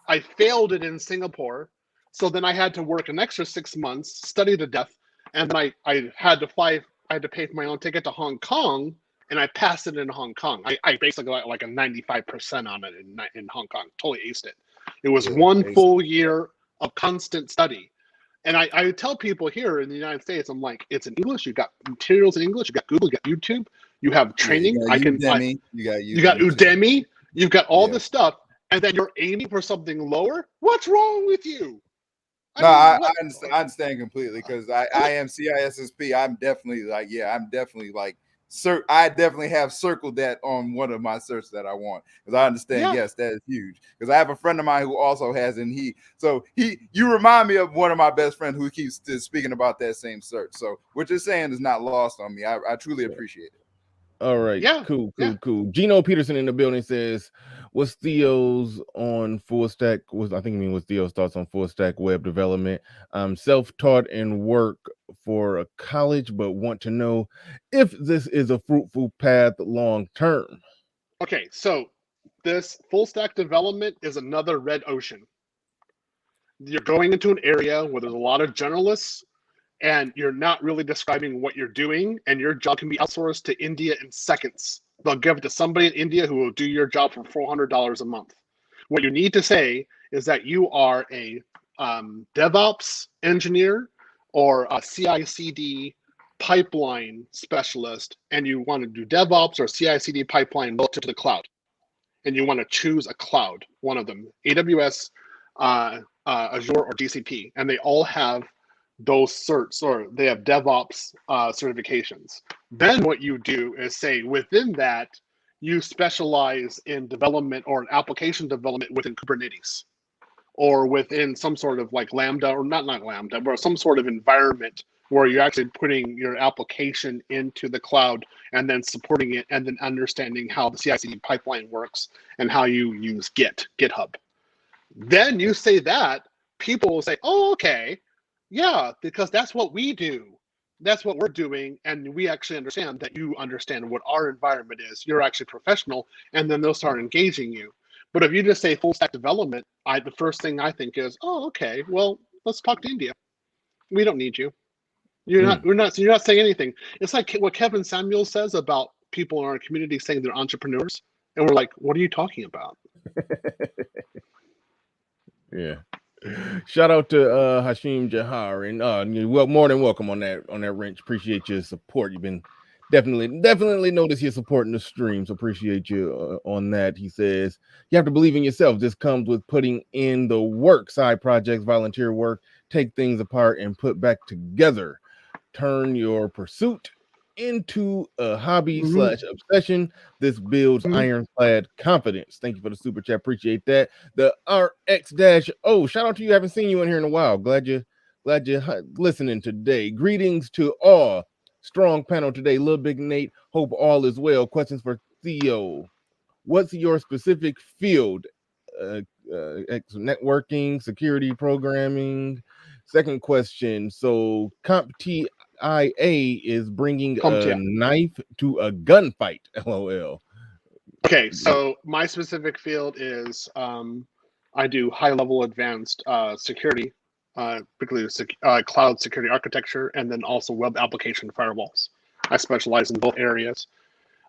I failed it in Singapore. So then I had to work an extra 6 months, study to death, and then I had to fly. I had to pay for my own ticket to Hong Kong, and I passed it in Hong Kong. I basically got like a 95% on it in Hong Kong. Totally aced it. It was one full year of constant study. And I tell people here in the United States, I'm like, it's in English. You got materials in English. You got Google. You got YouTube. You have training. You got Udemy. You've got all this stuff, and then you're aiming for something lower. What's wrong with you? I understand completely, because I am CISSP. I'm definitely like I definitely have circled that on one of my searches that I want, because I understand, yes, that is huge. Because I have a friend of mine who also has, and you remind me of one of my best friends who keeps speaking about that same search. So what you're saying is not lost on me. I truly appreciate it. All right, cool. Gino Peterson in the building says, "What's Theo's on full stack? What's Theo's thoughts on full stack web development? I'm self-taught and work for a college, but want to know if this is a fruitful path long term." Okay, so this full stack development is another red ocean. You're going into an area where there's a lot of generalists, and you're not really describing what you're doing, and your job can be outsourced to India in seconds. They'll give it to somebody in India who will do your job for $400 a month. What you need to say is that you are a DevOps engineer or a CI/CD pipeline specialist, and you want to do DevOps or CI/CD pipeline relative to the cloud. And you want to choose a cloud, one of them, AWS, Azure, or GCP, and they all have those certs, or they have DevOps certifications. Then what you do is say within that, you specialize in development or application development within Kubernetes, or within some sort of like Lambda, or not Lambda, but some sort of environment where you're actually putting your application into the cloud and then supporting it, and then understanding how the CI/CD pipeline works and how you use GitHub. Then you say that, people will say, oh, okay, yeah, because that's what we do. That's what we're doing, and we actually understand that you understand what our environment is. You're actually professional, and then they'll start engaging you. But if you just say full stack development, the first thing I think is, oh, okay, well, let's talk to India. We don't need you. You're not saying anything. It's like what Kevin Samuel says about people in our community saying they're entrepreneurs, and we're like, what are you talking about? Yeah. Shout out to Hashim Jahar, and more than welcome on that wrench. Appreciate your support. You've been definitely notice your support in the streams. Appreciate you on that. He says you have to believe in yourself. This comes with putting in the work. Side projects, volunteer work, take things apart and put back together. Turn your pursuit into a hobby / obsession. This builds ironclad confidence. Thank you for the super chat. Appreciate that. The RX-O, shout out to you. Haven't seen you in here in a while. Glad you're listening today. Greetings to all. Strong panel today. Lil Big Nate. Hope all is well. Questions for Theo. What's your specific field? Networking, security, programming. Second question. So CompTIA is bringing a knife to a gunfight. LOL. Okay, so my specific field is I do high-level advanced security, particularly cloud security architecture, and then also web application firewalls. I specialize in both areas.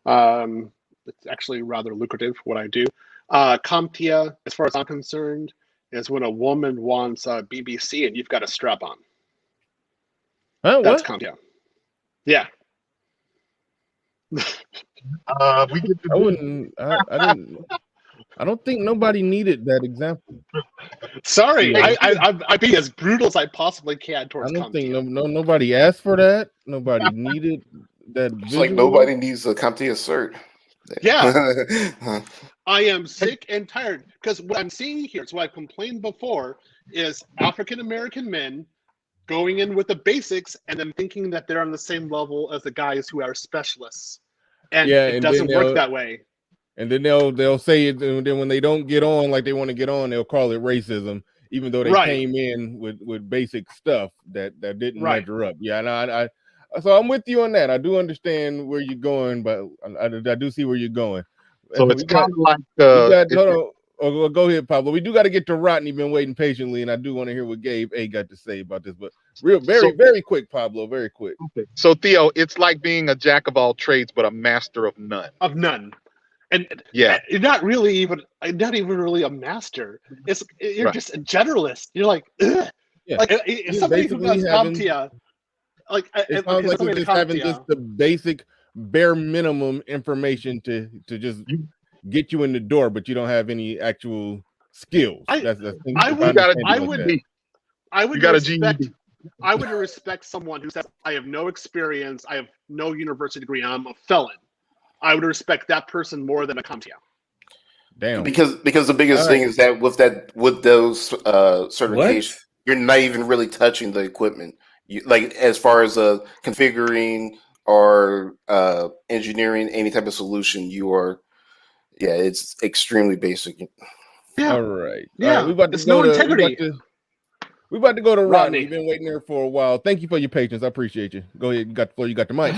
It's actually rather lucrative what I do. CompTIA, as far as I'm concerned, is when a woman wants BBC and you've got a strap on. Oh, that's what? CompTIA. Yeah. We get to I don't think nobody needed that example. Sorry, I'd be as brutal as I possibly can towards CompTIA. I don't think nobody asked for that. Nobody needed that. It's like nobody needs a CompTIA cert. Yeah. I am sick and tired, because what I'm seeing here, it's what I've complained before, is African American men going in with the basics and then thinking that they're on the same level as the guys who are specialists. And it doesn't work that way. And then they'll say it, and then when they don't get on like they want to get on, they'll call it racism, even though they came in with basic stuff that didn't measure up. Yeah, and I so I'm with you on that. I do understand where you're going, but I do see where you're going. So it's kind of like go ahead, Pablo. We do got to get to Rodney. Been waiting patiently, and I do want to hear what Gabe A got to say about this. But very quick, Pablo. Very quick. Okay. So Theo, it's like being a jack of all trades, but a master of none. Of none. And you're not even really a master. You're just a generalist. You're like, ugh. Yeah. Like somebody who does CompTIA. Like it sounds like you're just having just the basic bare minimum information to just get you in the door, but you don't have any actual skills. I would you got a GED. I would respect someone who says, I have no experience, I have no university degree, I'm a felon. I would respect that person more than a CompTIA. Damn. Because the biggest thing is that with those certifications, you're not even really touching the equipment. You, like as far as configuring or engineering any type of solution, you are, it's extremely basic. Yeah. All right. Yeah. We about to it's no integrity. We about to go to Rodney. Rodney. You've been waiting there for a while. Thank you for your patience. I appreciate you. Go ahead. You got the floor. You got the mic.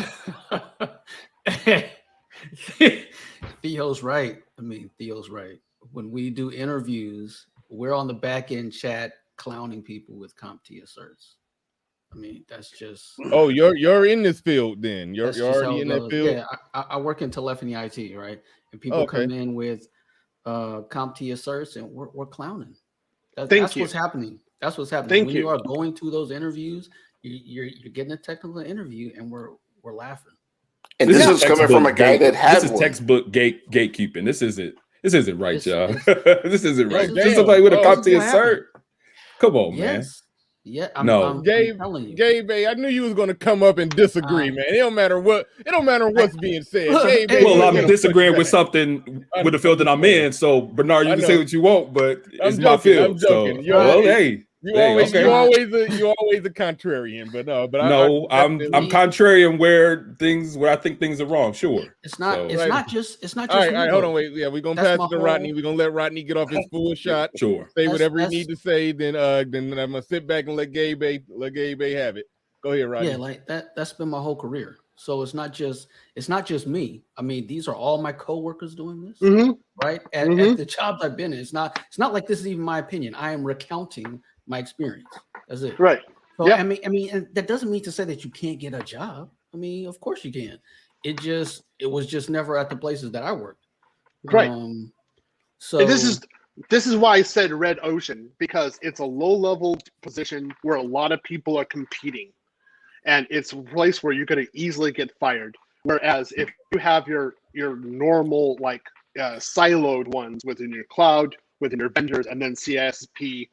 Theo's right. I mean, Theo's right. When we do interviews, we're on the back end chat clowning people with CompTIA certs. I mean, that's just. Oh, you're in this field then. You're already in that field. Yeah, I work in telephony IT, right? And people come in with CompTIA certs, and we're clowning. That's what's happening. That's what's happening. When you are going to those interviews, you're getting a technical interview, and we're laughing. And this is coming from a guy that had this is textbook gatekeeping. This isn't right, y'all. This isn't right. Just somebody with a CompTIA cert. Come on, man. Yeah, I'm telling you. Gabe, I knew you was going to come up and disagree, man. It don't matter what's being said. Gabe, well, I'm disagreeing with something with the field that I'm in. So, Bernard, you can say what you want, but it's my field. I'm joking. So, you're always a contrarian, but no. I'm contrarian where I think things are wrong. Sure, it's not. So, it's not just. All right, hold on, wait. Yeah, we're gonna pass it to Rodney. We're gonna let Rodney get off his full shot. Sure, say whatever he need to say. Then I'm gonna sit back and let Gabe have it. Go ahead, Rodney. Yeah, like that. That's been my whole career. So it's not just me. I mean, these are all my coworkers doing this, right? At the jobs I've been in, it's not like this is even my opinion. I am recounting my experience. That's it. Right. So, I mean, and that doesn't mean to say that you can't get a job. I mean, of course you can. It was just never at the places that I worked. Right. So and this is why I said red ocean, because it's a low-level position where a lot of people are competing, and it's a place where you're going to easily get fired. Whereas if you have your normal siloed ones within your cloud, within your vendors, and then CISP,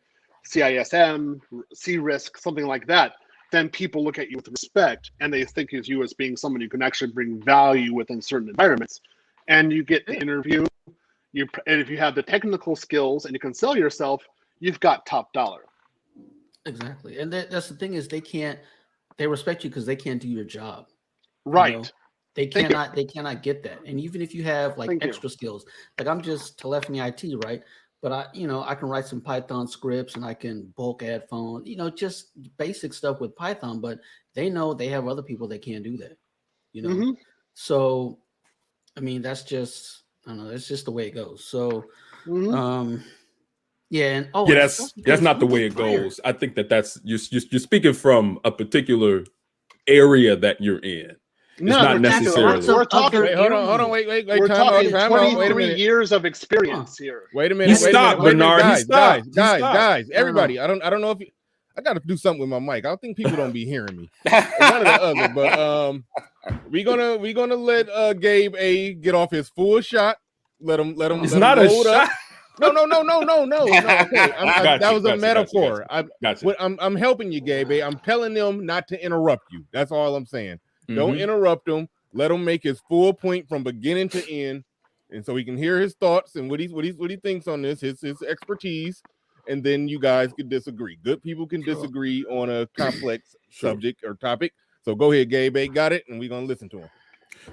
CISM, C-Risk, something like that, then people look at you with respect and they think of you as being someone who can actually bring value within certain environments. And you get the interview, and if you have the technical skills and you can sell yourself, you've got top dollar. Exactly. And that's the thing is they respect you because they can't do your job. Right. You know? They cannot get that. And even if you have extra skills, like I'm just telephony IT, right? But I can write some Python scripts and I can bulk add phone, just basic stuff with Python, but they know they have other people that can't do that, So, I mean, that's just the way it goes. So, that's not the way it goes. I think that's you're speaking from a particular area that you're in. It's not necessarily. We're talking. Hold on. Wait. We're talking 23 years of experience here. Wait a minute. Stop, Bernard. Guys. Everybody. I don't know if I got to do something with my mic. I don't think people don't be hearing me. One or the other. But we're gonna let Gabe A get off his full shot. Let him. It's not a shot. No. Okay. That was a metaphor. I'm helping you, Gabe A. I'm telling them not to interrupt you. That's all I'm saying. Don't interrupt him. Let him make his full point from beginning to end, and so he can hear his thoughts and what he thinks on this, his expertise, and then you guys can disagree. Good people can disagree on a complex subject or topic. So go ahead, Gabe. Got it, and we're gonna listen to him.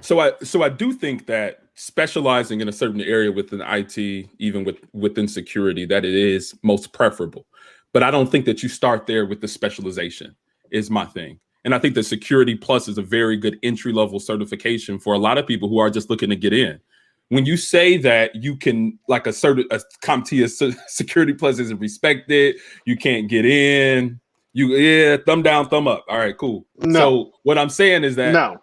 So I do think that specializing in a certain area within IT, even within security, that it is most preferable. But I don't think that you start there with the specialization. Is my thing. And I think the Security Plus is a very good entry-level certification for a lot of people who are just looking to get in. When you say that you can, like a CompTIA Security Plus isn't respected, you can't get in, thumb down, thumb up. All right, cool. No. So what I'm saying is that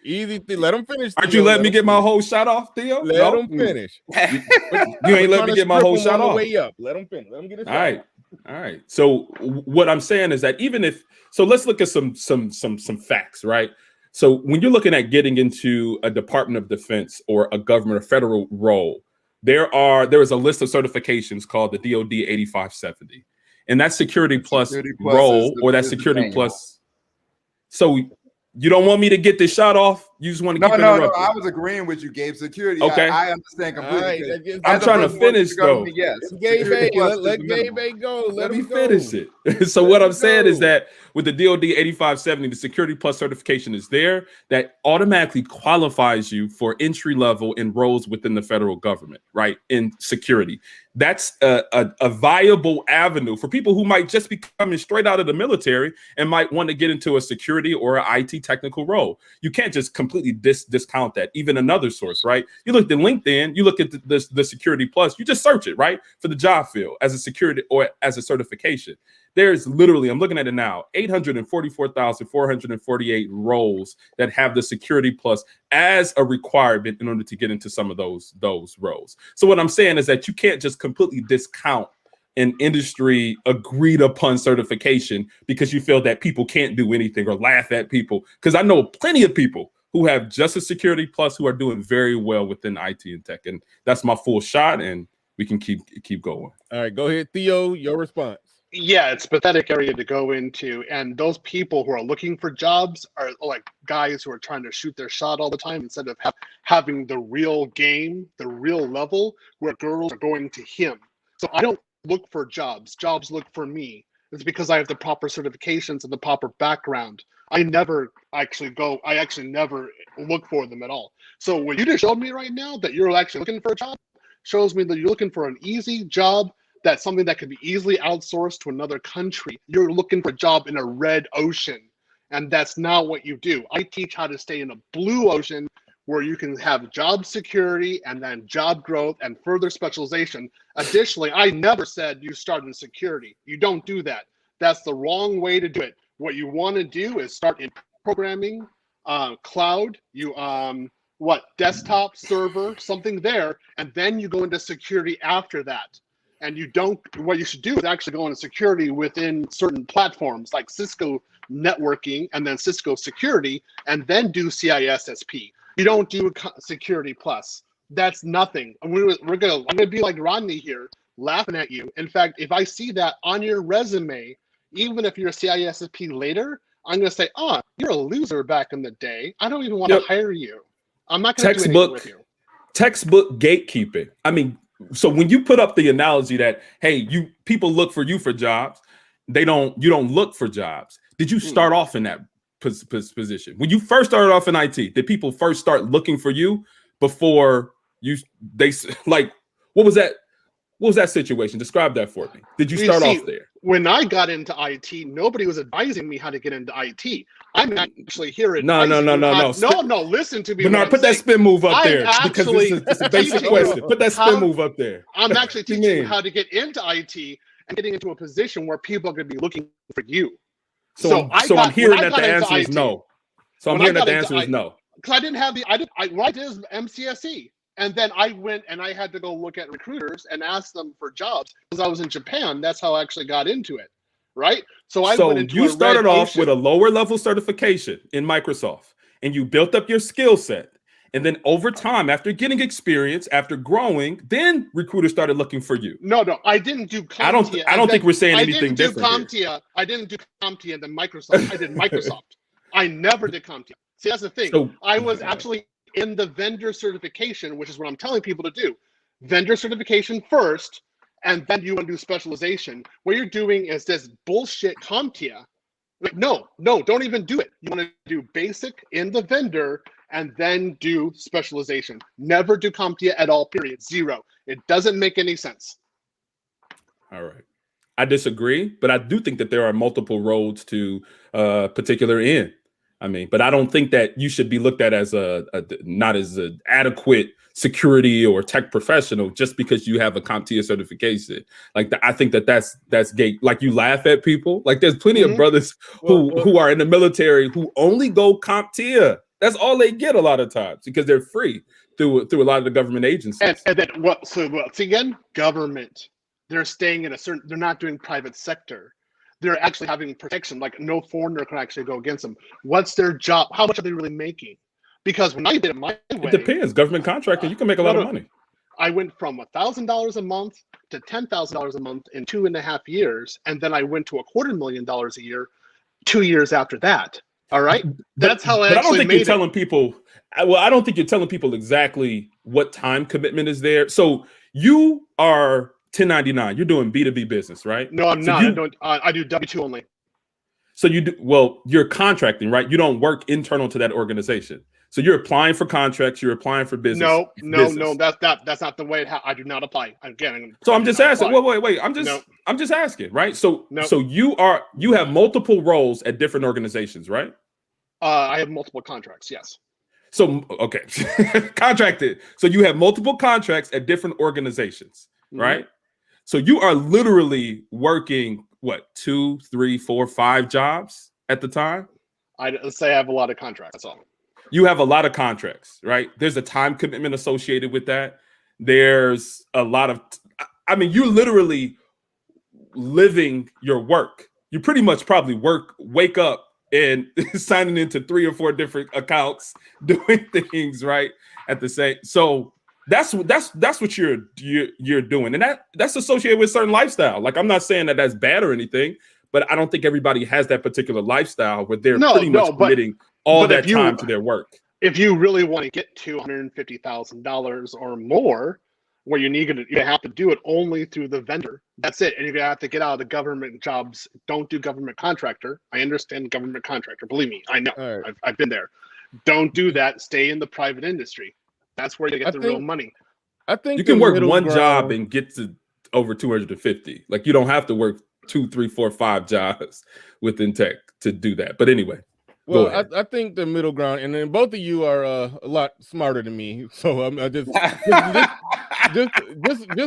easy thing. Let him finish. Aren't you letting me get my whole shot off, Theo? Let him finish. You ain't letting me get my whole shot off. Way up. Let him finish. Let him get it. All right. So what I'm saying is that let's look at some facts, right? So when you're looking at getting into a Department of Defense or a government or federal role, there is a list of certifications called the DoD 8570. And that security plus Security role or that is the security thing. plus. So you don't want me to get this shot off? You just want to No, keep no, interrupting? I was agreeing with you, Gabe. Security, Okay. I understand completely. All right, I'm trying to finish though. Yes, Gabe, security plus is let the Gabe minimum. go. Let me him finish go. it. So Let what him I'm saying is go. that with the DoD 8570, the security plus certification is there that automatically qualifies you for entry level in roles within the federal government, right? In security. That's a viable avenue for people who might just be coming straight out of the military and might want to get into a security or an IT technical role. You can't just completely discount that. Even another source, right? You look at LinkedIn, you look at the security plus, you just search it, right? For the job field as a security or as a certification. There's literally, I'm looking at it now, 844,448 roles that have the security plus as a requirement in order to get into some of those roles. So what I'm saying is that you can't just completely discount an industry agreed upon certification because you feel that people can't do anything or laugh at people. Because I know plenty of people who have just a security plus who are doing very well within IT and tech. And that's my full shot, and we can keep going. All right, go ahead, Theo, your response. Yeah, it's a pathetic area to go into. And those people who are looking for jobs are like guys who are trying to shoot their shot all the time instead of having the real game, the real level where girls are going to him. So I don't look for jobs. Jobs look for me. It's because I have the proper certifications and the proper background. I actually never look for them at all. So what you just showed me right now that you're actually looking for a job shows me that you're looking for an easy job. That's something that could be easily outsourced to another country. You're looking for a job in a red ocean, and that's not what you do. I teach how to stay in a blue ocean where you can have job security and then job growth and further specialization. Additionally, I never said you start in security. You don't do that. That's the wrong way to do it. What you want to do is start in programming, cloud, desktop, server, something there, and then you go into security after that. And what you should do is actually go into security within certain platforms like Cisco networking and then Cisco security, and then do CISSP. You don't do security plus. That's nothing. I'm gonna be like Rodney here, laughing at you. In fact, if I see that on your resume, even if you're a CISSP later, I'm gonna say, "Oh, you're a loser back in the day. I don't even want to hire you. I'm not gonna do anything with you." Textbook gatekeeping. I mean, so when you put up the analogy that, hey, people look for you for jobs, you don't look for jobs. Did you start off in that position? When you first started off in IT, did people first start looking for you before what was that? What was that situation? Describe that for me. Did you start off there? When I got into IT, nobody was advising me how to get into IT. I'm actually here at No. Listen to me. Bernard, put that spin move up there because it's a basic question. Put that spin move up there. I'm actually teaching you how to get into IT and getting into a position where people are going to be looking for you. So I'm hearing that the answer is no. So I'm hearing that the answer is no. Because I didn't have what I did is MCSE. And then I went and I had to go look at recruiters and ask them for jobs because I was in Japan. That's how I actually got into it, right? So went into you started off with a lower level certification in Microsoft, and you built up your skill set. And then over time, after getting experience, after growing, then recruiters started looking for you. No, I didn't do CompTIA. I don't think we're saying anything different. I didn't do CompTIA and then Microsoft. I did Microsoft. I never did CompTIA. See, that's the thing. So, I was actually in the vendor certification, which is what I'm telling people to do. Vendor certification first, and then you want to do specialization. What you're doing is this bullshit CompTIA. Like, no, don't even do it. You want to do basic in the vendor and then do specialization. Never do CompTIA at all, period. Zero. It doesn't make any sense. All right. I disagree, but I do think that there are multiple roads to particular end. I mean, but I don't think that you should be looked at as not as an adequate security or tech professional just because you have a CompTIA certification. Like I think that's gay. Like you laugh at people. Like there's plenty of brothers who are in the military who only go CompTIA. That's all they get a lot of times because they're free through a lot of the government agencies. And then once again, government. They're staying in they're not doing private sector. They're actually having protection, like no foreigner can actually go against them. What's their job? How much are they really making? Because when I did it my way, it depends. Government contractor, you can make a lot of money. I went from $1,000 a month to $10,000 a month in 2.5 years, and then I went to $250,000 a year 2 years after that. All right, that's how I don't think you're made telling people. Well, I don't think you're telling people exactly what time commitment is there. So you are 1099. You're doing B2B business, right? No, I'm so not. I do W-2 only. So you do well. You're contracting, right? You don't work internal to that organization. So you're applying for contracts. You're applying for business. No. That's not the way I do not apply. Again. So I'm just asking. Wait. I'm just asking, right? So you have multiple roles at different organizations, right? I have multiple contracts. Yes. So okay, contracted. So you have multiple contracts at different organizations, right? So you are literally working what 2, 3, 4, 5 jobs at the time. Let's say I have a lot of contracts. That's all. You have a lot of contracts, right? There's a time commitment associated with that. There's a lot of, you're literally living your work. You pretty much probably wake up and signing into 3 or 4 different accounts, doing things right at the same. So that's what you're doing, and that's associated with certain lifestyle. Like I'm not saying that that's bad or anything, but I don't think everybody has that particular lifestyle where they're pretty much committing all that time to their work. If you really want to get to $150,000 or more, where you have to do it only through the vendor. That's it. And you're gonna have to get out of the government jobs. Don't do government contractor. I understand government contractor. Believe me, I know. Right. I've been there. Don't do that. Stay in the private industry. That's where you get the real money. I think you can work one job and get to over 250. Like you don't have to work 2, 3, 4, 5 jobs within tech to do that. But anyway. Well, I think the middle ground, and then both of you are a lot smarter than me. So I'm just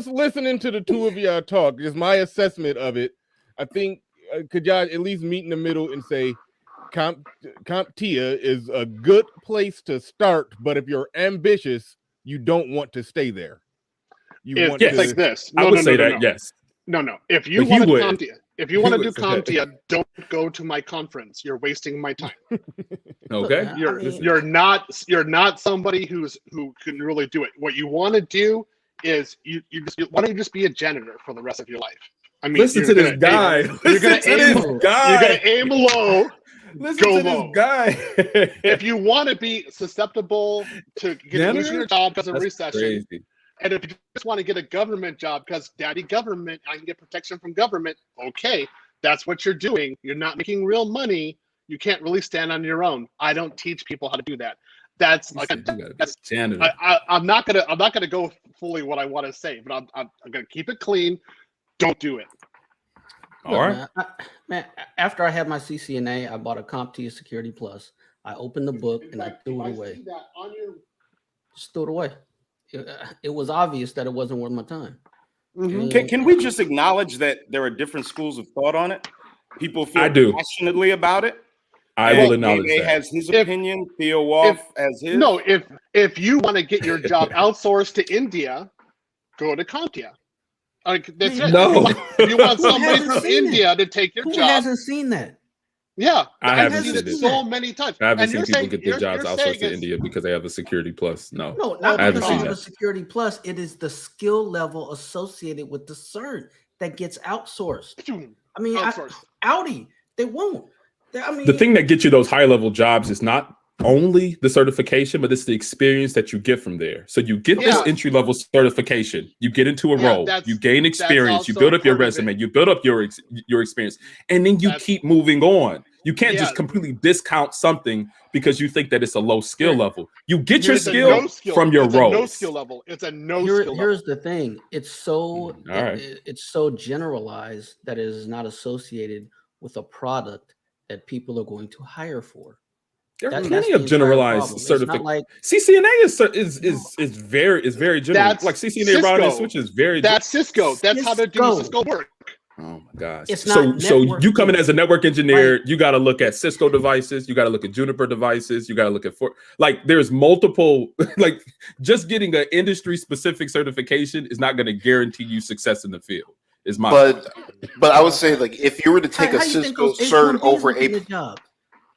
listening to the two of y'all talk. Just my assessment of it. I think could y'all at least meet in the middle and say CompTIA is a good place to start, but if you're ambitious, you don't want to stay there. It's like this. I would say that. Yes. No. If you want to CompTIA. If you want to do CompTIA, don't go to my conference. You're wasting my time. Okay. You're not somebody who can really do it. What you want to do is you want to just be a janitor for the rest of your life. Listen to this guy. You're gonna aim low. Listen to this guy. If you want to be susceptible to losing your job because of recession. Crazy. And if you just want to get a government job because daddy government, I can get protection from government, okay, that's what you're doing. You're not making real money. You can't really stand on your own. I don't teach people how to do that. That's like I'm not gonna go fully what I want to say, but I'm gonna keep it clean. Don't do it. All right, man. After I had my CCNA, I bought a CompTIA Security Plus. I opened the book and I threw it away. Just threw it away. It was obvious that it wasn't worth my time. Can we just acknowledge that there are different schools of thought on it? People feel passionately about it. I will acknowledge that. Has his opinion. Theo Wolf has his. No, if you want to get your job outsourced to India, go to CompTIA. Like that's it. No, if you want somebody from India to take your job. Who hasn't seen that? Yeah, I haven't seen it so many times. I haven't seen people get their jobs outsourced to India because they have a security plus. No, not because they have a security plus. It is the skill level associated with the cert that gets outsourced. I mean, Audi, they won't. The thing that gets you those high level jobs is not only the certification, but it's the experience that you get from there. So you get this entry level certification, you get into a role, you gain experience, you build up your resume, you build up your experience, and then you keep moving on. You can't just completely discount something because you think that it's a low skill level. You get your skill from your role. No skill level. It's a no skill level. Here's the thing. It's so it's so generalized that it is not associated with a product that people are going to hire for. There are plenty of generalized certifications. Like, CCNA is very general. Like CCNA routing and switch is very. That's Cisco. That's how they're doing Cisco work. Oh my gosh! So you come in as a network engineer, right. You got to look at Cisco devices, you got to look at Juniper devices, you got to look at there's multiple. Like just getting an industry specific certification is not going to guarantee you success in the field. Is my but I would say like if you were to take a Cisco cert over a job.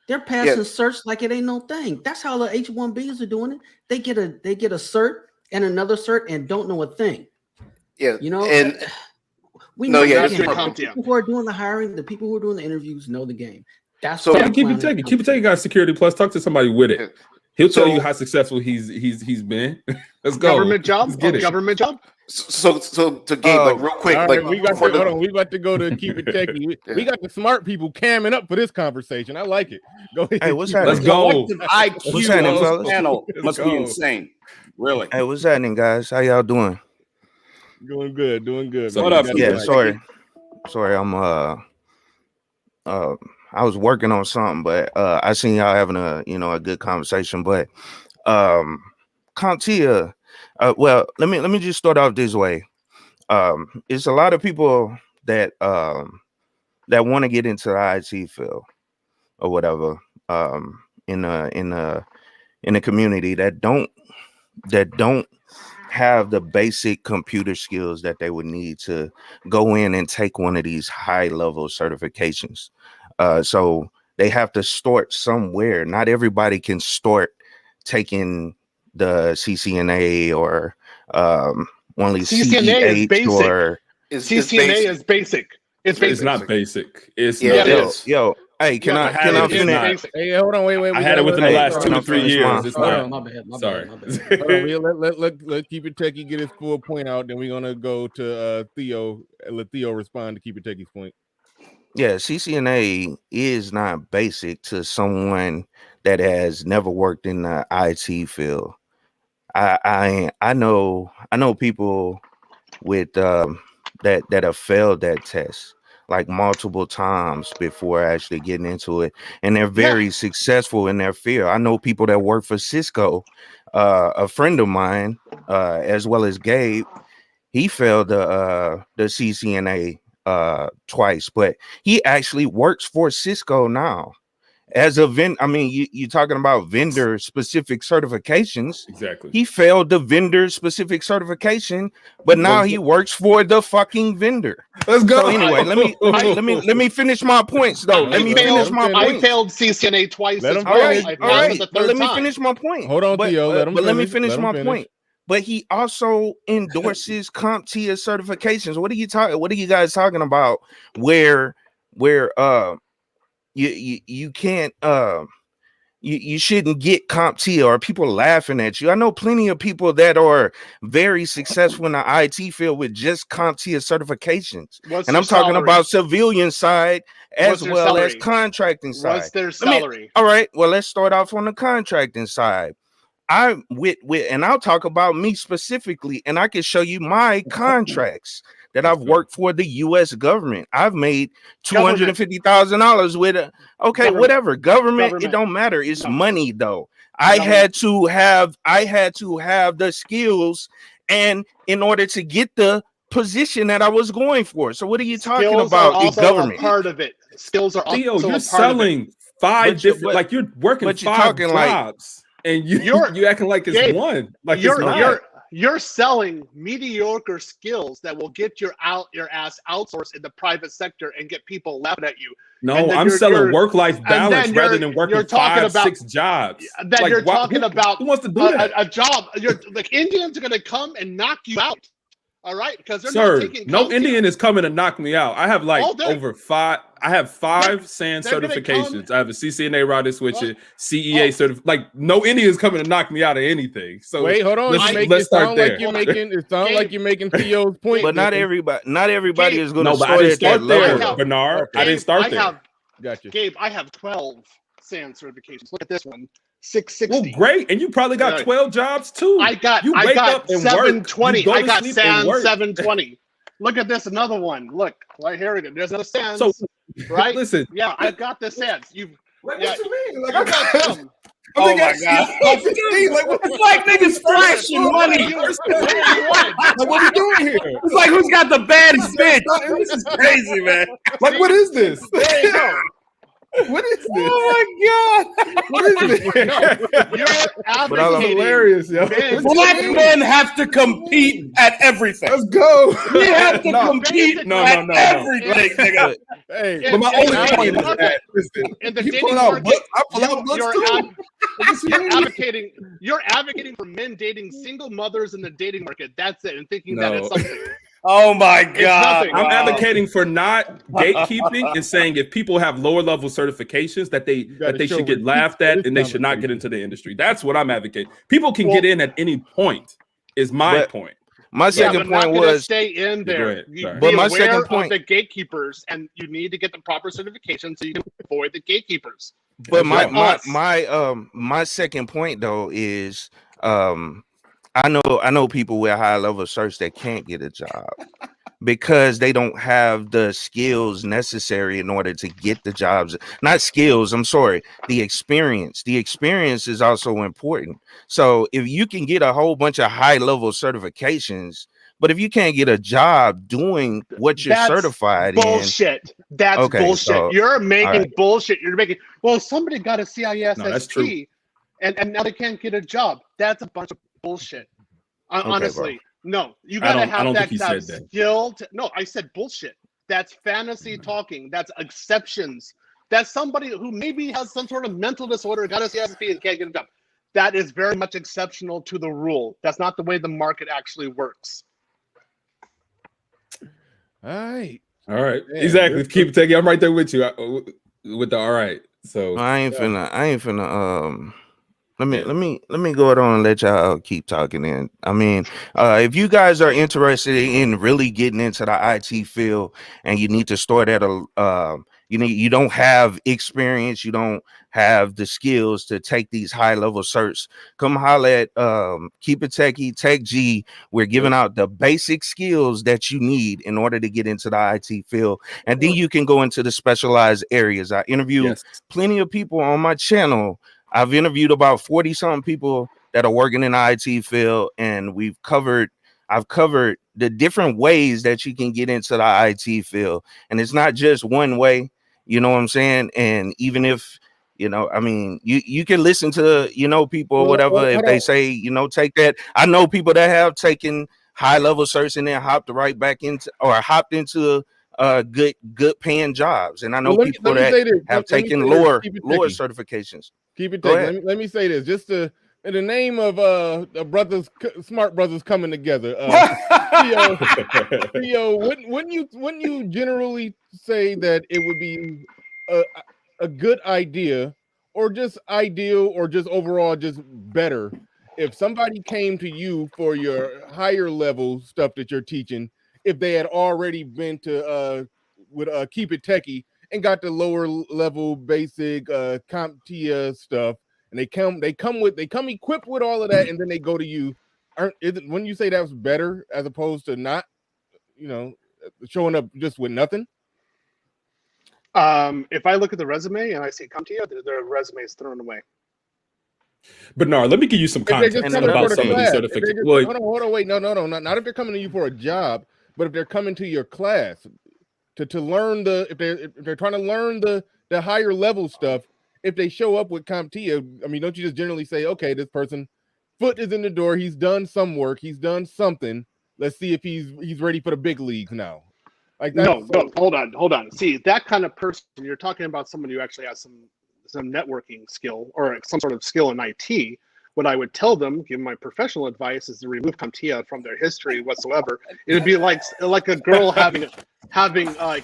They're passing certs like it ain't no thing. That's how the H-1Bs are doing it. They get a cert and another cert and don't know a thing. Yeah, you know, and we know the game. CompTIA. The people who are doing the hiring, the people who are doing the interviews know the game. That's so keep it taking. Keep it taking, guys. Security Plus. Talk to somebody with it. He'll tell you how successful he's been. Let's go. Government job. Government job. So to Gabe, like real quick, all like right, we got to, hold on. We about to go to keep it techie. We got the smart people camming up for this conversation. I like it. Go ahead. Hey, what's happening? Let's go. IQ What's happening, on fellas? this panel must be go. insane. Really. Hey, what's happening, guys? How y'all doing? Doing good. Doing good. So man. what up? You got Yeah, it. sorry. I'm I was working on something, but I seen y'all having a good conversation. But CompTIA, well, let me just start off this way. It's a lot of people that want to get into the IT field or whatever in the community that don't have the basic computer skills that they would need to go in and take one of these high level certifications. So they have to start somewhere. Not everybody can start taking the CCNA or one of these CCNA is basic. or CCNA is basic. It's basic. It's not basic. It's Yeah, not. yo. Hey, can I finish? Hey, hold on, wait. I had it within the last 2 to 3 finish years. mine. It's Hold not. on, my bad. Sorry. Hold on, let's keep it techie get his full point out. Then we're gonna go to Theo. Let Theo respond to keep it techie's point. Yeah, CCNA is not basic to someone that has never worked in the IT field. I know people with that have failed that test like multiple times before actually getting into it, and they're very successful in their field. I know people that work for Cisco. A friend of mine, as well as Gabe, he failed the CCNA twice, but he actually works for Cisco now as a vendor. I mean, you're talking about vendor specific certifications. Exactly. He failed the vendor specific certification, but now he works for the fucking vendor. Let's go. So anyway, let me finish my points though. I failed CCNA twice. Let as him well. finish. I All right, passed the but third let me time. finish my point. Hold on, Theo. Let me finish my point. But he also endorses CompTIA certifications. What are you guys talking about? Where you can't you shouldn't get CompTIA, or people laughing at you. I know plenty of people that are very successful in the IT field with just CompTIA certifications. And I'm talking about civilian side as well as contracting side. What's their salary? All right, well, let's start off on the contracting side. I'm with and I'll talk about me specifically, and I can show you my contracts that I've worked for the U.S. government. I've made $250,000 with a whatever government. It don't matter. It's money though. I had to have the skills, and in order to get the position that I was going for. So what are you talking about? The government part of it. Skills are Theo, also you're a part selling of it. 5 different, like you're working 5 jobs. And you're acting like it's Gabe, one. Like you're selling mediocre skills that will get your ass outsourced in the private sector and get people laughing at you. No, I'm selling work-life balance rather than working 5, 6 jobs. Then you're talking about who wants to do that? A job. You're like Indians are going to come and knock you out. All right, because they're Sir, not taking no Indian is coming to knock me out. I have like over 5. I have 5 SAN certifications. I have a CCNA router switcher, CEA certificate. Like no Indian is coming to knock me out of anything. So wait, hold on. Let's start there. It sounds like you're making Theo's point. But not everybody is going to start at that level. Bernard, I didn't start there. Gotcha. Gabe, I have 12 SAN certifications. Look at this one. 660. Well, great. And you probably got 12 jobs too. I got 720. I got SAN 720. Look at this, another one. Look, right here. There's another SAN. So, right? Listen. Yeah, I got the SANs. What you mean? Like, I got them. Oh my God. It's like niggas flashing money. Like, what are we doing here? It's like who's got the baddest bitch? This is crazy, man. Like, what is this? There you go. What is this? Oh my God! What is this? You're advocating. Hilarious, yo. Black men have to compete at everything. Let's go. We have to compete at everything, nigga. Hey, but my only point is that in the you dating pull out market, books. I pull out books too. You're advocating for men dating single mothers in the dating market. That's it, and thinking that it's No. something. Oh my God! I'm advocating for not gatekeeping and saying if people have lower level certifications that they should get laughed at and they should not get into the industry. That's what I'm advocating. People can get in at any point. Is my point. My second point was stay in there. But my second point, of the gatekeepers, and you need to get the proper certification so you can avoid the gatekeepers. But my second point though is I know people with high level certs that can't get a job because they don't have the skills necessary in order to get the jobs. Not skills, I'm sorry, the experience. The experience is also important. So if you can get a whole bunch of high level certifications, but if you can't get a job doing what you're certified bullshit. That's bullshit. So, you're making bullshit. You're making, well, somebody got a CISSP and now they can't get a job. That's a bunch of bullshit. Honestly, no, you gotta have that skill. No, I said bullshit. That's fantasy talking. That's exceptions. That's somebody who maybe has some sort of mental disorder, got a CISSP and can't get a job. That is very much exceptional to the rule. That's not the way the market actually works. All right. Man, exactly. Keep it taking. I'm right there with you with the all right. So I ain't finna let me go on and let y'all keep talking in. I mean, if you guys are interested in really getting into the IT field and you need to start at you don't have experience, you don't have the skills to take these high level certs, come holler at Keep It Techie, Tech G. We're giving out the basic skills that you need in order to get into the IT field. And then you can go into the specialized areas. I interview plenty of people on my channel. I've interviewed about 40 something people that are working in the IT field, and I've covered the different ways that you can get into the IT field. And it's not just one way, you know what I'm saying? And even if, I mean, you can listen to, people or whatever, if they say, take that. I know people that have taken high level certs and then hopped right back into good paying jobs. And I know people that have taken lower certifications. Keep it taking. Let me say this, just in the name of smart brothers coming together. Theo, wouldn't you generally say that it would be a good idea, or just ideal, or just overall just better, if somebody came to you for your higher level stuff that you're teaching, if they had already been to Keep It Techie and got the lower level basic CompTIA stuff, and they come equipped with all of that, and then they go to you. Wouldn't you say that was better as opposed to not, showing up just with nothing? If I look at the resume and I see CompTIA, the resume is thrown away. But no, let me give you some context about some of these certificates. Hold on, wait, no, not if they're coming to you for a job, but if they're coming to your class to learn if they're trying to learn the higher level stuff. If they show up with CompTIA, I mean, don't you just generally say, okay, this person foot is in the door, he's done some work, he's done something, let's see if he's ready for the big leagues now? Like that. No, hold on. See, that kind of person, you're talking about someone who actually has some networking skill or some sort of skill in IT. What I would tell them, give my professional advice, is to remove CompTIA from their history whatsoever. It would be like a girl having like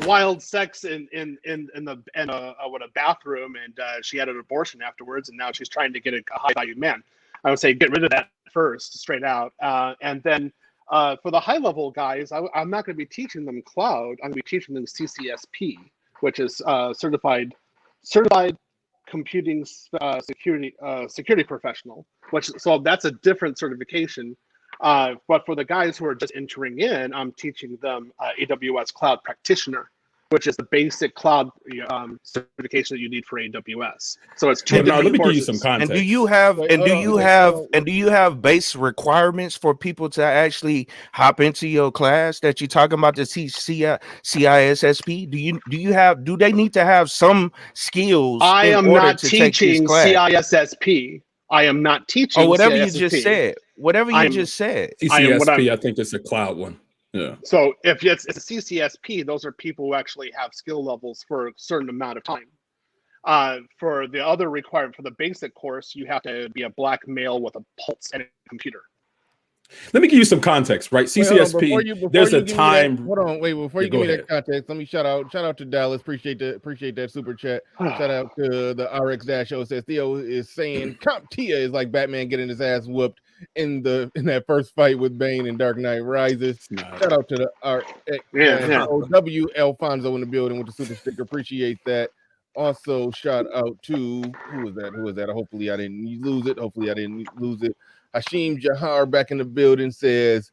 wild sex in a bathroom, and she had an abortion afterwards, and now she's trying to get a high value man. I would say get rid of that first, straight out, and then for the high level guys, I'm not going to be teaching them cloud. I'm going to be teaching them CCSP, which is certified computing security professional, so that's a different certification. But for the guys who are just entering in, I'm teaching them AWS Cloud Practitioner, which is the basic cloud certification that you need for AWS. So it's two different let me courses. give you some context. And do you have base requirements for people to actually hop into your class that you're talking about, the CISSP? Do they need to have some skills? I am not teaching CISSP. I am not teaching. Or whatever CISSP. you just said. Whatever you just said. CCSP, I think it's a cloud one. Yeah. So if it's a CCSP, those are people who actually have skill levels for a certain amount of time. For the other requirement for the basic course, you have to be a black male with a pulse and a computer. Let me give you some context, right? CCSP, there's a time. Before you give me that context, let me shout out to Dallas. Appreciate that super chat. Shout out to the RX-0 says Theo is saying CompTIA is like Batman getting his ass whooped in that first fight with Bane in Dark Knight Rises. Shout out to the RX-OW Alfonso in the building with the super sticker. Appreciate that. Also, shout out to who was that? Hopefully I didn't lose it. Hashim Jahar back in the building says,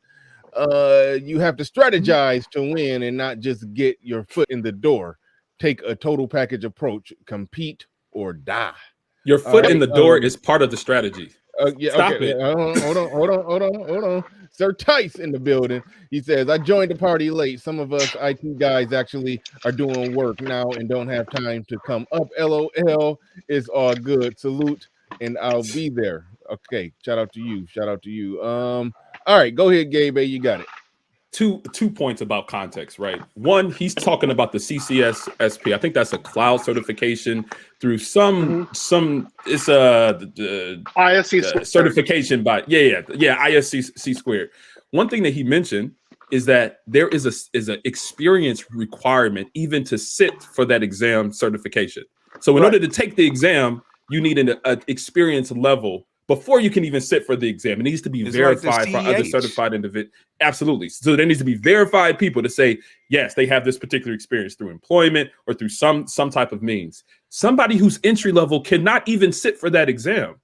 you have to strategize to win and not just get your foot in the door. Take a total package approach. Compete or die. Your foot in the door is part of the strategy. Stop it. Hold on. Sir Tice in the building. He says, I joined the party late. Some of us IT guys actually are doing work now and don't have time to come up. LOL. It's all good. Salute, and I'll be there. Okay, shout out to you. All right, go ahead, Gabe. You got it. Two points about context, right? One, he's talking about the CCSP. I think that's a cloud certification through some it's the ISC certification by ISC squared. One thing that he mentioned is that there is an experience requirement even to sit for that exam certification. So in order to take the exam, you need an experience level before you can even sit for the exam. It needs to be verified for other certified individuals. Absolutely. So there needs to be verified people to say, yes, they have this particular experience through employment or through some type of means. Somebody who's entry level cannot even sit for that exam.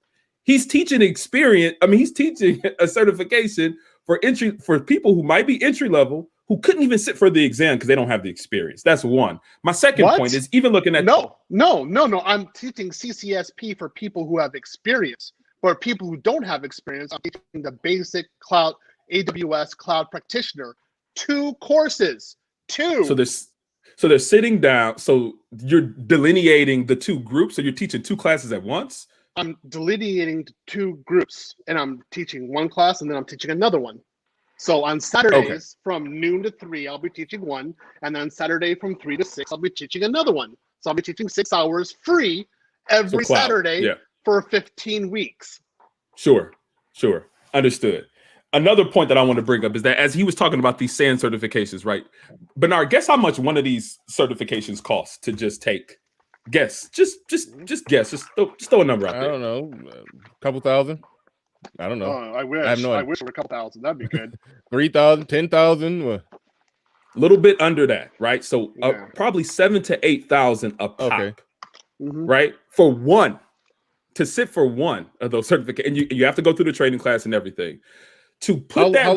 He's teaching experience. I mean, he's teaching a certification for people who might be entry level who couldn't even sit for the exam because they don't have the experience. That's one. My second point is even looking at No. I'm teaching CCSP for people who have experience. For people who don't have experience, I'm teaching the basic cloud AWS cloud practitioner. 2 courses. 2. So they're sitting down. So you're delineating the 2 groups. So you're teaching 2 classes at once. I'm delineating 2 groups, and I'm teaching one class, and then I'm teaching another one. So on Saturdays from noon to 3, I'll be teaching one, and then Saturday from 3 to 6, I'll be teaching another one. So I'll be teaching 6 hours free every Saturday. Yeah. For 15 weeks. Sure. Understood. Another point that I want to bring up is that as he was talking about these SAN certifications, right? Bernard, guess how much one of these certifications costs to just take? Guess. Just guess. Just throw a number out there. I don't know. A couple thousand. I don't know. I wish. I wish it were a couple thousand. That'd be good. 3,000, 10,000. A little bit under that, right? So probably 7,000 to 8,000 a pop, right? For one. To sit for one of those certificates, and you have to go through the training class and everything. To put how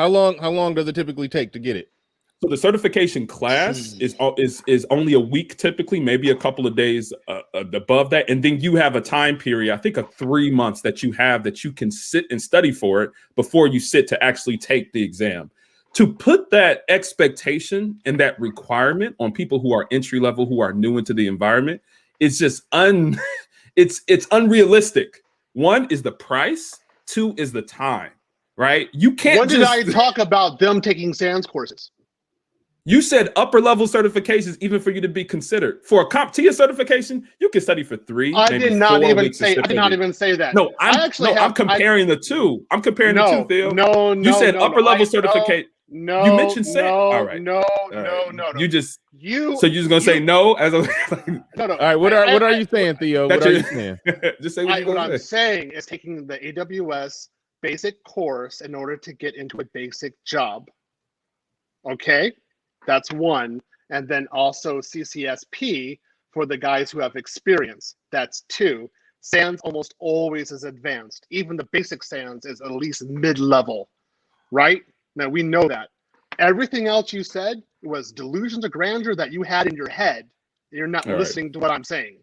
long does it typically take to get it? So the certification class is only a week typically, maybe a couple of days above that, and then you have a time period, I think of 3 months that you can sit and study for it before you sit to actually take the exam. To put that expectation and that requirement on people who are entry level, who are new into the environment, is just It's unrealistic. One is the price. 2 is the time, right? You can't. When did I talk about them taking SANS courses? You said upper level certifications, even for you to be considered. For a CompTIA certification, you can study for 3. I did not even say that. No, I'm comparing the 2. I'm comparing the 2, Theo. No. You said upper level certification. No, you mentioned SAN. All right. No. So you're just gonna say no as a no. All right, what are you saying, Theo? What are you saying? Just say what I'm saying is taking the AWS basic course in order to get into a basic job. Okay, that's one, and then also CCSP for the guys who have experience. That's 2. SANS almost always is advanced. Even the basic SANS is at least mid-level, right? Now, we know that. Everything else you said was delusions of grandeur that you had in your head. You're not listening to what I'm saying.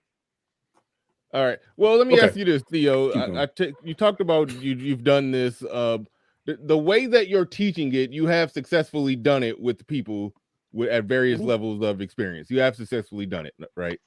All right. Well, let me ask you this, Theo. You talked about you've done this. The way that you're teaching it, you have successfully done it with people at various levels of experience. You have successfully done it, right?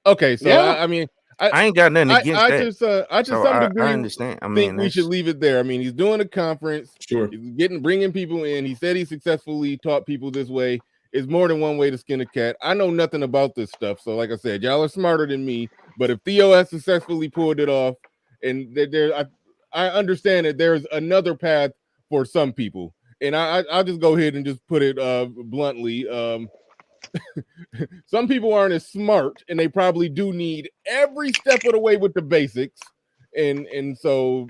Okay. So, I mean, I ain't got nothing against that. I just some degree I understand. I mean, we should leave it there. I mean, he's doing a conference. Sure. He's bringing people in. He said he successfully taught people this way. It's more than one way to skin a cat. I know nothing about this stuff. So like I said, y'all are smarter than me. But if Theo has successfully pulled it off, and I understand that there's another path for some people, and I'll just go ahead and just put it bluntly. Some people aren't as smart, and they probably do need every step of the way with the basics. And so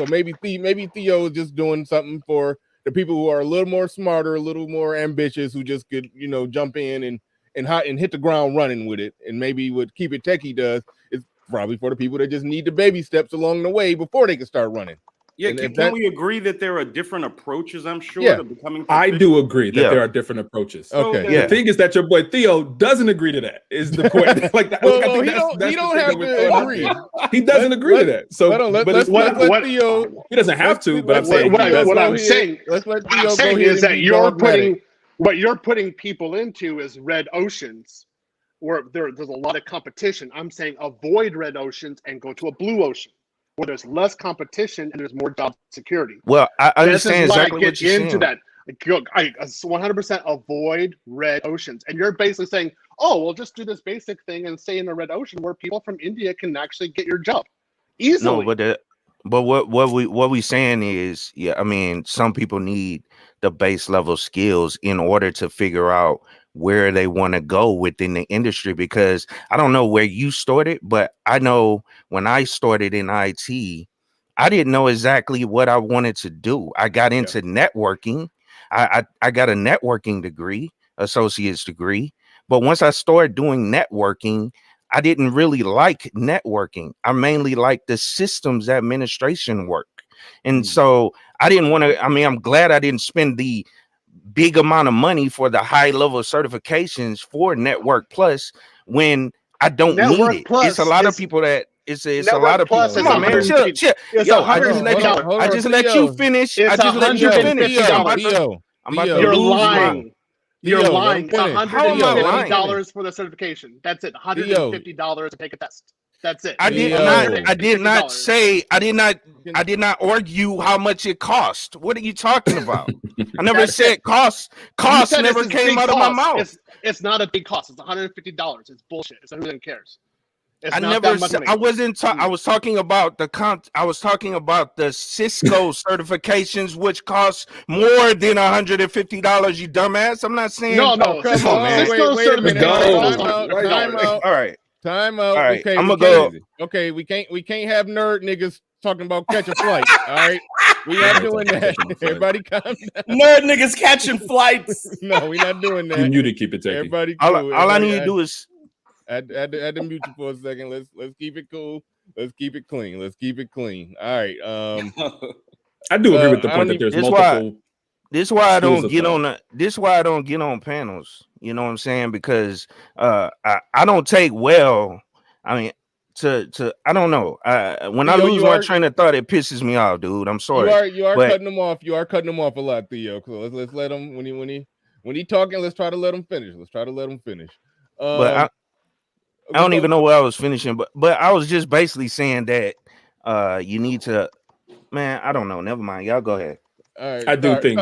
maybe Theo is just doing something for the people who are a little more smarter, a little more ambitious, who just could, jump in and hit the ground running with it. And maybe what Keep It Techie does is probably for the people that just need the baby steps along the way before they can start running. Yeah, can we agree that there are different approaches, I'm sure, Yeah. to becoming I do agree that there are different approaches. Okay. The thing is that your boy Theo doesn't agree to that. Is the point? Like that, Well, I think he don't have to agree. He doesn't agree to that. So let's let Theo. He doesn't have to, but I'm saying what I'm saying. Let's let What I'm Theo saying go ahead is and that be you're dogmatic. what you're putting people into is red oceans, where there's a lot of competition. I'm saying avoid red oceans and go to a blue ocean, where there's less competition and there's more job security. Well, I understand This is why exactly I get what you're into saying. that. I 100% avoid red oceans, and you're basically saying, "Oh, well, just do this basic thing and stay in the red ocean where people from India can actually get your job easily." No, but what we saying is, yeah, I mean, some people need the base level skills in order to figure out where they want to go within the industry. Because I don't know where you started, but I know when I started in IT, I didn't know exactly what I wanted to do. I got into networking. I got a networking degree, associate's degree. But once I started doing networking, I didn't really like networking. I mainly like the systems administration work. And so I didn't want to, I mean, I'm glad I didn't spend the big amount of money for the high level certifications for Network Plus when I don't Network need it. Plus It's a lot of is- people that it's a Network lot of people. Plus is Come on, man, chill. It's Yo, I just let $150. you finish. It's I just let you finish. $150. I'm about to You're lose lying. You're Theo, lying. let him It's finish. How am I lying? $150 for the certification. That's it. $150 to take a test. That's it. I did not say I did not argue how much it cost. What are you talking about? I never said cost. Cost never came out of my mouth. It's not a big cost. It's $150. It's bullshit. It's who cares. It's I not never that much money. I wasn't I was talking about I was talking about the Cisco certifications, which cost more than $150, you dumbass. I'm not saying No, come on, man. Wait a minute. Time out. All right. Time out. All right. Okay, I'm gonna go. Okay, we can't have nerd niggas talking about catch a flight. All right, we not doing that. Everybody, calm down. Nerd niggas catching flights. No, we not doing that. You muted Keep It Techie. Everybody, cool. All I need to do is. I had to mute you for a second. Let's keep it cool. Let's keep it clean. Let's keep it clean. All right. I do agree with the point that there's multiple. This is why I don't get on this is why I don't get on panels. You know what I'm saying? Because I don't take well. I mean, I don't know. When I lose my train of thought, it pisses me off, dude. I'm sorry. You are cutting them off. You are cutting them off a lot, Theo. So let's let him when he talking. Let's try to let him finish. But I don't even know where I was finishing. But I was just basically saying that you need to. Man, I don't know. Never mind. Y'all go ahead. I do think,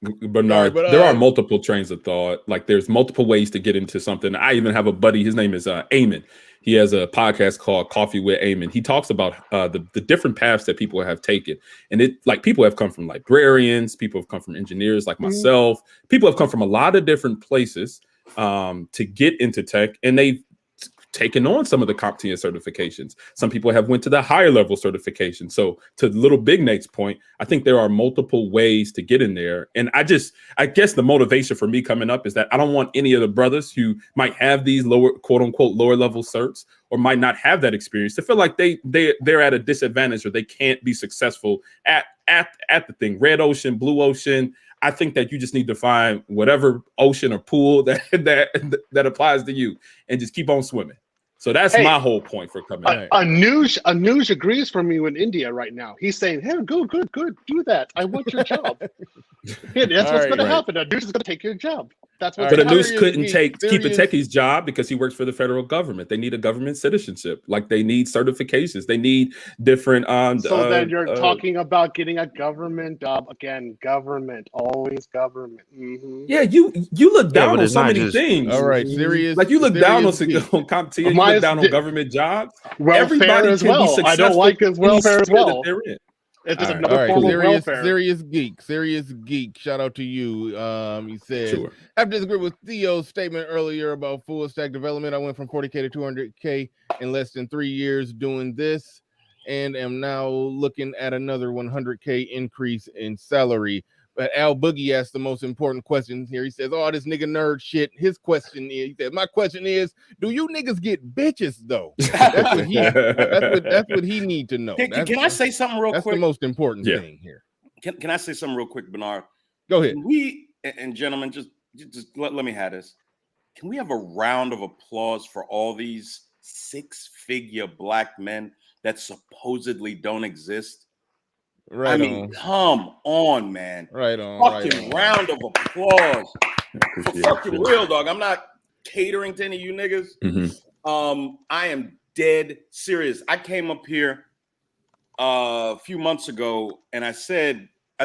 Bernard, there are multiple trains of thought. Like there's multiple ways to get into something. I even have a buddy. His name is Eamon. He has a podcast called Coffee with Eamon. He talks about the different paths that people have taken. And it like people have come from librarians. People have come from engineers like myself. People have come from a lot of different places to get into tech. And they've taken on some of the CompTIA certifications. Some people have went to the higher level certification. So to Little Big Nate's point, I think there are multiple ways to get in there. And I guess the motivation for me coming up is that I don't want any of the brothers who might have these lower, quote unquote, lower level certs or might not have that experience to feel like they're at a disadvantage or they can't be successful at the thing. Red ocean, blue ocean. I think that you just need to find whatever ocean or pool that applies to you and just keep on swimming. So that's my whole point for coming. Anuj agrees for me with India right now. He's saying, "Hey, good, do that. I want your job." That's what's going to happen. Anuj is going to take your job. That's what. But Right, Anoush couldn't keep a techie's job because he works for the federal government. They need a government citizenship, like they need certifications. They need different. So then you're talking about getting a government job again. Government, always government. Mm-hmm. Yeah, you look down on so many things. All right, serious. Like you look down on CompTIA. You look down on government jobs. Welfare as well. I don't like his welfare as well. They're in. It's just another form of welfare. Serious geek. Shout out to you. He said, I have to disagree with Theo's statement earlier about full stack development. I went from 40K to 200K in less than 3 years doing this, and am now looking at another 100K increase in salary. But Al Boogie asked the most important question here. He says, "Oh, this nigga nerd shit." His question is, he said, "My question is, do you niggas get bitches though?" That's what he need to know. Can I say something real quick? That's the most important thing here. Can I say something real quick, Bernard? Go ahead. We and gentlemen, just let me have this. Can we have a round of applause for all these 6-figure black men that supposedly don't exist? Right. I mean, come on, man. Right on. Fucking round of applause. For fucking real, dog. I'm not catering to any of you niggas. Mm-hmm. I am dead serious. I came up here a few months ago and I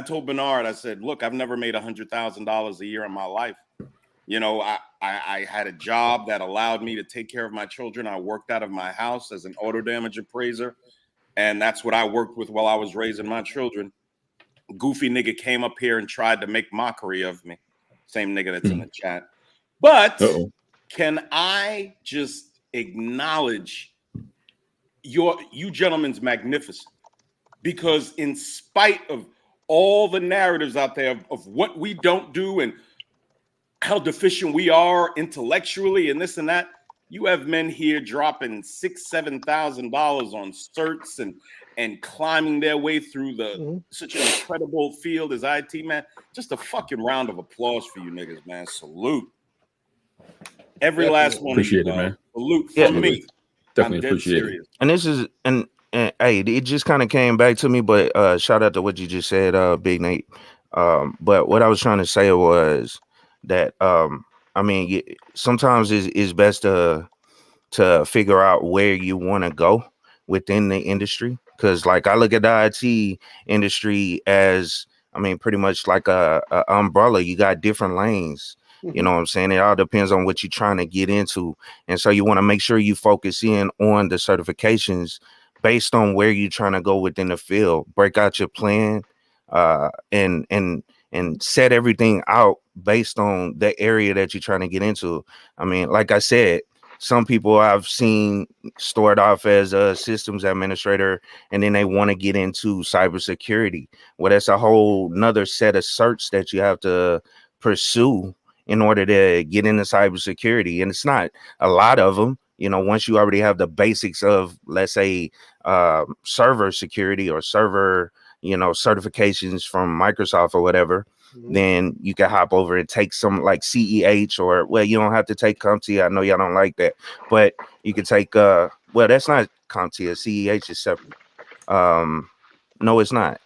told Bernard, I said, look, I've never made $100,000 a year in my life. You know, I had a job that allowed me to take care of my children. I worked out of my house as an auto damage appraiser. And that's what I worked with while I was raising my children. Goofy nigga came up here and tried to make mockery of me. Same nigga that's in the chat. But can I just acknowledge you gentlemen's magnificent? Because in spite of all the narratives out there of what we don't do and how deficient we are intellectually and this and that, you have men here dropping $6,000-$7,000 on certs and climbing their way through such an incredible field as IT, man. Just a fucking round of applause for you niggas, man. Salute. Every last one appreciate of you, it, man. Salute from me. Definitely appreciate it. And this is and hey, it just kind of came back to me, but shout out to what you just said, Big Nate. But what I was trying to say was that I mean, sometimes it's best to figure out where you want to go within the industry. Because, like, I look at the IT industry as, I mean, pretty much like a umbrella. You got different lanes. You know what I'm saying? It all depends on what you're trying to get into. And so you want to make sure you focus in on the certifications based on where you're trying to go within the field. Break out your plan and set everything out based on the area that you're trying to get into. I mean, like I said, some people I've seen start off as a systems administrator and then they want to get into cybersecurity. Well, that's a whole nother set of certs that you have to pursue in order to get into cybersecurity. And it's not a lot of them. You know, once you already have the basics of, let's say, server security or server, you know, certifications from Microsoft or whatever, then you can hop over and take some like CEH or, well, you don't have to take CompTIA. I know y'all don't like that, but you can take, well, that's not CompTIA. CEH is separate. No, it's not.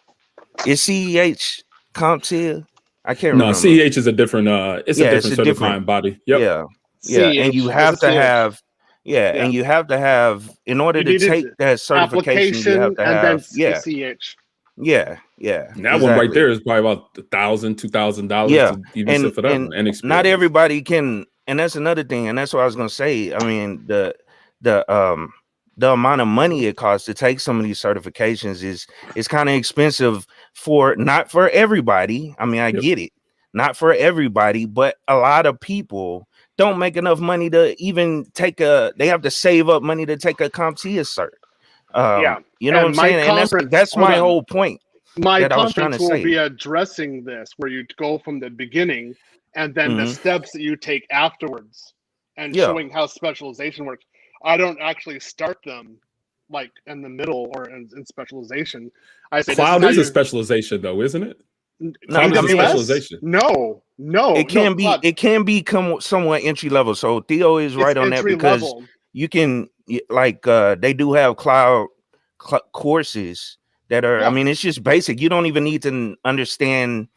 Is CEH CompTIA? I can't remember. No, CEH is a different, it's a different certifying body. Yep. Yeah. Yeah. And you have to have, and you have to have, in order to take that certification, you have to have, CEH. Yeah. That one right there is probably about $1,000, $2,000. Yeah, to even set it up and experience. Not everybody can, and that's another thing, and that's what I was gonna say. I mean, the amount of money it costs to take some of these certifications is kind of expensive not for everybody. I mean, I get it, not for everybody, but a lot of people don't make enough money to even take they have to save up money to take a CompTIA cert. You know what I'm saying? And that's my whole point. My conference will be addressing this, where you go from the beginning and then the steps that you take afterwards and showing how specialization works. I don't actually start them like in the middle or in specialization. I say cloud is a specialization though, isn't it? Cloud is a specialization. No. It can become somewhat entry level. So Theo is right on that, because you can, like, they do have cloud courses that are, I mean, it's just basic. You don't even need to understand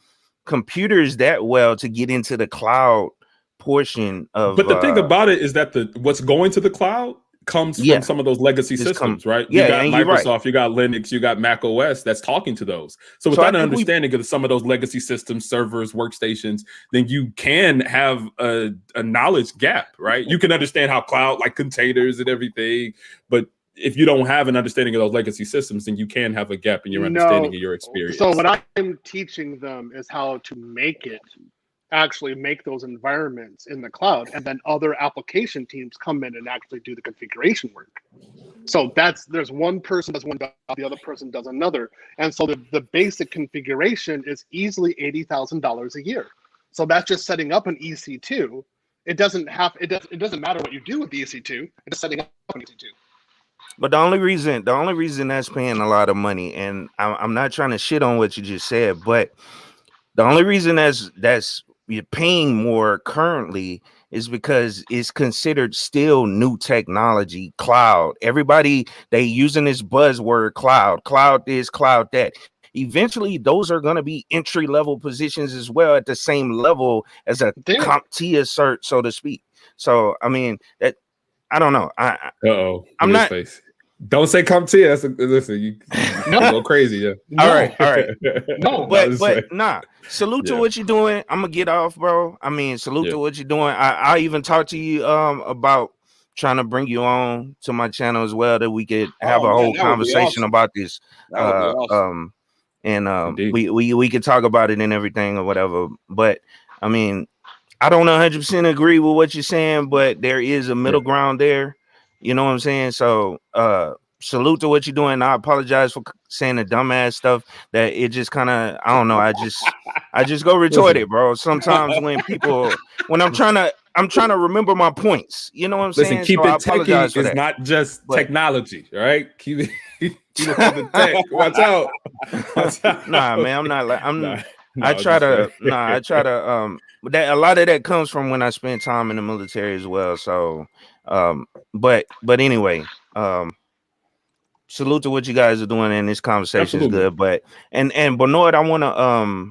computers that well to get into the cloud portion of. But the thing about it is that what's going to the cloud comes from some of those legacy systems, right? You got Microsoft, you got Linux, you got Mac OS that's talking to those. So without an understanding of some of those legacy systems, servers, workstations, then you can have a knowledge gap, right? You can understand how cloud, like containers and everything, but if you don't have an understanding of those legacy systems, then you can have a gap in your understanding of your experience. So what I'm teaching them is how to actually make those environments in the cloud, and then other application teams come in and actually do the configuration work. So there's one person does one job, the other person does another, and so the basic configuration is easily $80,000 a year. So that's just setting up an EC2. It doesn't matter what you do with the EC2. It's just setting up an EC2. But the only reason that's paying a lot of money, and I'm not trying to shit on what you just said, but the only reason that's you're paying more currently is because it's considered still new technology, cloud. Everybody, they using this buzzword cloud this, cloud that. Eventually, those are going to be entry-level positions as well at the same level as a CompTIA cert, so to speak. So, I mean, that I don't know. I'm not. Don't say CompTIA. Listen, you go crazy. Yeah. All right. No, but nah. Salute to what you're doing. I'm gonna get off, bro. I mean, salute to what you're doing. I even talked to you about trying to bring you on to my channel as well, that we could have a whole conversation about this. Awesome. We could talk about it and everything or whatever. But I mean, I don't 100% agree with what you're saying, but there is a middle ground there. You know what I'm saying? So salute to what you're doing. I apologize for saying the dumbass stuff that it just kind of, I don't know. I just go retort it, bro. Sometimes when I'm trying to remember my points, you know what I'm saying? Keep it techie. It's not just technology, right? Keep it the tech. Watch out. Nah, man, I'm not like I try to that a lot of that comes from when I spend time in the military as well. So but anyway, salute to what you guys are doing, and this conversation is good. But and Bernard, I want to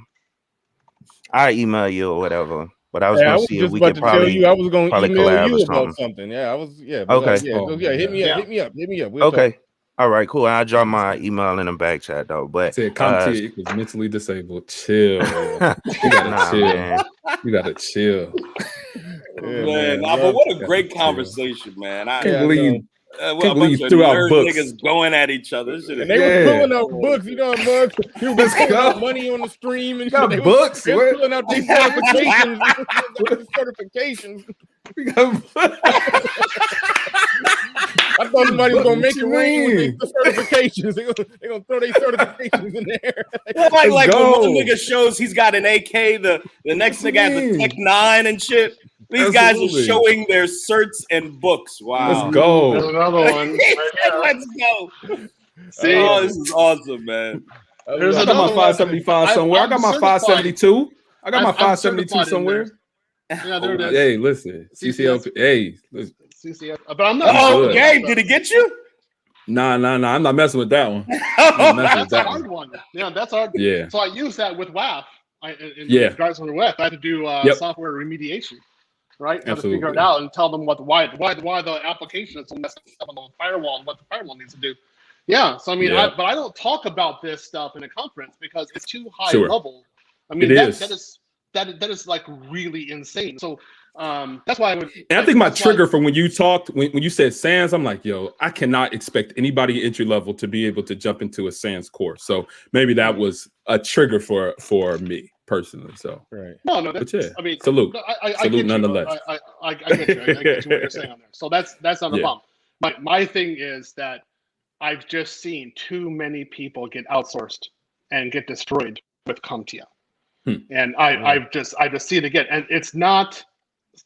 I email you or whatever. But I was gonna see if we could probably I was gonna email you about something. something. Yeah, I was. Yeah. Okay. Hit me up. We'll okay. Talk. All right, cool. I'll drop my email in the back chat though. But CompTIA equals mentally disabled. Chill. You gotta chill. Man. You gotta chill. Man, but what a great conversation, man. I can't believe you threw out books. Niggas going at each other. And they were pulling out books, you know, books. You were pulling out money on the stream and shit. Books. They were pulling out these certifications. I thought somebody was gonna make it rain when they the certifications. They're gonna throw their certifications in there. like when one nigga shows he's got an AK, the next nigga has a Tech 9 and shit. These guys are showing their certs and books. Wow. Let's go. There's another one. Let's go. See, this is awesome, man. I got my 575 somewhere. I got my 572. I got my 572 somewhere. Yeah, there it is. Hey, listen. CCLP. Hey, listen. CCF. But I'm not. Oh, Gabe, did it get you? Nah. I'm not messing with that one. That's a hard one. Yeah, that's hard. Yeah. So I use that with WAF. In regards to WAF, I had to do software remediation, right? I had to figure it out and tell them why the application is so messed up on the firewall and what the firewall needs to do. Yeah. So I mean, but I don't talk about this stuff in a conference because it's too high level. I mean, that is like really insane. So that's why I would. And I think my trigger from when you talked, when you said SANS, I'm like, yo, I cannot expect anybody entry level to be able to jump into a SANS course. So maybe that was a trigger for me personally. So no, that's, I mean, salute, salute nonetheless. I get you. I get you what you're saying on there. So that's not the problem. My thing is that I've just seen too many people get outsourced and get destroyed with CompTIA. And I've just seen it again, and it's not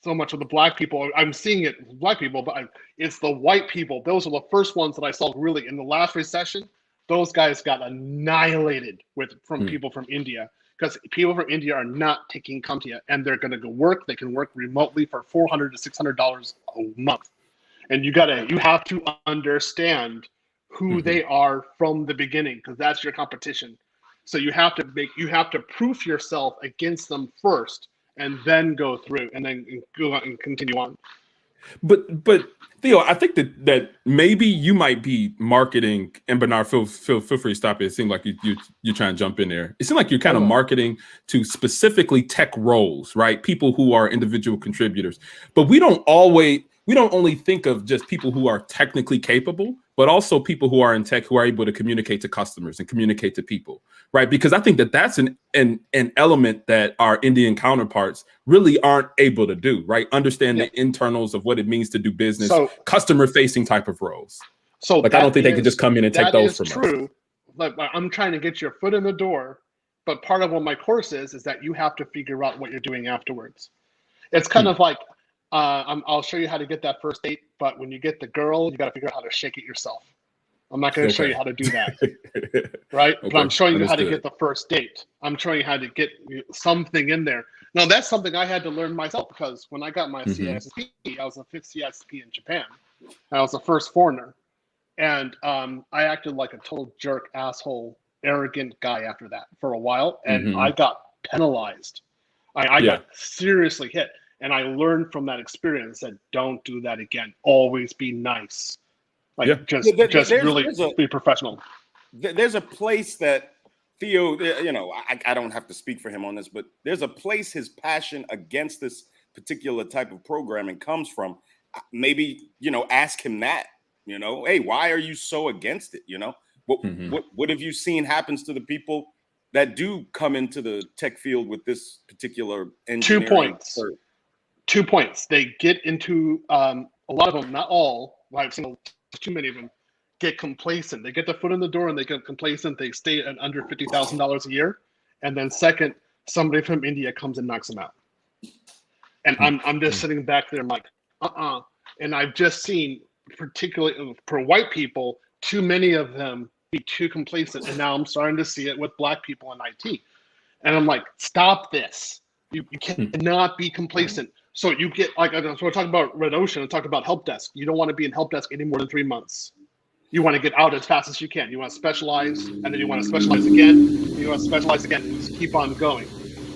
so much of the black people. I'm seeing it with black people, but it's the white people. Those are the first ones that I saw really in the last recession. Those guys got annihilated from people from India, because people from India are not taking CompTIA, and they're going to go work. They can work remotely for $400 to $600 a month, and you have to understand who they are from the beginning, because that's your competition. So you have to proof yourself against them first, and then go through and then go on and continue on. But Theo, I think that maybe you might be marketing, and Bernard, feel free to stop it. It seemed like you're trying to jump in there. It seemed like you're kind of marketing to specifically tech roles, right? People who are individual contributors. But we don't only think of just people who are technically capable, but also people who are in tech who are able to communicate to customers and communicate to people, right? Because I think that that's an element that our Indian counterparts really aren't able to do, right? Understand the internals of what it means to do business, customer-facing type of roles. So like, I don't think they could just come in and take those from us. That is true. Like, I'm trying to get your foot in the door, but part of what my course is that you have to figure out what you're doing afterwards. It's kind of like, I'll show you how to get that first date, but when you get the girl, you got to figure out how to shake it yourself. I'm not going to show you how to do that, right? But I'm showing you how to get the first date. I'm showing you how to get something in there. Now, that's something I had to learn myself, because when I got my CISSP, I was a fifth CISSP in Japan. I was the first foreigner. And I acted like a total jerk, asshole, arrogant guy after that for a while. And I got penalized. I got seriously hit. And I learned from that experience that don't do that again. Always be nice. Like, just really be professional. There's a place that Theo, you know, I don't have to speak for him on this, but there's a place his passion against this particular type of programming comes from. Maybe, you know, ask him that, you know, hey, why are you so against it? You know, what have you seen happens to the people that do come into the tech field with this particular engineering? 2 points. They get into, a lot of them, not all, I've seen too many of them, get complacent. They get their foot in the door and they get complacent. They stay at under $50,000 a year. And then second, somebody from India comes and knocks them out. And I'm just sitting back there, I'm like, And I've just seen, particularly for white people, too many of them be too complacent. And now I'm starting to see it with black people in IT. And I'm like, stop this. You cannot be complacent. So you get, like, so we're talking about Red Ocean and talking about help desk. You don't want to be in help desk any more than 3 months. You want to get out as fast as you can. You want to specialize, and then you want to specialize again. You want to specialize again, and just keep on going.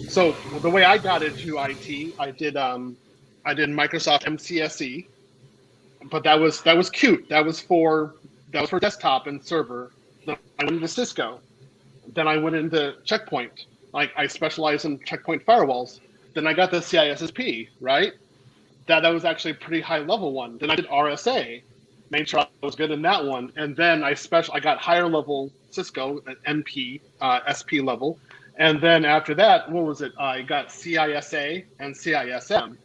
So the way I got into IT, I did Microsoft MCSE, but that was cute. That was for desktop and server. Then I went into Cisco. Then I went into Checkpoint. Like, I specialized in Checkpoint firewalls. Then I got the CISSP, right? That was actually a pretty high level one. Then I did RSA, made sure I was good in that one. And then I got higher level Cisco, MP, SP level. And then after that, what was it? I got CISA and CISM.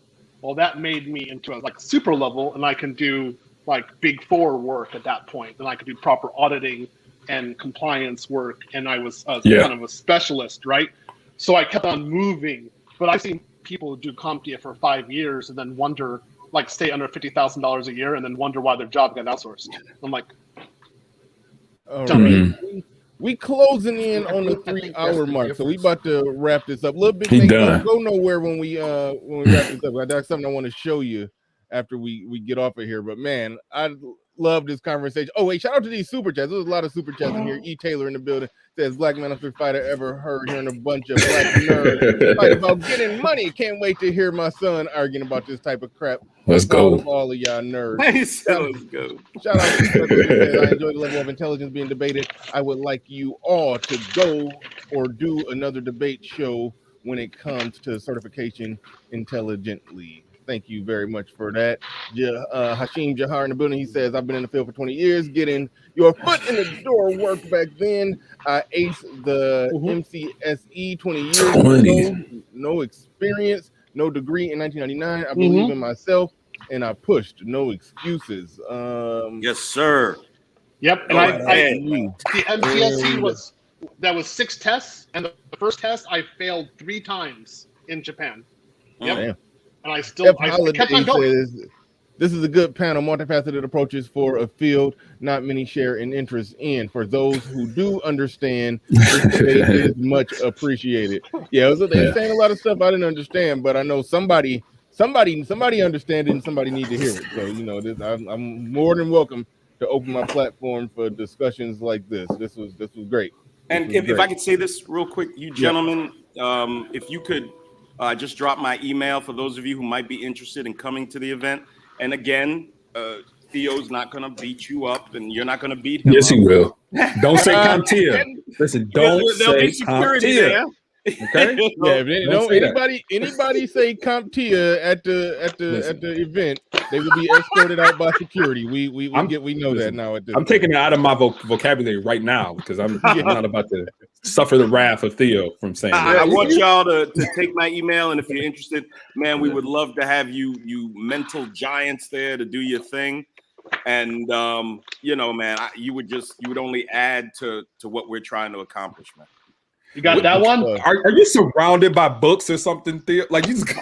Well, that made me into a super level, and I can do like Big Four work at that point. And I could do proper auditing and compliance work. And I was kind of a specialist, right? So I kept on moving. But I've seen people do CompTIA for 5 years and then wonder, like, stay under $50,000 a year and then wonder why their job got outsourced. I'm like, we closing in on the 3 hour mark, so we about to wrap this up. Little bit, don't go nowhere when we wrap this up. That's something I want to show you after we get off of here. But man, I love this conversation. Oh wait, shout out to these super chats. There's a lot of super chats in here. E. Taylor in the building says, "Black man of fighter ever heard hearing a bunch of black nerds fight about getting money. Can't wait to hear my son arguing about this type of crap. Let's go, all of y'all nerds." Let's go. Shout out to says, "I enjoy the level of intelligence being debated. I would like you all to go or do another debate show when it comes to certification intelligently." Thank you very much for that. Hashim Jahar in the building. He says, "I've been in the field for 20 years. Getting your foot in the door worked back then. I aced the MCSE 20 years ago. No experience, no degree in 1999. I believe in myself, and I pushed. No excuses." Yes, sir. Yep. And the MCSE was 6 tests, and the first test I failed 3 times in Japan. Yep. Damn. And I kept on going. Says, "This is a good panel, multifaceted approaches for a field not many share an interest in. For those who do understand, this debate is much appreciated." Yeah, they're saying a lot of stuff I didn't understand, but I know somebody understand it and somebody need to hear it. So, you know, I'm more than welcome to open my platform for discussions like this. This was great. And if I could say this real quick, you gentlemen, if you could I just dropped my email for those of you who might be interested in coming to the event. And again, Theo's not going to beat you up, and you're not going to beat him. Yes, up. he will. Don't say CompTIA. Listen, don't there'll say be security CompTIA. there. Okay. Yeah, don't anybody say CompTIA at the event, they will be escorted out by security. We know that now. At this I'm taking it out of my vocabulary right now because I'm not about to suffer the wrath of Theo from saying that. I want y'all to take my email, and if you're interested, man, we would love to have you mental giants there to do your thing. And you know, man, you would only add to what we're trying to accomplish, man. You got that one? Are you surrounded by books or something, Theo? Like you just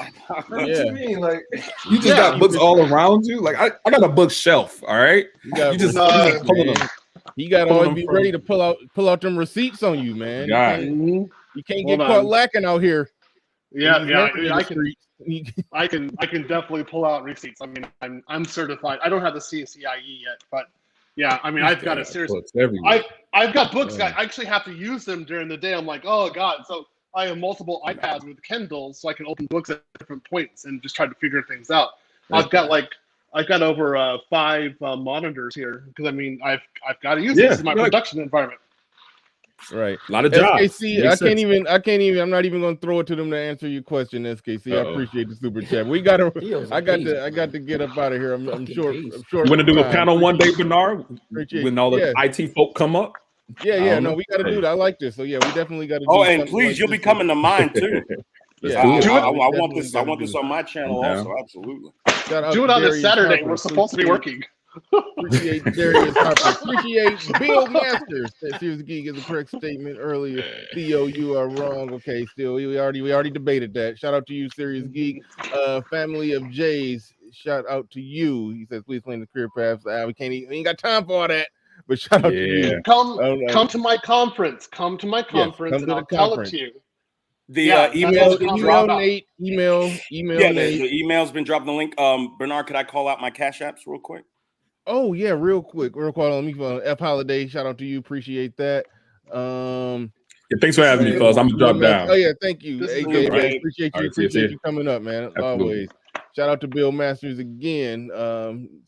what you mean? Like you just got books all around you? Like I got a bookshelf, all right? You got pulling them. He got to always be ready to pull out them receipts on you, man. You can't get caught lacking out here. Yeah, I can definitely pull out receipts. I mean, I'm certified. I don't have the CCIE yet, but yeah, I mean, I've got a serious. I've got books. I actually have to use them during the day. I'm like, oh god. So I have multiple iPads with Kindles, so I can open books at different points and just try to figure things out. I've got over 5 monitors here because I mean, I've got to use this in my production environment. Right, a lot of jobs. SKC, I can't even. I'm not even going to throw it to them to answer your question, SKC. I appreciate the super chat. I got to get up out of here. I'm short. You want to do a panel one day, Bernard? When all the IT folk come up. Yeah. No, we got to do that. I like this. So yeah, we definitely got to. Oh, and please, you'll be coming to mine too. I want this. I want this on my channel also. Absolutely. Do it on a Saturday. We're supposed to be working. Appreciate Darius Harper. Appreciate Bill Masters. That Serious Geek is a correct statement earlier. Theo, you are wrong. Okay, still we already debated that. Shout out to you, Serious Geek. Family of Jays. Shout out to you. He says, please explain the career paths. We ain't got time for all that. But shout out to you. Come to my conference. Come to my conference, and I'll tell it to you. The email Nate. Email Nate. The email's been dropped. The link. Bernard, could I call out my Cash Apps real quick? Oh yeah, real quick. Let me F Holiday. Shout out to you. Appreciate that. Thanks for having me, fellas. I'm gonna drop down. Oh yeah, thank you, AJ. Man. Appreciate you coming up, man. Always. Shout out to Bill Masters again.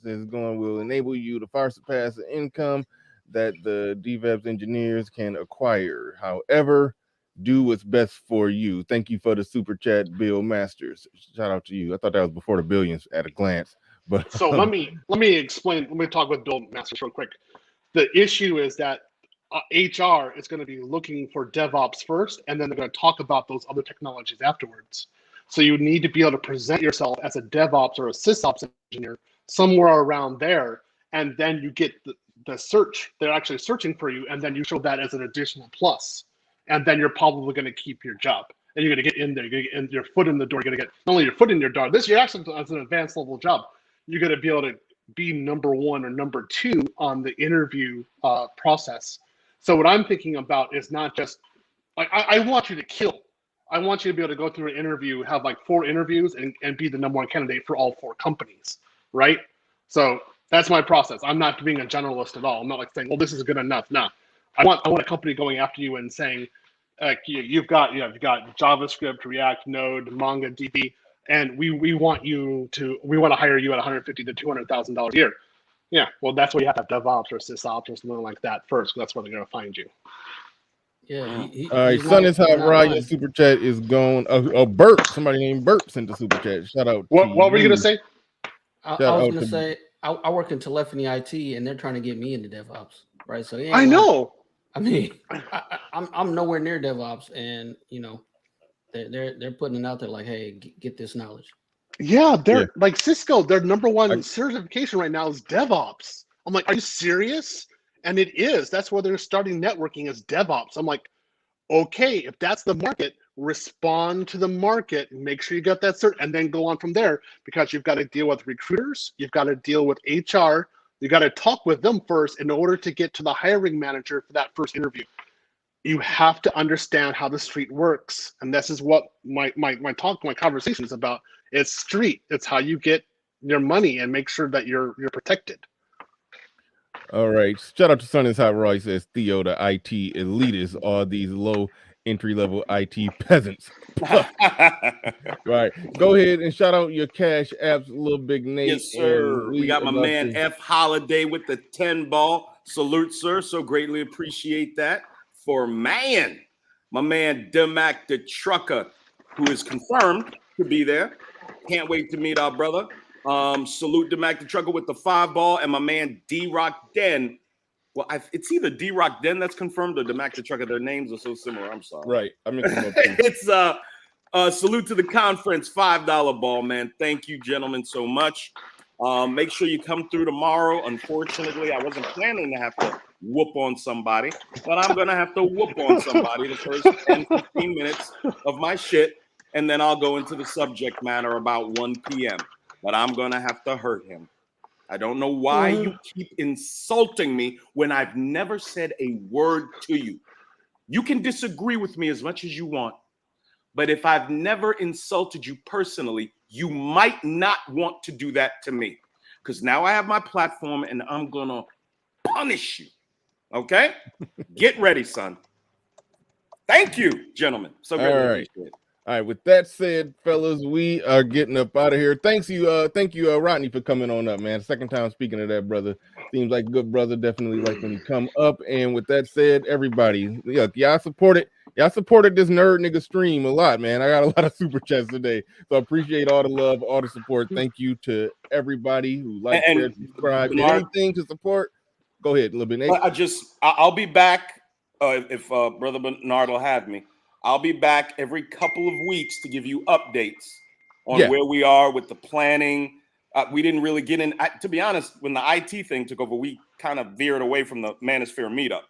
Says will enable you to far surpass the income that the DevEps engineers can acquire. However, do what's best for you. Thank you for the super chat, Bill Masters. Shout out to you. I thought that was before the billions at a glance. But so let me explain. Let me talk with Bill Masters real quick. The issue is that HR is going to be looking for DevOps first, and then they're going to talk about those other technologies afterwards. So you need to be able to present yourself as a DevOps or a SysOps engineer somewhere around there, and then you get the search. They're actually searching for you, and then you show that as an additional plus, and then you're probably going to keep your job. And you're going to get in there. You're going to get your foot in the door. You're going to get not only your foot in your door. You're actually as an advanced level job. You're going to be able to be number 1 or number 2 on the interview process. So what I'm thinking about is not just I want you to kill. I want you to be able to go through an interview, have like 4 interviews, and be the number 1 candidate for all 4 companies, right? So that's my process. I'm not being a generalist at all. I'm not like saying, well, this is good enough. No, I want a company going after you and saying, you've got JavaScript, React, Node, MongoDB. And we want to hire you at $150,000 to $200,000 a year. Yeah, well, that's where you have to have DevOps or SysOps or something like that first. That's where they're going to find you. Yeah. All right, Sun is hot. Ryan, super chat is gone. Bert, somebody named Bert sent the super chat. Shout out. What were you going to say? I was going to say I work in telephony IT, and they're trying to get me into DevOps, right? So I know. I mean, I'm nowhere near DevOps, and they're putting it out there like, hey, get this knowledge. Yeah, they're like Cisco. Their number 1 certification right now is DevOps. I'm like, are you serious? And it is. That's where they're starting networking as DevOps. I'm like, okay, if that's the market, respond to the market, make sure you got that cert, and then go on from there, because you've got to deal with recruiters, you've got to deal with HR, you got to talk with them first in order to get to the hiring manager for that first interview. You have to understand how the street works, and this is what my conversation is about. It's street. It's how you get your money and make sure that you're protected. All right. Shout out to Sun is Hot. Roy says Theo, the IT elitists are these low entry-level IT peasants. All right, go ahead and shout out your cash apps, Little Big Nate. Yes, sir. And we got my man F Holiday with the 10 ball. Salute, sir. So greatly appreciate that. For my man Demac the Trucker, who is confirmed to be there. Can't wait to meet our brother. Salute Demac the Trucker with the 5 ball, and my man D-Rock Den. Well, it's either D-Rock Den that's confirmed or Demac the Trucker. Their names are so similar. I'm sorry. Right. I mean, it's salute to the conference, $5 ball, man. Thank you, gentlemen, so much. Make sure you come through tomorrow. Unfortunately, I wasn't planning to have to whoop on somebody, but I'm going to have to whoop on somebody the first 10, 15 minutes of my shit, and then I'll go into the subject matter about 1 p.m., but I'm going to have to hurt him. I don't know why you keep insulting me when I've never said a word to you. You can disagree with me as much as you want, but if I've never insulted you personally, you might not want to do that to me, because now I have my platform and I'm going to punish you. Okay? Get ready, son. Thank you, gentlemen. So greatly appreciate it. All right, with that said, fellas, we are getting up out of here. Thank you, Rodney, for coming on up, man. Second time speaking to that brother. Seems like a good brother. Definitely like when he come up. And with that said, everybody, y'all supported this nerd nigga stream a lot, man. I got a lot of super chats today, so I appreciate all the love, all the support. Thank you to everybody who liked, shared, subscribed, did anything to support. Go ahead, a little bit, Nate. I'll be back if Brother Bernard will have me. I'll be back every couple of weeks to give you updates on where we are with the planning. We didn't really get in. To be honest, when the IT thing took over, we kind of veered away from the Manosphere meetup.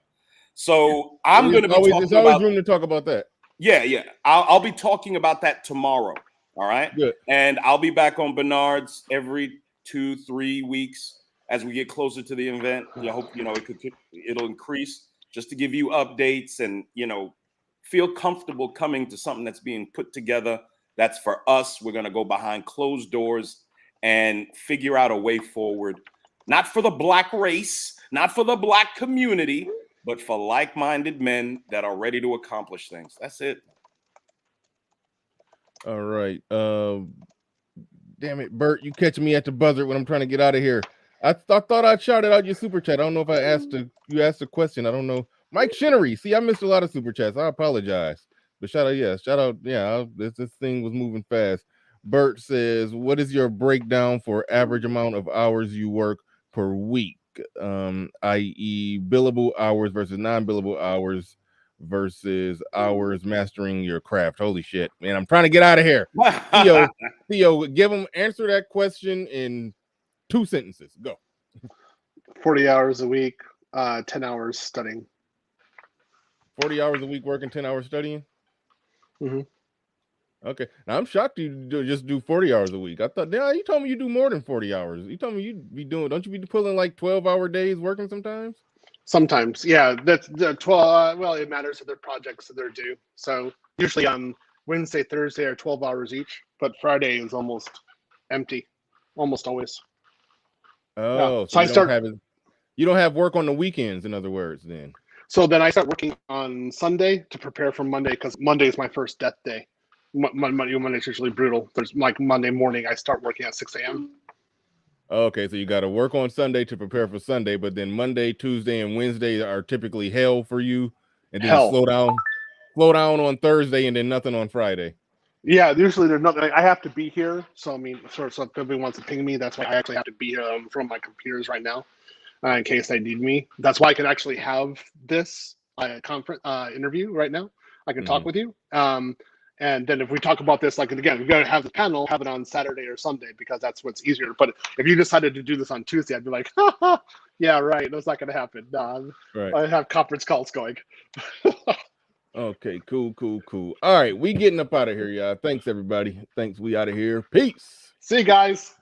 So I'm going to be talking there's always room to talk about that. Yeah. I'll be talking about that tomorrow. All right. Good. And I'll be back on Bernard's every 2-3 weeks as we get closer to the event. I hope it'll increase just to give you updates and feel comfortable coming to something that's being put together. That's for us. We're going to go behind closed doors and figure out a way forward, not for the black race, not for the black community, but for like-minded men that are ready to accomplish things. That's it. All right. Damn it, Bert, you catch me at the buzzer when I'm trying to get out of here. I thought I'd shouted out your super chat. I don't know if you asked a question. I don't know. Mike Shinnery. See, I missed a lot of super chats. I apologize. But shout out. Yeah, this thing was moving fast. Bert says, what is your breakdown for average amount of hours you work per week? I.e. billable hours versus non-billable hours versus hours mastering your craft. Holy shit, man. I'm trying to get out of here. Theo, answer that question in 2 sentences. Go. 40 hours a week, 10 hours studying. 40 hours a week working, 10 hours studying? Mm-hmm. Okay. Now, I'm shocked you just do 40 hours a week. I thought, you told me you do more than 40 hours. You told me you'd be don't you be pulling like 12-hour days working sometimes? Sometimes, yeah. That's the 12. Well, it matters if they're projects that they're due. So usually on Wednesday, Thursday are 12 hours each, but Friday is almost empty, almost always. Oh, so you don't have work on the weekends, in other words, then. So then I start working on Sunday to prepare for Monday, because Monday is my first death day. Monday's usually brutal. There's like Monday morning, I start working at 6 a.m. Okay, so you got to work on Sunday to prepare for Sunday, but then Monday, Tuesday, and Wednesday are typically hell for you, and then slow down on Thursday, and then nothing on Friday. Yeah, usually there's nothing. I have to be here, so I mean, so if everybody wants to ping me, that's why I actually have to be here from my computers right now, in case they need me. That's why I can actually have this conference interview right now. I can talk with you. And then if we talk about this, like, again, we're going to have the panel, have it on Saturday or Sunday, because that's what's easier. But if you decided to do this on Tuesday, I'd be like, yeah, right. That's not going to happen. No, right. I have conference calls going. Okay, cool. All right, we getting up out of here, y'all. Thanks, everybody. Thanks. We out of here. Peace. See you guys.